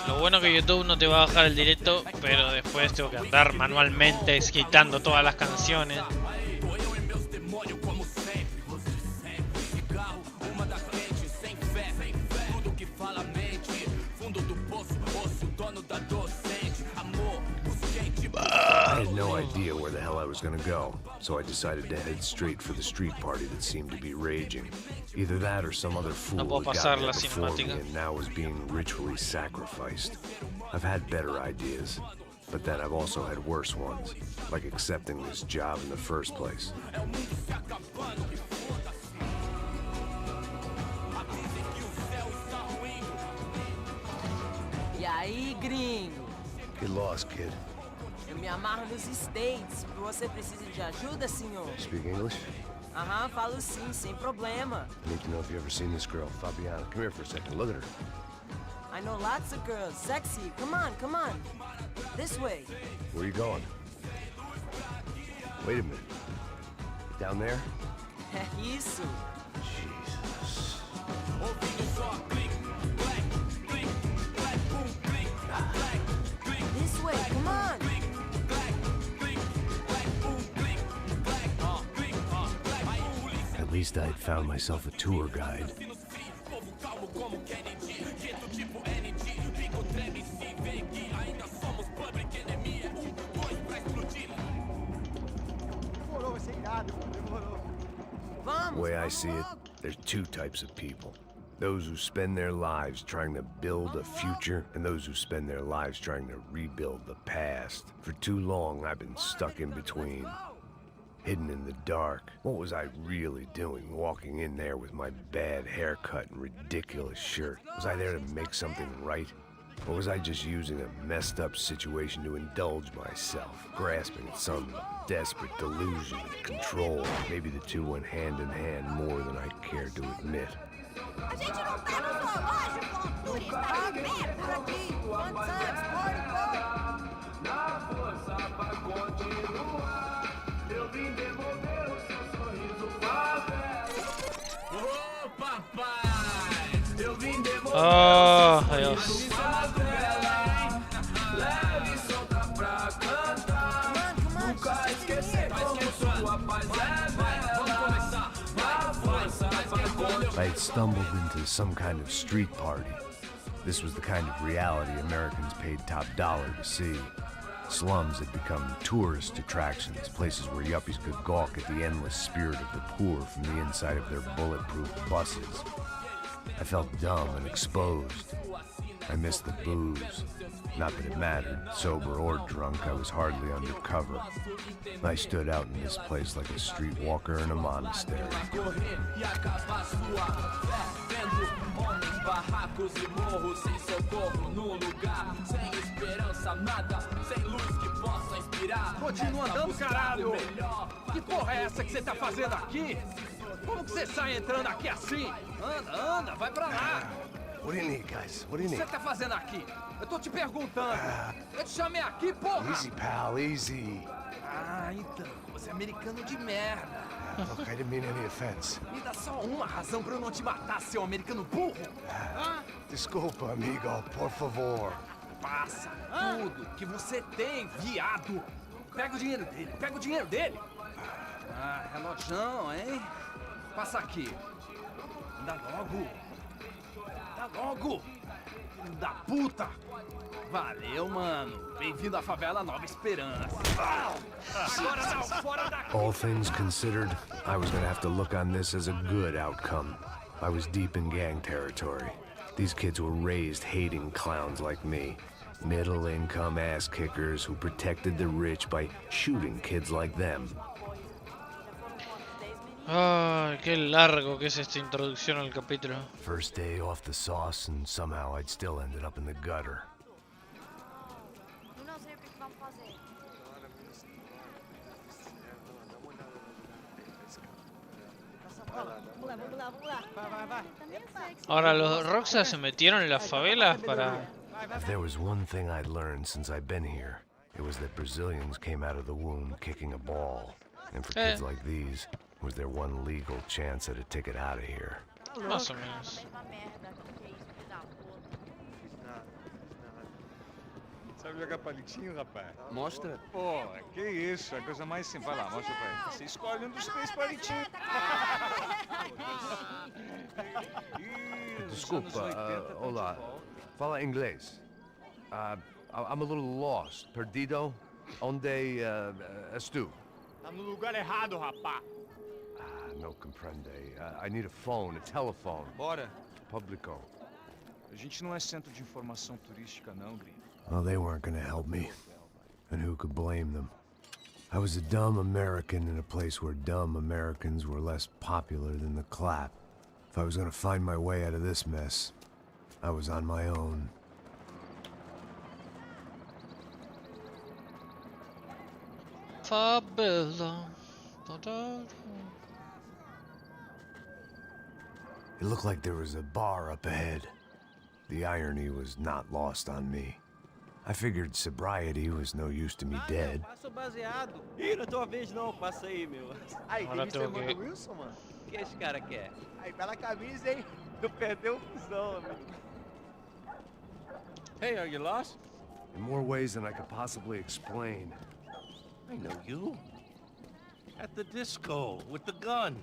Lo bueno que YouTube no te va a bajar el directo, pero después tengo que andar manualmente quitando todas las canciones. I had no idea where the hell I was gonna go, so I decided to head straight for the street party that seemed to be raging. Either that or some other fool had gotten there before me and now was being ritually sacrificed. I've had better ideas, but then I've also had worse ones, like accepting this job in the first place. E aí, gringo? Get lost, kid. Eu me amarro nos States. Você precisa de ajuda, senhor? Speak English? Aham, falo sim, sem problema. I need to know if you've ever seen this girl, Fabiana. Come here for a second. Look at her. I know lots of girls. Sexy. Come on, come on. This way. Where are you going? Wait a minute. Down there? Isso. Jesus. This way, come on. At least I'd found myself a tour guide. The way I see it, there's two types of people. Those who spend their lives trying to build a future, and those who spend their lives trying to rebuild the past. For too long, I've been stuck in between. Hidden in the dark. What was I really doing walking in there with my bad haircut and ridiculous shirt? Was I there to make something right? Or was I just using a messed up situation to indulge myself, grasping at some desperate delusion of control? Maybe the two went hand in hand more than I cared to admit. A gente não tá no zoológico, turista de por aqui. One time, party, na força pra continuar. Eu vim devolver o seu sorriso favela. Ô, papai! Eu vim devolver Oh, Dios. leve e solta pra cantar. Nunca esquecer como sua paz é bela. Vamos começar. Vai, força pra continuar. I had stumbled into some kind of street party. This was the kind of reality Americans paid top dollar to see. Slums had become tourist attractions, places where yuppies could gawk at the endless spirit of the poor from the inside of their bulletproof buses. I felt dumb and exposed. I missed the booze. Not that it mattered, sober or drunk, I was hardly undercover. I stood out in this place like a streetwalker in a monastery. Barracos e morros sem socorro no lugar, sem esperança, nada, sem luz que possa inspirar. Continua andando, caralho! Que porra é essa que você tá fazendo aqui? Como que você sai entrando aqui assim? Anda, anda, vai pra lá! What do you need, guys? What do you O que need? você tá fazendo aqui? Eu tô te perguntando. Eu te chamei aqui, porra! Easy, pal, easy. Ah, então, você é americano de merda. Look, I didn't mean any offense. Me dá só uma razão pra eu não te matar, seu americano burro. Desculpa, amigo, por favor. Passa tudo que você tem, viado. Pega o dinheiro dele, pega o dinheiro dele. Ah, relojão, hein? Passa aqui. Anda logo. Anda logo. Filho da puta! Valeu, mano. Bem-vindo à favela Nova Esperança. Agora não, fora daqui! All things considered, I was gonna have to look on this as a good outcome. I was deep in gang territory. These kids were raised hating clowns like me. Middle-income ass-kickers who protected the rich by shooting kids like them. Ay, qué largo que es esta introducción al capítulo. First day off the sauce, and somehow I'd still ended up in the gutter. Ahora los Roxas se metieron en las favelas para... If there was one thing I'd learned since I've been here, it was that Brazilians came out of the womb kicking a ball. And for kids like these, it was their one legal chance at a ticket out of here. Más o menos. Sabe jogar palitinho, rapaz? Mostra. Pô, que isso, é a coisa mais simples. Vai lá, mostra pra ele. Você escolhe um dos três palitinhos. Desculpa, olá. Fala inglês. I'm a little lost. Perdido? Onde és tu? Tá no lugar errado, rapá. No comprende. I need a phone, a telephone. Bora. Publico. A gente não é centro de informação turística, não, gringo. Well, they weren't gonna help me. And who could blame them? I was a dumb American in a place where dumb Americans were less popular than the clap. If I was gonna find my way out of this mess, I was on my own. Favela. It looked like there was a bar up ahead. The irony was not lost on me. I figured sobriety was no use to me dead. Passo baseado. Ih, não é tua vez não, passa aí, meu. Aí, tem visto o Mano Wilson, mano? O que esse cara quer? Aí, bela camisa, hein? Não perdeu o fusão, amigo. Hey, are you lost? In more ways than I could possibly explain. I know you. At the disco, with the gun.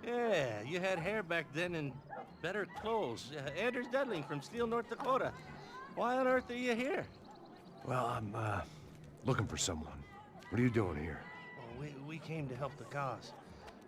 Yeah, you had hair back then and better clothes. Anders Dudling from Steele, North Dakota. Why on earth are you here? Well, I'm, looking for someone. What are you doing here? Oh, we came to help the cause.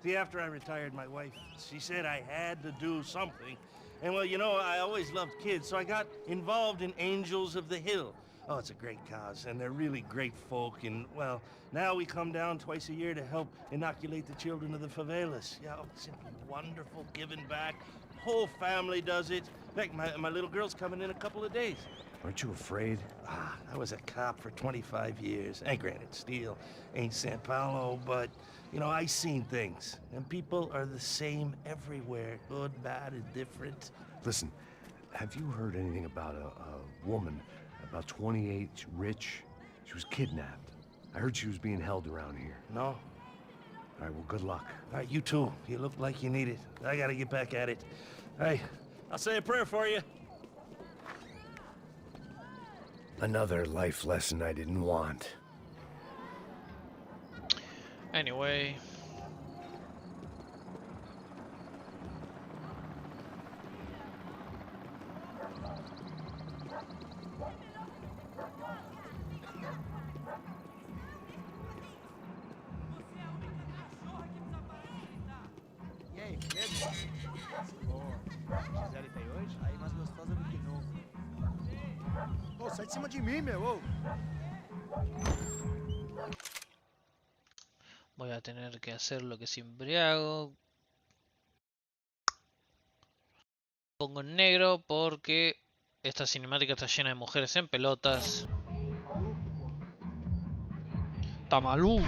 See, after I retired, my wife, she said I had to do something. And, well, you know, I always loved kids, so I got involved in Angels of the Hill. Oh, it's a great cause, and they're really great folk, and, well, now we come down twice a year to help inoculate the children of the favelas. Yeah, oh, simply wonderful, giving back. Whole family does it. In fact, my little girl's coming in a couple of days. Aren't you afraid? I was a cop for 25 years. And granted, Steele ain't San Paulo, but, you know, I seen things. And people are the same everywhere. Good, bad, indifferent. Listen, have you heard anything about a woman, about 28, rich? She was kidnapped. I heard she was being held around here. No. All right, well, good luck. All right, you too. You look like you need it. I gotta get back at it. Hey, I'll say a prayer for you. Another life lesson I didn't want. Anyway. E aí, beleza? Pô, Gisele tem hoje? Aí, mais gostosa do que nunca. Pô, sai de cima de mim, meu! Ô. Voy a tener que hacer lo que siempre hago. Pongo en negro porque esta cinemática está llena de mujeres en pelotas. Está maluco.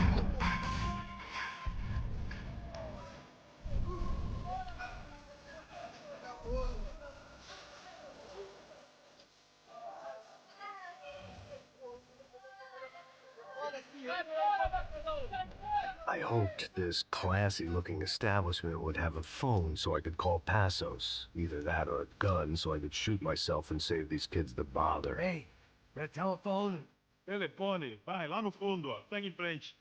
I hoped this classy-looking establishment would have a phone so I could call Passos. Either that or a gun so I could shoot myself and save these kids the bother. Hey, that telephone? Telefone, vai lá no fundo, ó. Segue em frente.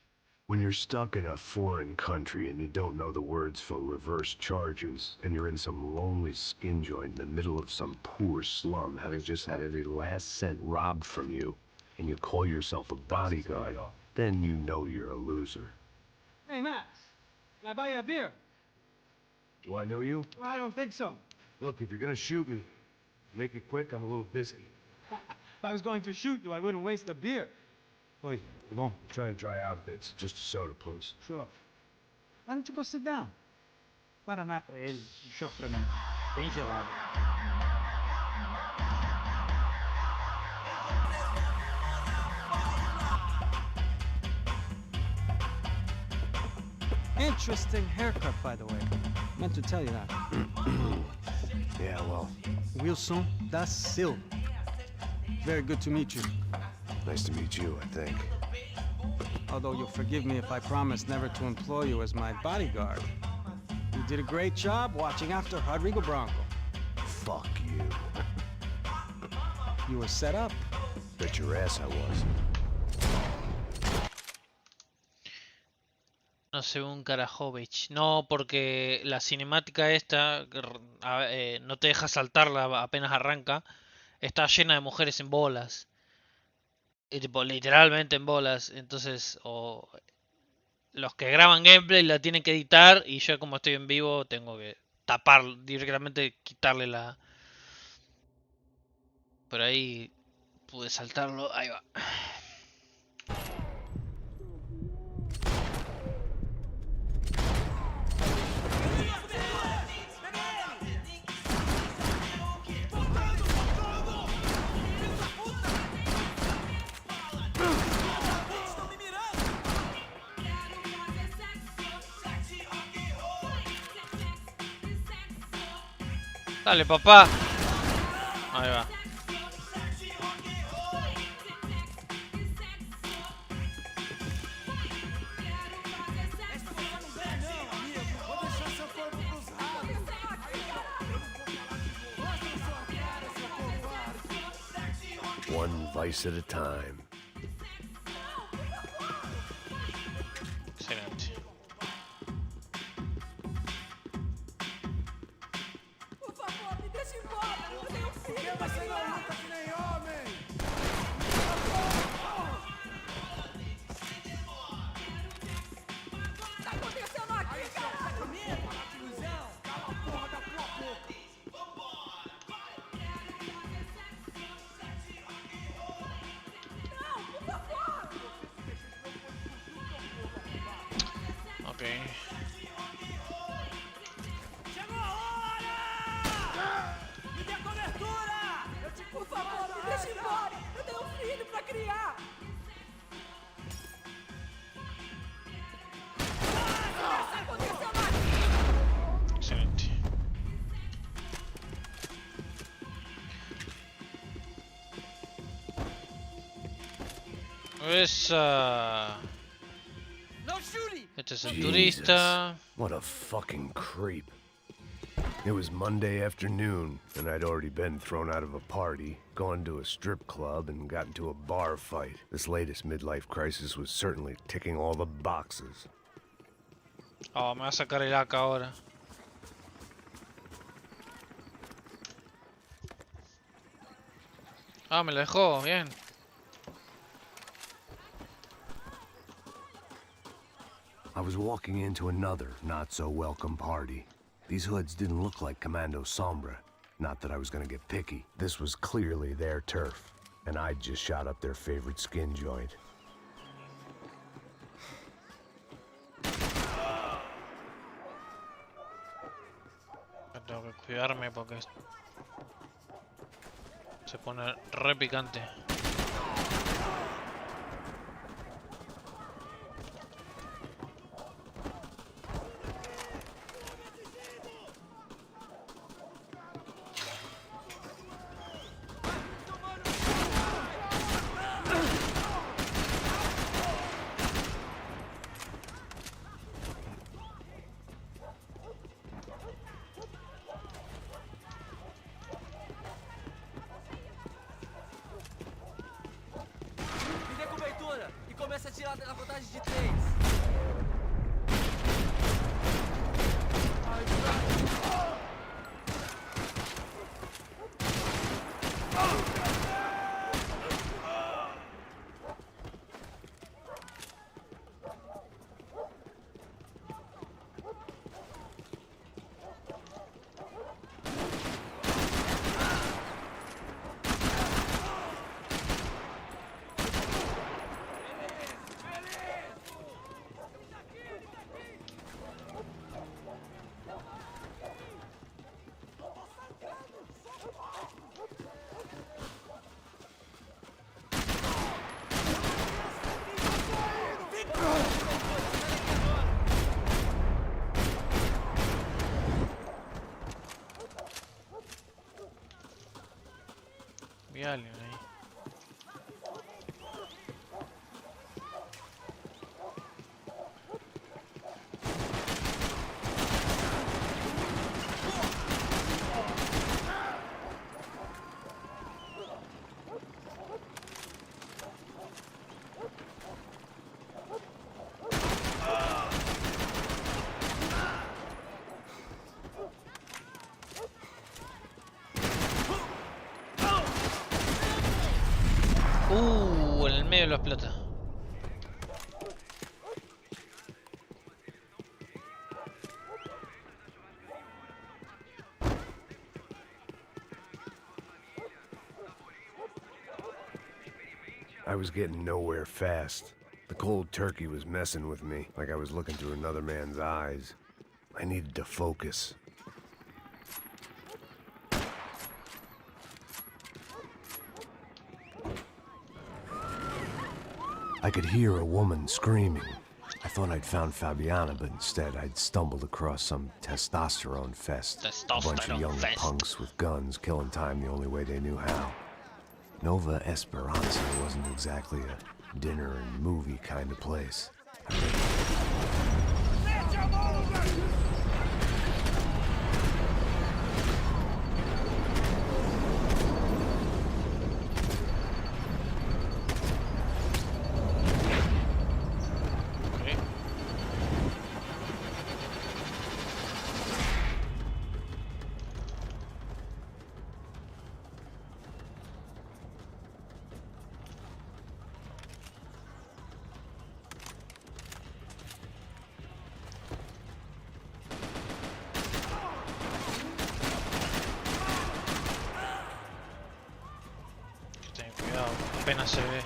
When you're stuck in a foreign country and you don't know the words for reverse charges, and you're in some lonely skin joint in the middle of some poor slum, having just had every last cent robbed from you, and you call yourself a bodyguard, then you know you're a loser. Hey, Max, can I buy you a beer? Do I know you? Well, I don't think so. Look, if you're gonna shoot me, make it quick, I'm a little busy. If I was going to shoot you, I wouldn't waste a beer. Wait, come on. Try to dry out a bit. Just a soda, please. Sure. Why don't you go sit down? Guaraná pra ele, show pra mim. Bem gelado. Interesting haircut, by the way. Meant to tell you that. Yeah, well. Wilson da Silva. Very good to meet you. Nice to meet you, I think. Although you'll forgive me if I promise never to employ you as my bodyguard. You did a great job watching after Rodrigo Branco. Fuck you. You were set up. Bet your ass I was. No se ve un Karajovich. No, porque la cinemática esta no te deja saltarla apenas arranca. Está llena de mujeres en bolas. Y tipo, literalmente en bolas. Entonces, o los que graban gameplay la tienen que editar. Y yo, como estoy en vivo, tengo que tapar directamente, quitarle la. Por ahí pude saltarlo. Ahí va. Dale, papá. Ahí va. One vice at a time. Excelente. Chegou a hora! Me dê cobertura! Por favor, me deixe embora! Eu tenho um filho pra criar! Excelente. Esa. Este es el turista. What a fucking creep. It was Monday afternoon, and I'd already been thrown out of a party, gone to a strip club, and got into a bar fight. This latest midlife crisis was certainly ticking all the boxes. Oh, me va a sacar el AK ahora. Ah, me lo dejó, bien. I was walking into another not-so-welcome party. These hoods didn't look like Commando Sombra. Not that I was gonna get picky. This was clearly their turf, and I'd just shot up their favorite skin joint. Tengo que cuidarme porque se pone re picante. Me dê cobertura e comece a tirar na contagem de 3. En el medio lo explota. I was getting nowhere fast. The cold turkey was messing with me, like I was looking through another man's eyes. I needed to focus. I could hear a woman screaming. I thought I'd found Fabiana, but instead I'd stumbled across some testosterone fest. A bunch of young punks with guns killing time the only way they knew how. Nova Esperanza wasn't exactly a dinner and movie kind of place. Apenas se ve.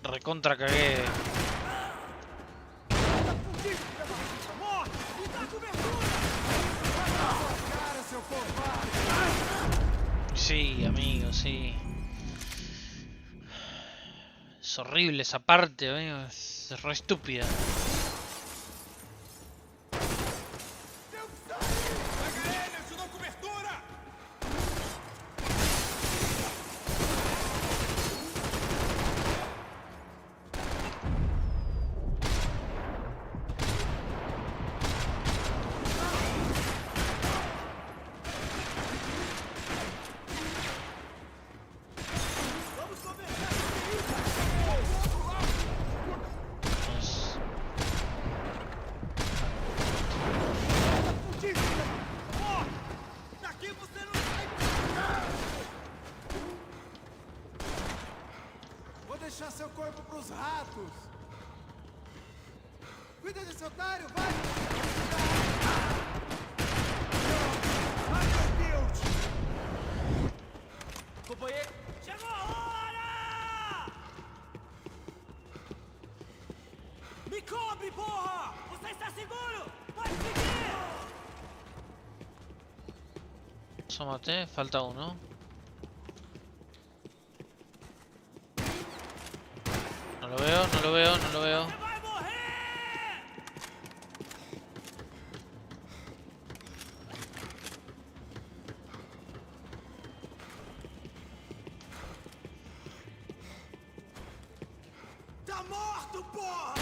Recontra cagué. Sí, amigo, sí. Es horrible esa parte, amigo. Es re estúpida. Seu corpo pros ratos. Cuida desse otário, vai! Ai, meu Deus! Companheiro, chegou a hora! Me cobre, porra! Você está seguro? Pode seguir! Só maté, falta uno. No lo veo, no lo veo, no lo veo. Tá morto, porra!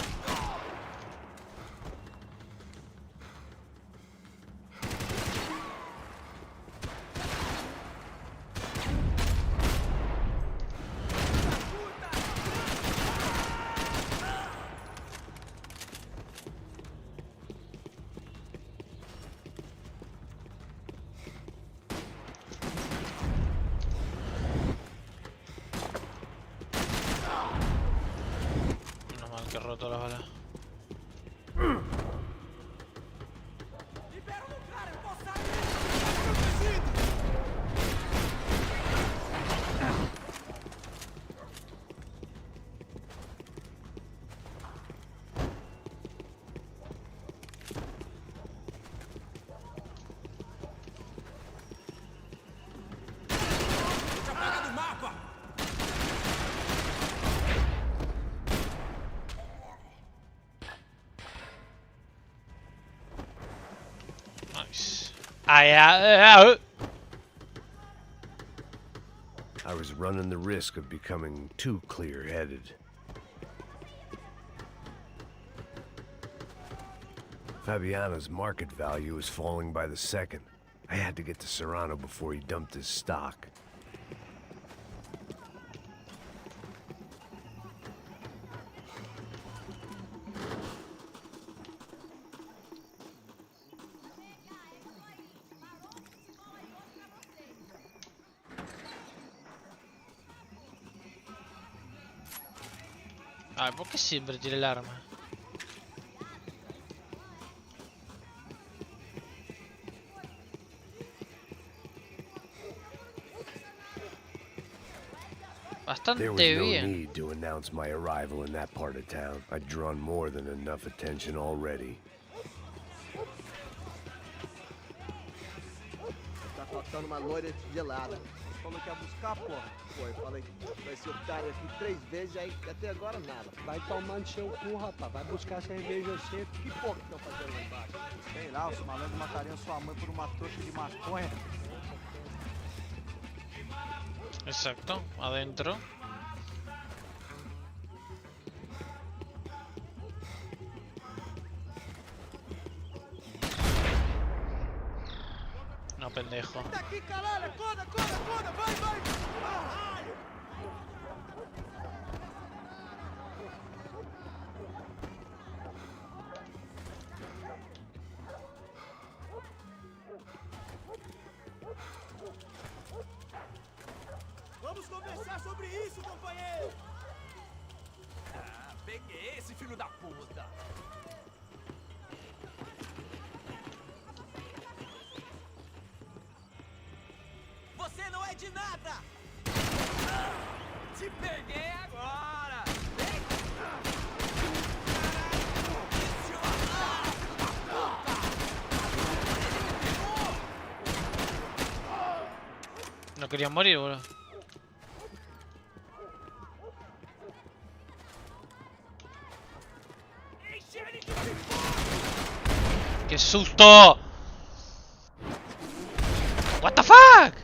Que roto las balas. I was running the risk of becoming too clear-headed. Fabiana's market value is falling by the second. I had to get to Serrano before he dumped his stock. Ay, ¿por qué siempre tira el arma? There was Bastante no bien. need to announce my arrival in that part of town. I'd drawn more than enough attention already. Tá faltando uma loira gelada. Falou que ia buscar, porra. Foi, falei, vai ser otário aqui 3 vezes, aí até agora nada. Vai tomando seu cu, rapaz. Vai buscar cerveja sempre. Que porra que estão fazendo lá embaixo? Sei lá, os malandros matariam sua mãe por uma trouxa de maconha. Exacto, adentro. No, pendejo. Tá aqui, caralho! Acorda, acorda, acorda! Vai, vai! Caralho! Vamos conversar sobre isso, companheiro! Ah, peguei esse filho da puta! Você não é de nada! Te peguei agora! No quería morir, boludo. ¡Qué susto! What the fuck?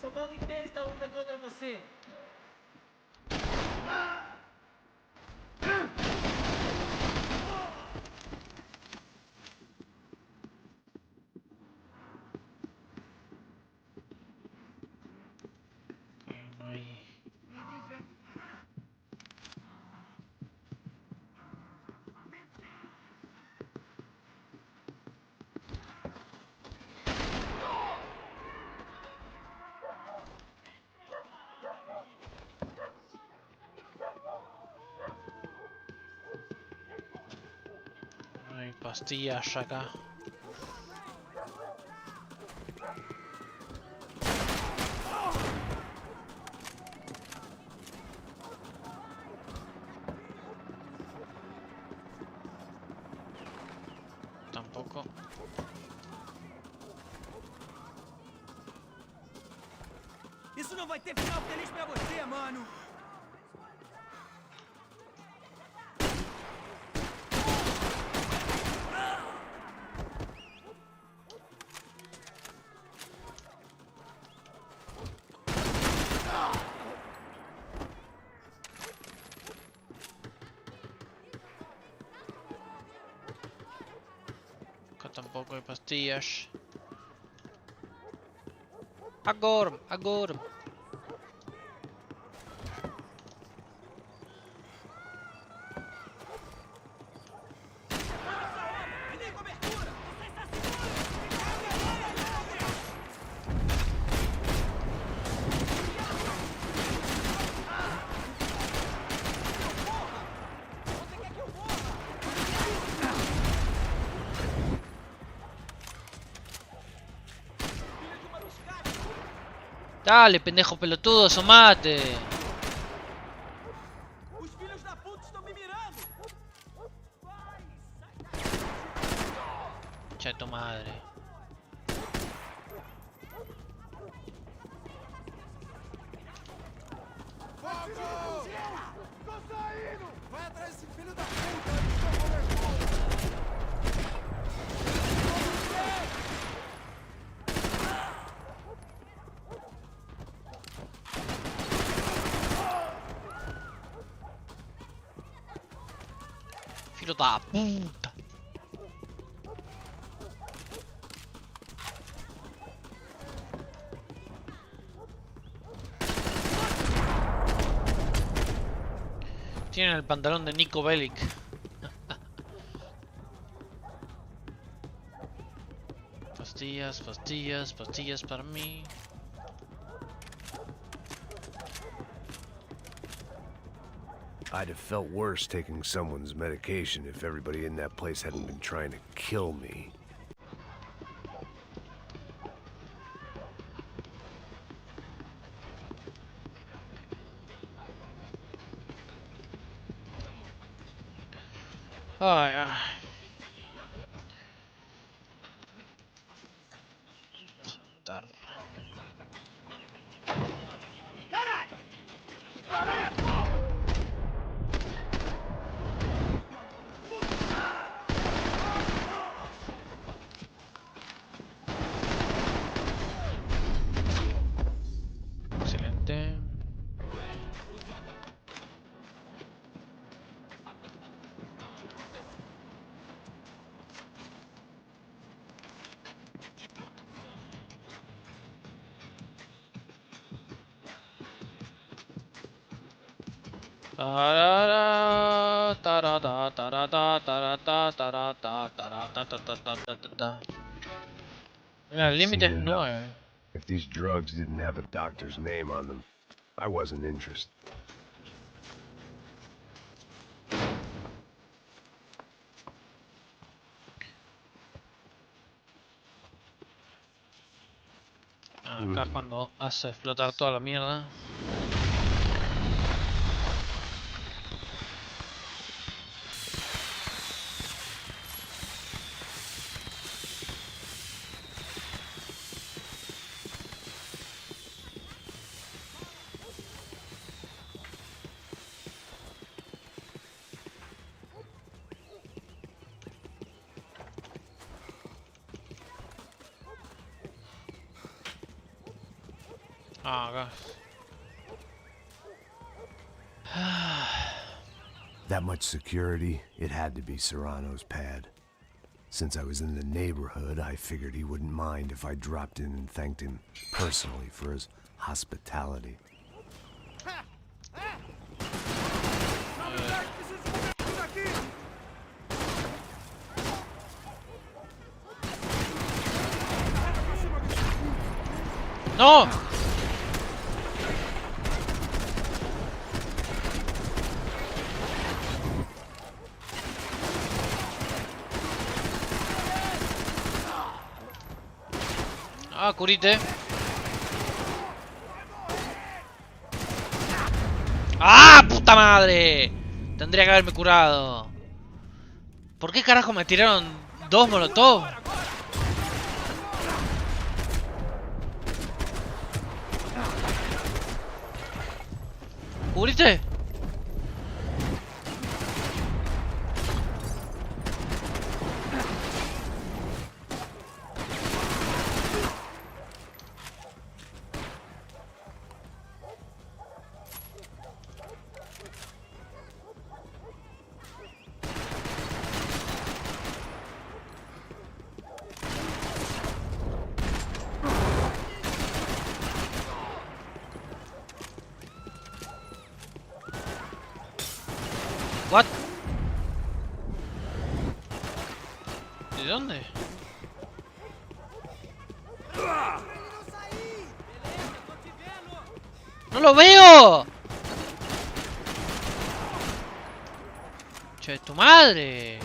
Seu mundo inteiro está lutando contra você! Hay pastillas acá. Tampoco. Isso não vai ter final feliz pra você, mano! Acá tampoco hay pastillas. Agora, agora. Dale, pendejo pelotudo, somate. Os filhos da puta estão me mirando. Concha de tu madre. Tô saindo! Vai atrás desse filho da puta antes que eu comer. Filho da puta. Tienen el pantalón de Nico Bellic. Pastillas, pastillas, pastillas para mí. I'd have felt worse taking someone's medication if everybody in that place hadn't been trying to kill me. Ay, ay. Saltar. Excelente. Tarara, tarata, tarata, tarata, tarata, tarata, tarata. Mira, el límite es Seen enough. 9. If these drugs didn't have a doctor's name on them, I wasn't interested. Acá cuando hace explotar toda la mierda. Ah, acá. That much security, it had to be Serrano's pad. Since I was in the neighborhood, I figured he wouldn't mind if I dropped in and thanked him personally for his hospitality. ¡No! Ah, curite. ¡Ah, puta madre! Tendría que haberme curado. ¿Por qué carajo me tiraron 2 molotov? ¿Cubriste? What? ¿De dónde? ¡No lo veo! ¡Che, tu madre!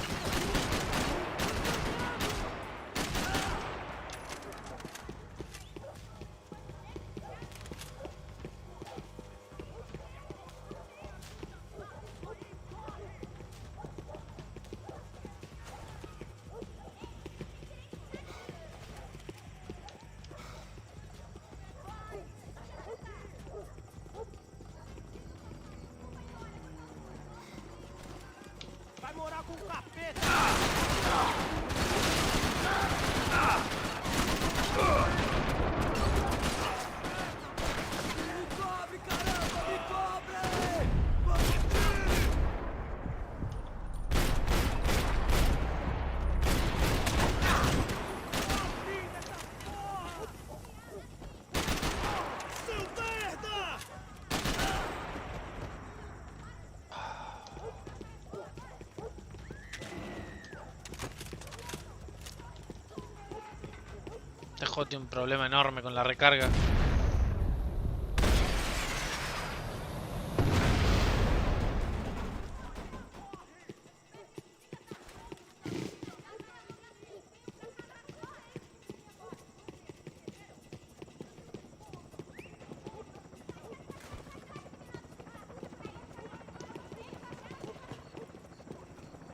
Este juego tiene un problema enorme con la recarga.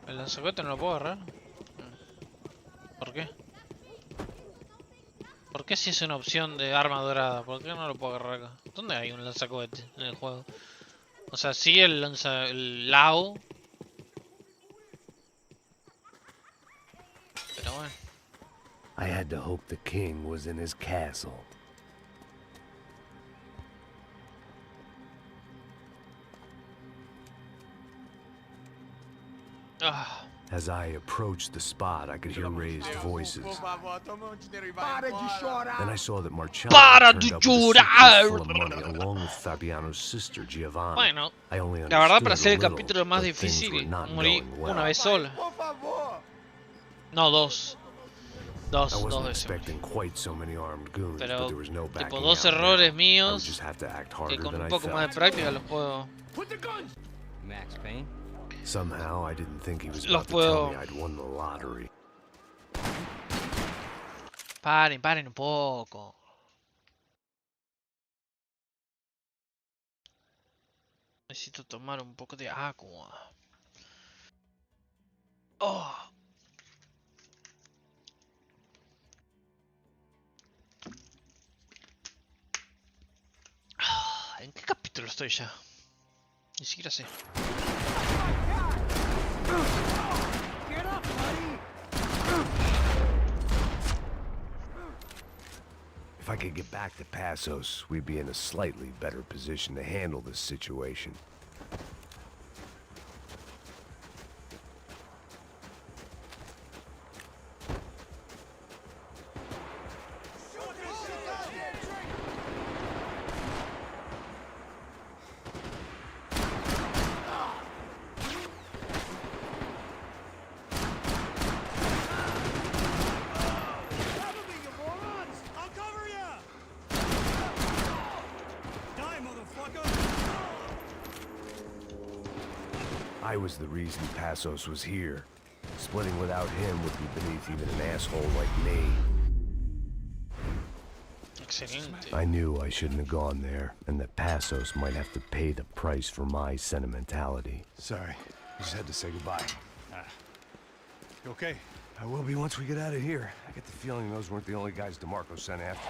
El lanzacohete no lo puedo agarrar. ¿Por qué? ¿Por qué si es una opción de arma dorada? ¿Por qué no lo puedo agarrar acá? ¿Dónde hay un lanzacohete en el juego? O sea, sí el lao. Pero bueno. I had to hope the king was in his castle. As I approached the spot, I could hear raised voices. Then I saw that Marcello turned up with a suitcase full of money, along with Fabiano's sister, Giovanna. Bueno, I only la verdad para understood hacer a el little, capítulo más but things were difícil, not morí going well. una vez sola. No, dos. I Dos wasn't veces. expecting quite so many armed goons, but Pero there was no backing tipo dos out errores now. I would míos just have to act que harder con than un I poco más de felt. práctica los puedo. Max Payne? Somehow I didn't think he was Los about to tell puedo. me I'd won the lottery. Paren un poco. Necesito tomar un poco de agua. Oh. ¿En qué capítulo estoy ya? Ni siquiera sé. If I could get back to Passos, we'd be in a slightly better position to handle this situation. I was the reason Passos was here. Splitting without him would be beneath even an asshole like me. Excelente. I knew I shouldn't have gone there, and that Passos might have to pay the price for my sentimentality. Sorry, I just had to say goodbye. You okay? I will be once we get out of here. I get the feeling those weren't the only guys DeMarco sent after.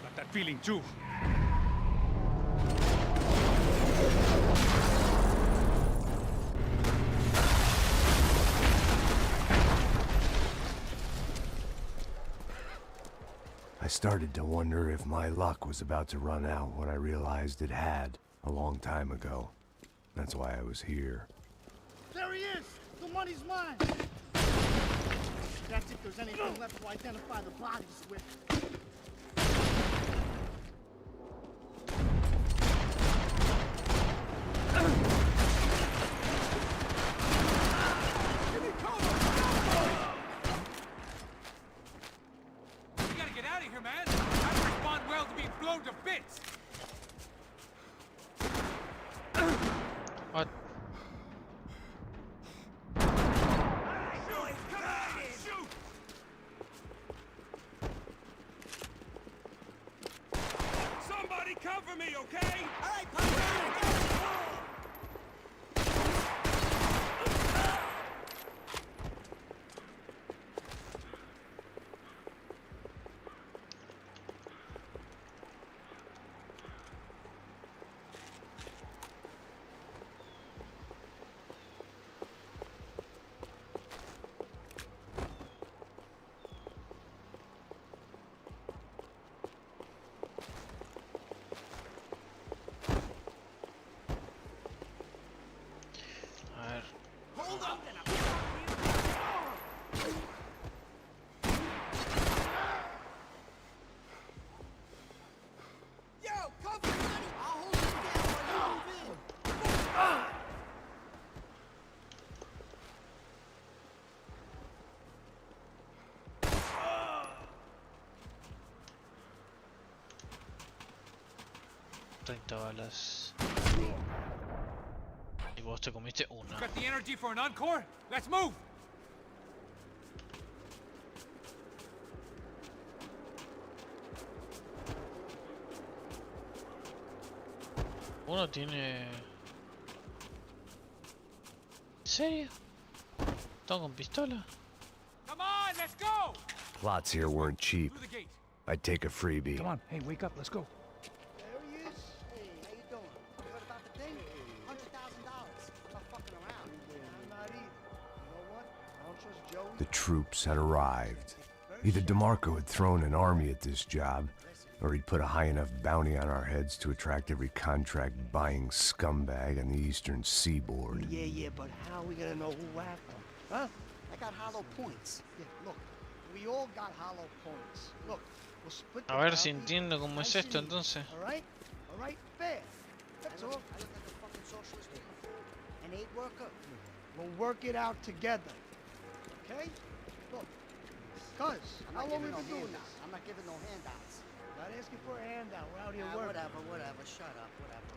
Got that feeling too. I started to wonder if my luck was about to run out when I realized it had a long time ago. That's why I was here. There he is! The money's mine! That's if there's anything left to identify the bodies with. We gotta get out of here, man. I don't respond well to being blown to bits. What? 30 balas. Y vos te comiste una. Got the energy for an encore? Let's move! Uno tiene... ¿En serio? ¿Todo con pistola? Come on, let's go! Plots here weren't cheap. I'd take a freebie. Come on, hey, wake up, let's go. There he is. Hey, how you doing? You heard about the thing? $100,000. I'm not fucking around. I'm not either. You know what? I don't trust Joey. The troops had arrived. Either DeMarco had thrown an army at this job, or he'd put a high enough bounty on our heads to attract every contract-buying scumbag on the eastern seaboard. Yeah, but how are we gonna know who whacked them? Huh? I got hollow points. Yeah, look. We all got hollow points. Look, we'll split the A ver si bounty. entiendo cómo es esto entonces. All right, fair. That's all. I look like a fucking socialist. An aid worker. We'll work it out together. Okay? Look, cuz, how long we been doing this? I'm not giving no handouts. Not asking for a handout. We're out here working. Whatever. Shut up. Whatever.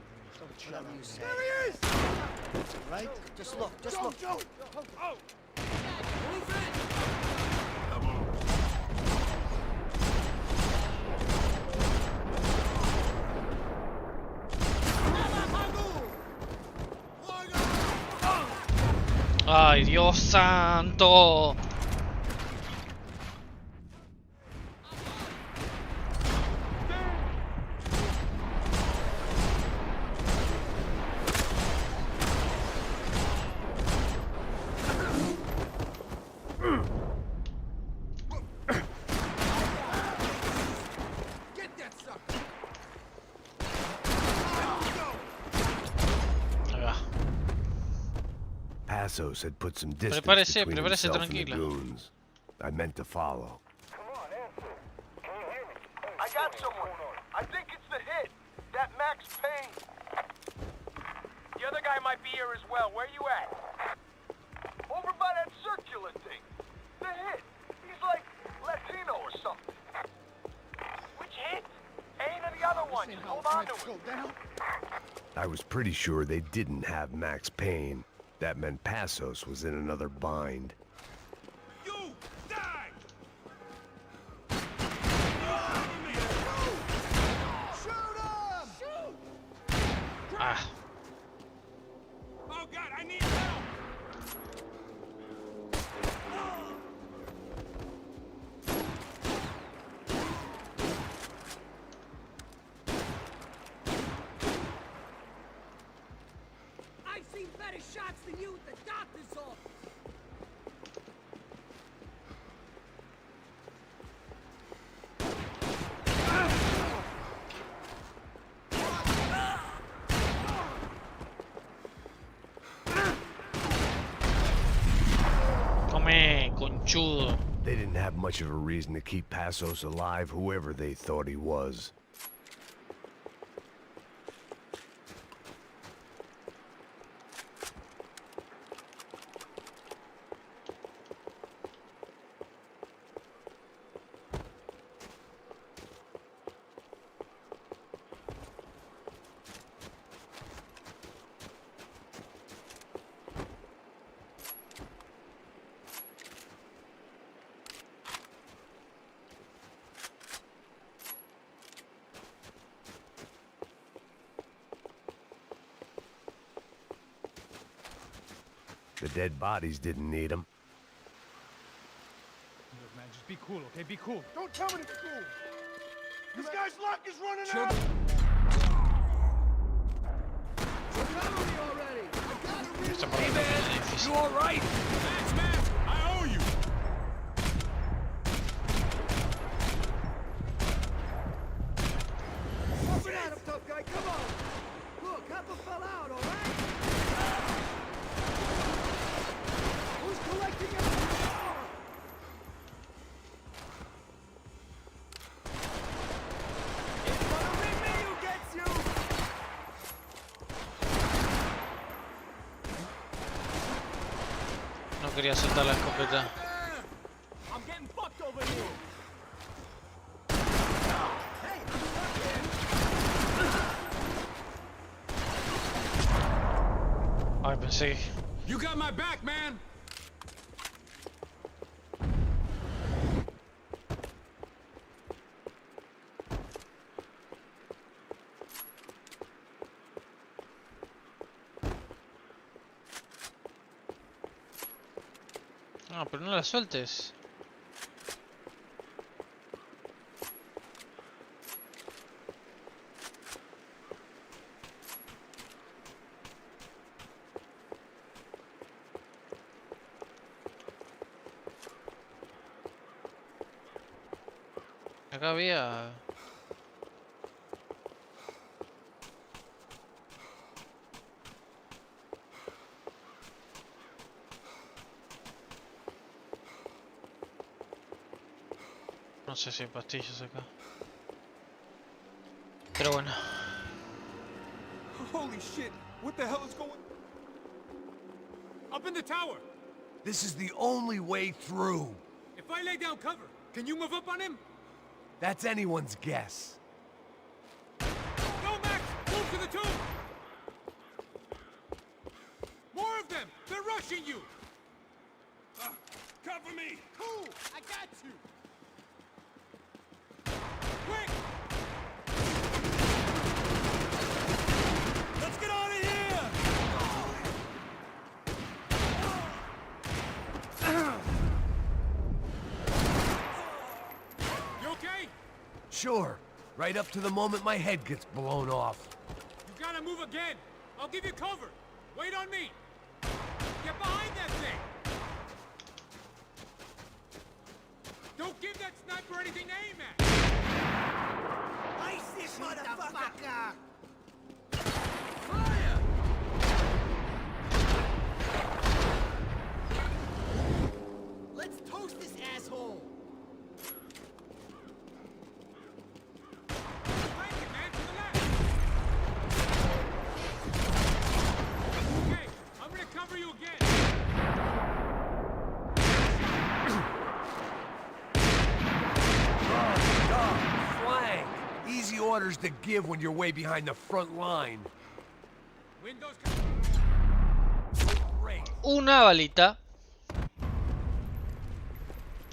Shut up. You say. There he is! All right? Just look. Joe. Oh! Move in! ¡Ay, Dios santo! Pasos had put some distance Prepárese, between prepárese, himself and the tranquila. goons. I meant to follow. I got someone. I think it's the hit. That Max Payne. The other guy might be here as well. Where you at? Over by that circular thing. The hit. He's like Latino or something. Which hit? Payne or the other one? Just hold on to it. I was pretty sure they didn't have Max Payne. That meant Pasos was in another bind. You die! Shoot him! Shoot! Ah. Oh God, I need help! I've seen better shots than you at the doctor's office. Come, conchudo. They didn't have much of a reason to keep Pasos alive, whoever they thought he was. The dead bodies didn't need them. Look, man, just be cool, okay? Be cool. Don't tell me to be cool! This guy's luck is running out! Cover me already! I gotta read. Esta parte también es difícil. You alright? Max, I owe you! Open at him, tough guy, come on! Look, half a fell out, alright? Who's collecting everything? It's gonna be me who gets you! No quería soltar la escopeta. I'm getting fucked over here! Hey, I'm Ay, pensé. You got my back, man. Ah, pero no la sueltes. Acá había... No sé si hay pastillas acá. Pero bueno. Holy shit! What the hell is going? Up in the tower. This is the only way through. If I lay down cover, can you move up on him? That's anyone's guess. Go, Max! Move to the tomb! More of them! They're rushing you! Cover me! Cool! I got you! Quick! Let's get out of here! You okay? Sure. Right up to the moment my head gets blown off. You gotta move again. I'll give you cover. Wait on me. Get behind that thing. Don't give that sniper anything to aim at. Ice this motherfucker! Fire! Let's toast this asshole! Okay, I'm gonna cover you again. Flank! Easy orders to give when you're way behind the front line. Windows. Una balita.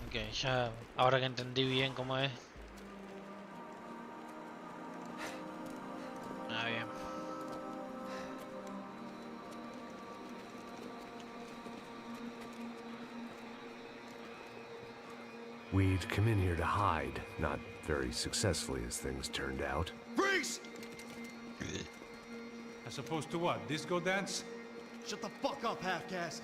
Ok, ya ahora que entendí bien cómo es. Ah, bien. We'd come in here to hide, not very successfully as things turned out. Freeze! As opposed to what? Disco dance? Shut the fuck up, half-caste.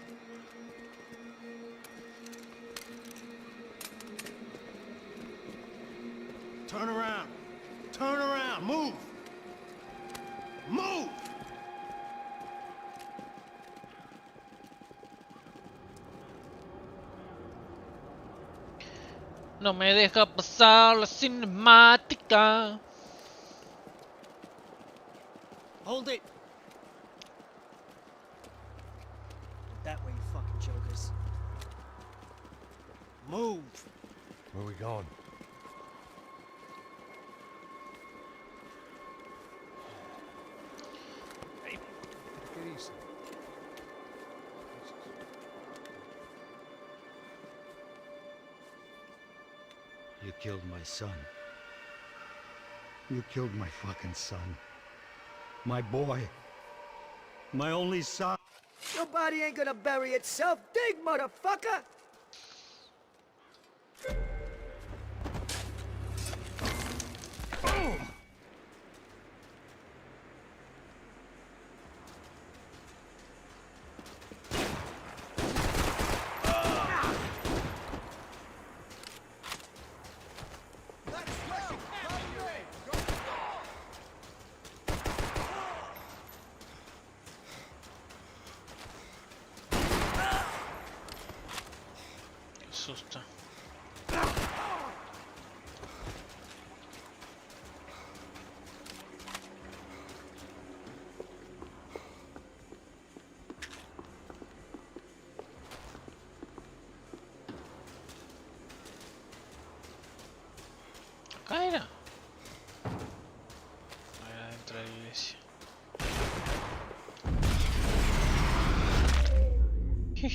Turn around. Turn around. Move. Move! No me deja pasar la cinemática. Hold it. That way, you fucking jokers. Move. Where are we going? Hey, take it easy. You killed my son. You killed my fucking son. My boy. My only son. Your body ain't gonna bury itself. Dig, motherfucker! Qué susto. Acá era. Ahí adentro de la iglesia.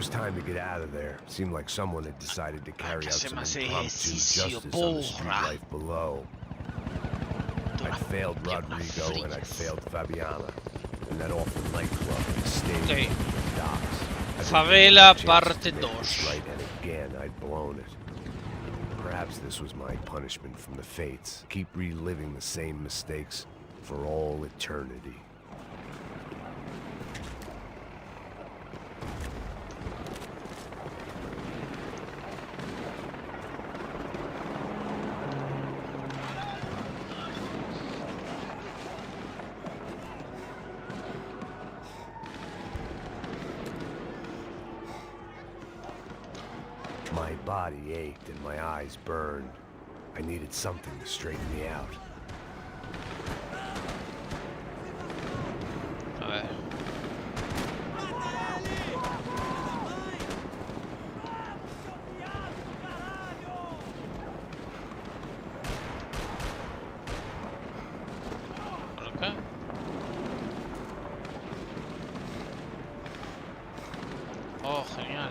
was time to get out of there. Seemed like someone had decided to carry out some impromptu justice on the street life below. I'd failed Rodrigo and I'd failed Fabiana. And that awful nightclub stayed in the docks. Favela parte 2. Right, and again I'd blown it. Perhaps this was my punishment from the fates. Keep reliving the same mistakes for all eternity. My body ached and my eyes burned. I needed something to straighten me out. A ver. ¿Por acá? Oh, genial.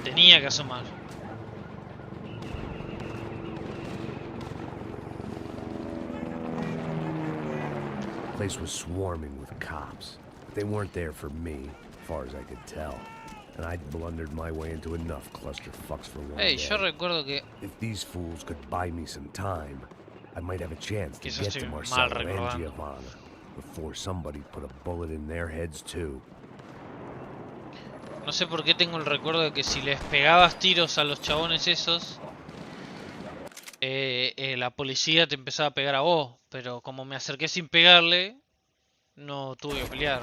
Tenía que asomar. The place was swarming with cops. They weren't there for me, as far as I could tell. And I'd blundered my way into enough clusterfucks for one day. Yo recuerdo que... If these fools could buy me some time, I might have a chance to get to Marcelo and Giovanna before somebody put a bullet in their heads too. No sé por qué tengo el recuerdo de que si les pegabas tiros a los chabones esos, la policía te empezaba a pegar a vos. Pero como me acerqué sin pegarle, no tuve que pelear.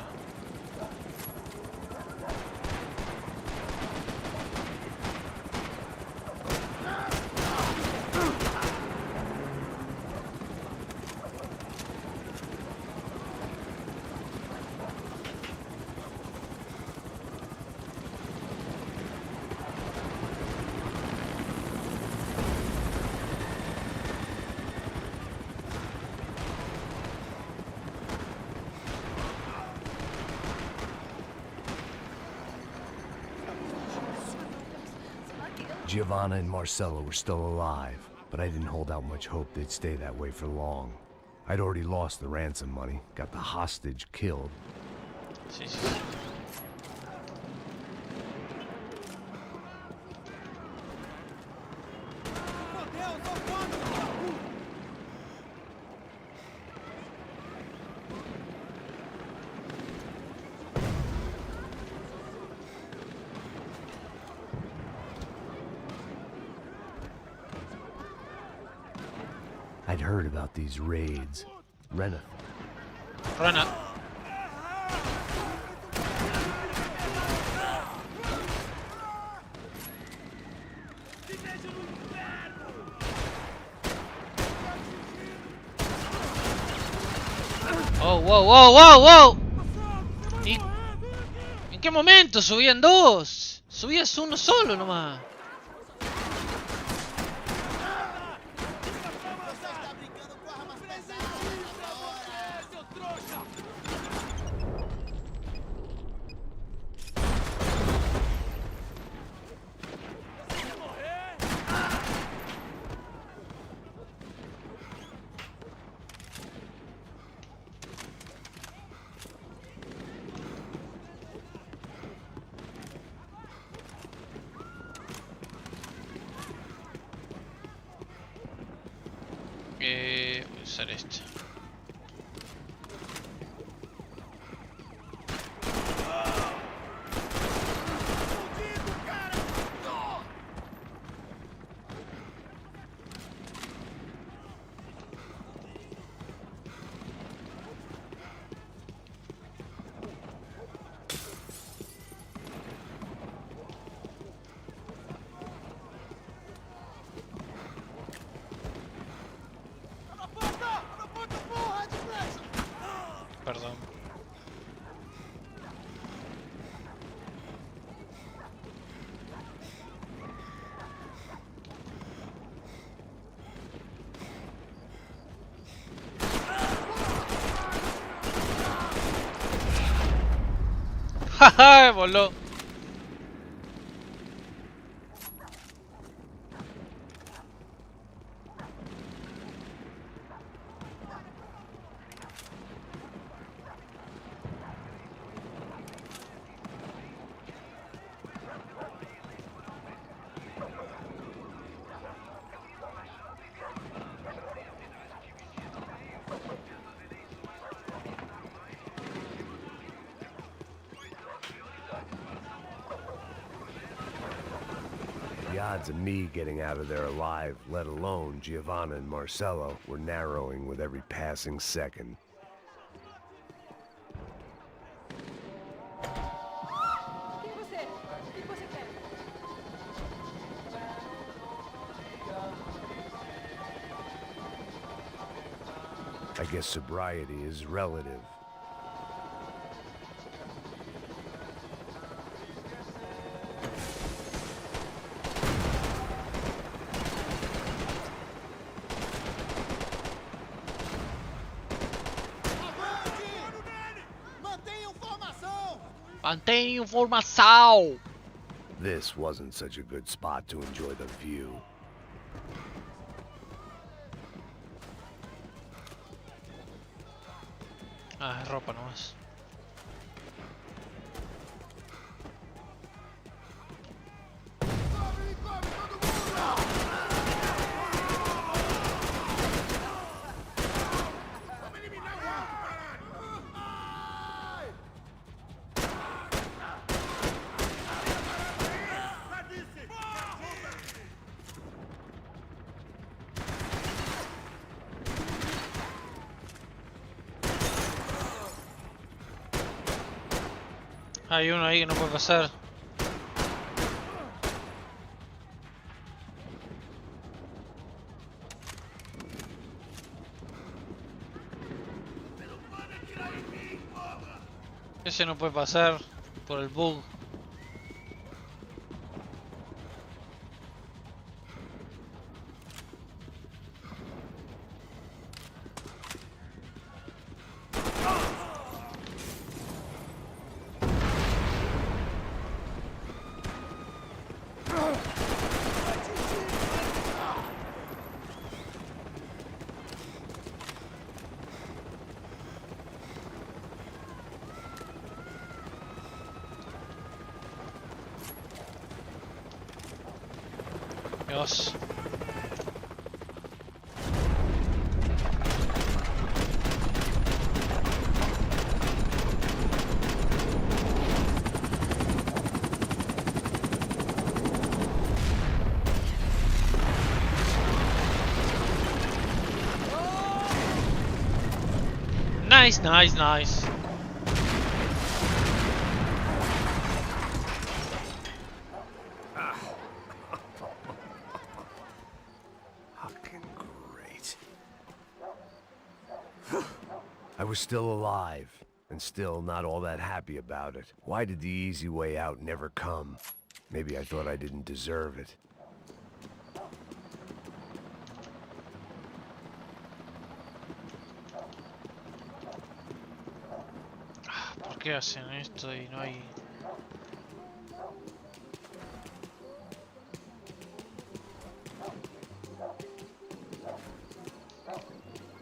Giovanna and Marcelo were still alive, but I didn't hold out much hope they'd stay that way for long. I'd already lost the ransom money, got the hostage killed. Sí, sí. I'd heard about these raids. Rena. Oh, wow, wow, wow, wow. ¿En qué momento subían dos? Subías uno solo nomás. Voy a usar este. Voló. The odds of me getting out of there alive, let alone Giovanna and Marcello, were narrowing with every passing second. I guess sobriety is relative. Mantenha informação. This wasn't such a good spot to enjoy the view. Ah, es ropa nomás. Hay uno ahí que no puede pasar. Ese no puede pasar por el bug. Dios. Nice, nice, nice. I was still alive, and still not all that happy about it. Why did the easy way out never come? Maybe I thought I didn't deserve it. ¿Por qué hacen esto y no hay...?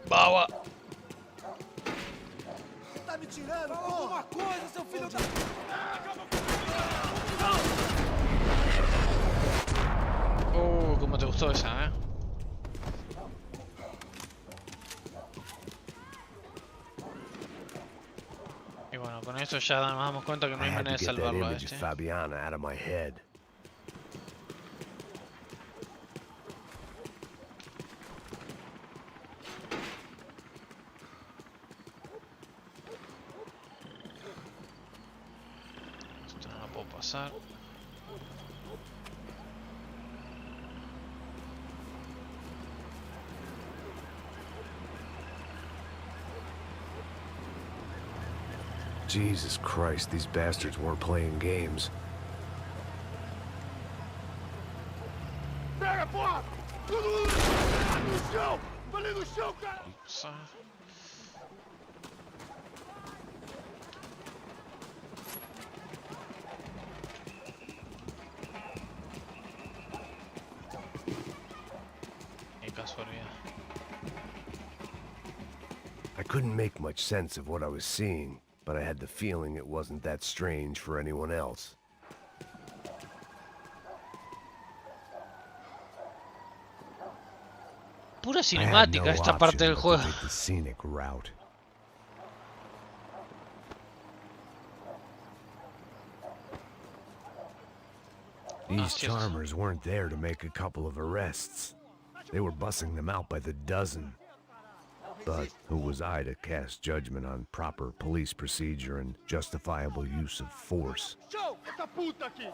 Baba. Tá me tirando? Fala alguma coisa, seu filho da... ¿Cómo te gustó esa, eh? Y bueno, con esto ya nos damos cuenta que no hay manera de salvarlo a este. Fabiana out of my head. Esto no lo puedo pasar. Jesus Christ, these bastards weren't playing games. Pega, porra! Tudo no chão! Ali no chão, cara! oscuridad. I couldn't make much sense of what I was seeing, but I had the feeling it wasn't that strange for anyone else. Pura cinemática esta parte del juego. The scenic route. These charmers weren't there to make a couple of arrests. They were bussing them out by the dozen. But who was I to cast judgment on proper police procedure and justifiable use of force? Show! Essa puta aqui!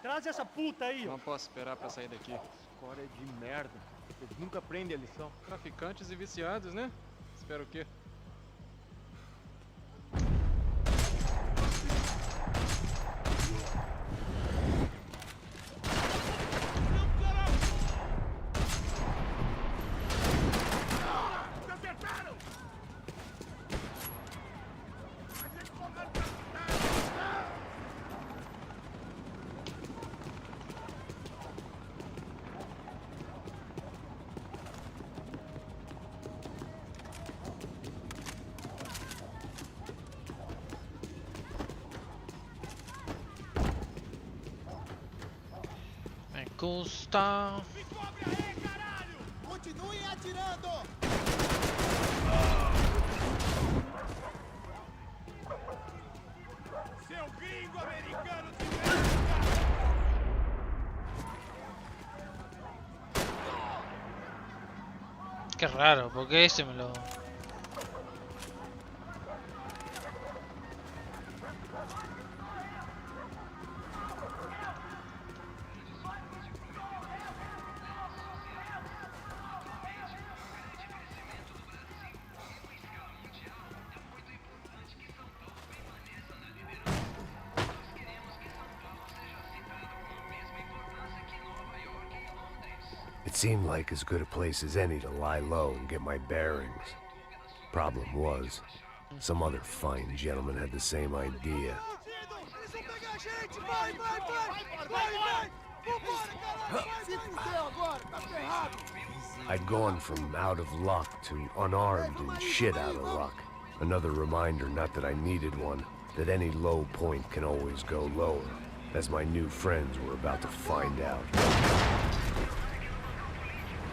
Traz essa puta aí! Não posso esperar pra sair daqui. História de merda. Eles nunca aprendem a lição. Traficantes e viciados, né? Espero o quê? Gusta. Continuem atirando! Seu gringo americano de Qué raro, porque ese me lo... It seemed like as good a place as any to lie low and get my bearings. Problem was, some other fine gentleman had the same idea. I'd gone from out of luck to unarmed and shit out of luck. Another reminder, not that I needed one, that any low point can always go lower, as my new friends were about to find out.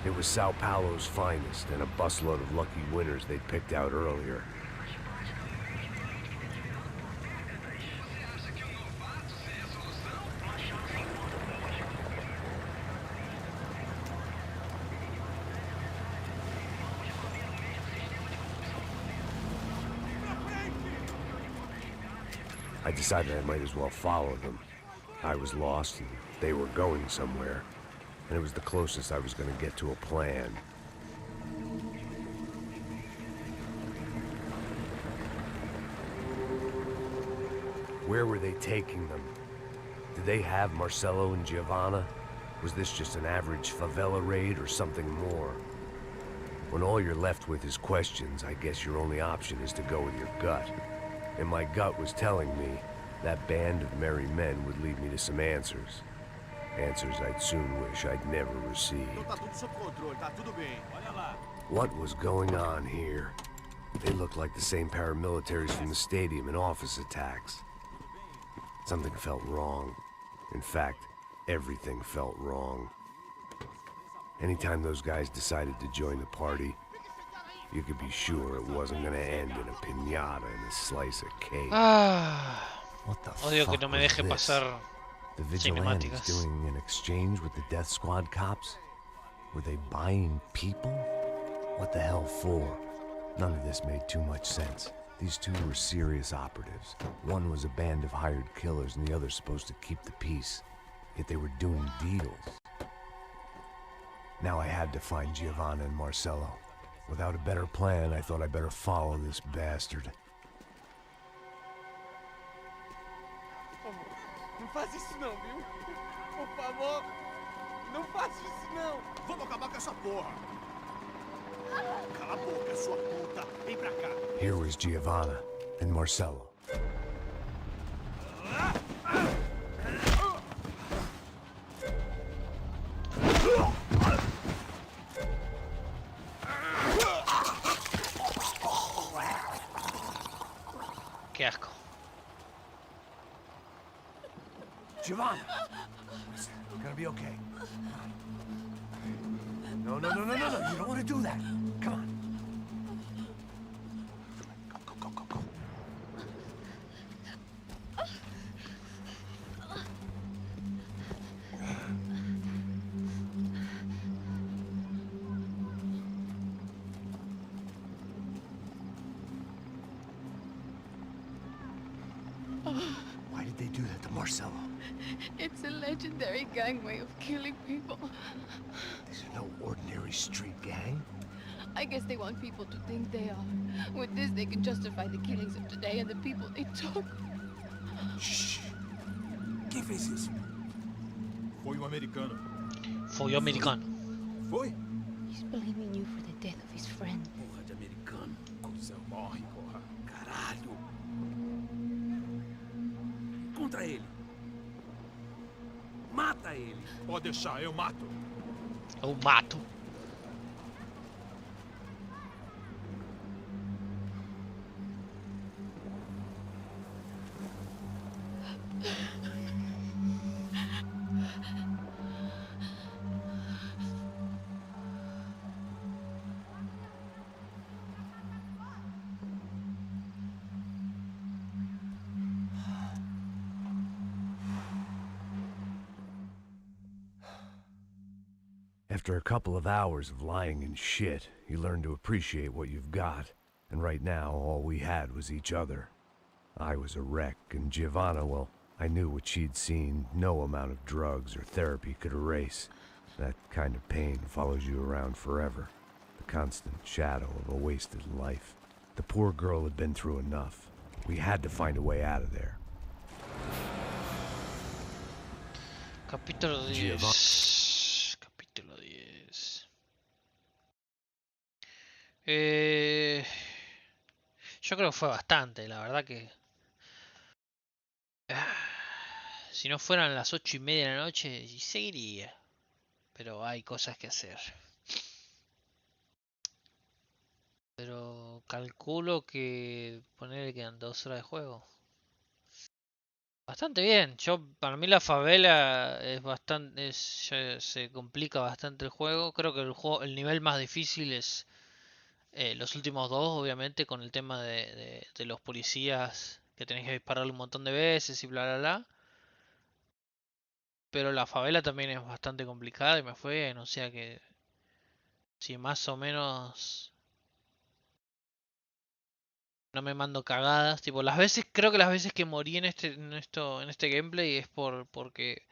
It was Sao Paulo's finest, and a busload of lucky winners they'd picked out earlier. I decided I might as well follow them. I was lost, and they were going somewhere. And it was the closest I was going to get to a plan. Where were they taking them? Did they have Marcelo and Giovanna? Was this just an average favela raid or something more? When all you're left with is questions, I guess your only option is to go with your gut. And my gut was telling me that band of merry men would lead me to some answers. Answers I'd soon wish I'd never received. What was going on here? They looked like the same paramilitaries from the stadium in office attacks. Something felt wrong. In fact, everything felt wrong. Anytime those guys decided to join the party, you could be sure it wasn't gonna end in a piñata and a slice of cake. What the Odio que fuck no me was deje this? pasar The vigilantes cinemáticas. doing an exchange with the Death Squad cops? Were they buying people? What the hell for? None of this made too much sense. These two were serious operatives. One was a band of hired killers and the other supposed to keep the peace. Yet they were doing deals. Now I had to find Giovanna and Marcelo. Without a better plan, I thought I'd better follow this bastard. Não faz isso não, viu? Por favor, não faça isso não. Vamos acabar com essa porra. Cala a boca, sua puta. Vem pra cá. Here was Giovanna and Marcelo. Giovanna! Listen, you're gonna be okay. No, no, no, no, no, no. You don't want to do that. Come on. Go, go, go, go, go. Why did they do that to Marcelo? It's a legendary gang way of killing people. These are no ordinary street gang. I guess they want people to think they are. With this, they can justify the killings of today and the people they took. Shh. Quem fez isso? Foi o americano. Foi o americano. Foi? He's blaming you for the death of his friend. Porra de americano. Cusão, morre, porra. Caralho. Contra ele. Mata ele. Pode deixar, eu mato. Eu mato. After a couple of hours of lying in shit, you learn to appreciate what you've got. And right now, all we had was each other. I was a wreck, and Giovanna, well, I knew what she'd seen no amount of drugs or therapy could erase. That kind of pain follows you around forever. The constant shadow of a wasted life. The poor girl had been through enough. We had to find a way out of there. Capítulo 10. Capítulo 10. Yo creo que fue bastante, la verdad que... Si no fueran las 8:30 de la noche, seguiría. Pero hay cosas que hacer. Pero calculo que ponerle quedan 2 horas de juego. Bastante bien. Para mí la favela es bastante, se complica bastante el juego. Creo que el nivel más difícil es los últimos dos, obviamente, con el tema de los policías que tenés que dispararle un montón de veces y bla bla bla. Pero la favela también es bastante complicada y me fue bien, o sea que si más o menos no me mando cagadas, tipo creo que las veces que morí en este gameplay es porque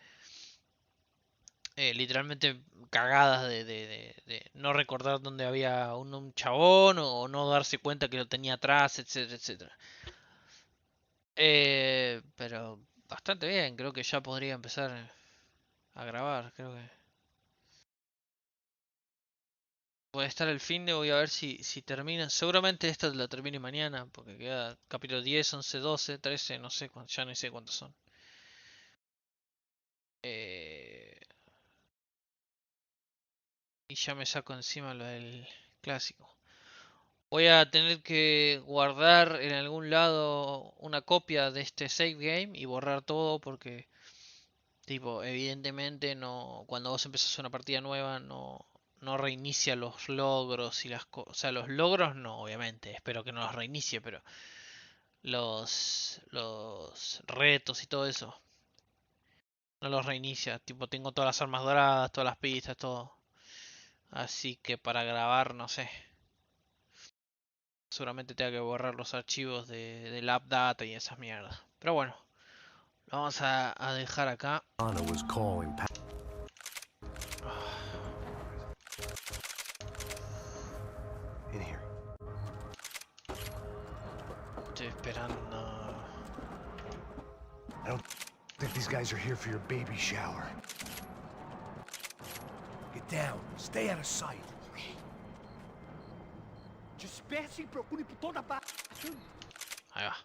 literalmente cagadas de no recordar dónde había un chabón o no darse cuenta que lo tenía atrás, etcétera, etcétera. Pero bastante bien, creo que ya podría empezar a grabar, creo que puede estar el fin de, voy a ver si termina. Seguramente esta la termine mañana, porque queda capítulo 10, 11, 12, 13, no sé, ya no sé cuántos son. Y ya me saco encima lo del clásico. Voy a tener que guardar en algún lado una copia de este save game y borrar todo porque, tipo, evidentemente no, cuando vos empezás una partida nueva no reinicia los logros y las cosas. O sea, los logros no, obviamente, espero que no los reinicie, pero los retos y todo eso no los reinicia. Tipo, tengo todas las armas doradas, todas las pistas, todo. Así que para grabar, no sé. Seguramente tenga que borrar los archivos de la data y esas mierdas. Pero bueno, lo vamos a dejar acá. Estoy esperando. I don't think these guys are here for your baby shower. Get down. Stay out of sight. Disperse e procure por toda parte. Ahí va.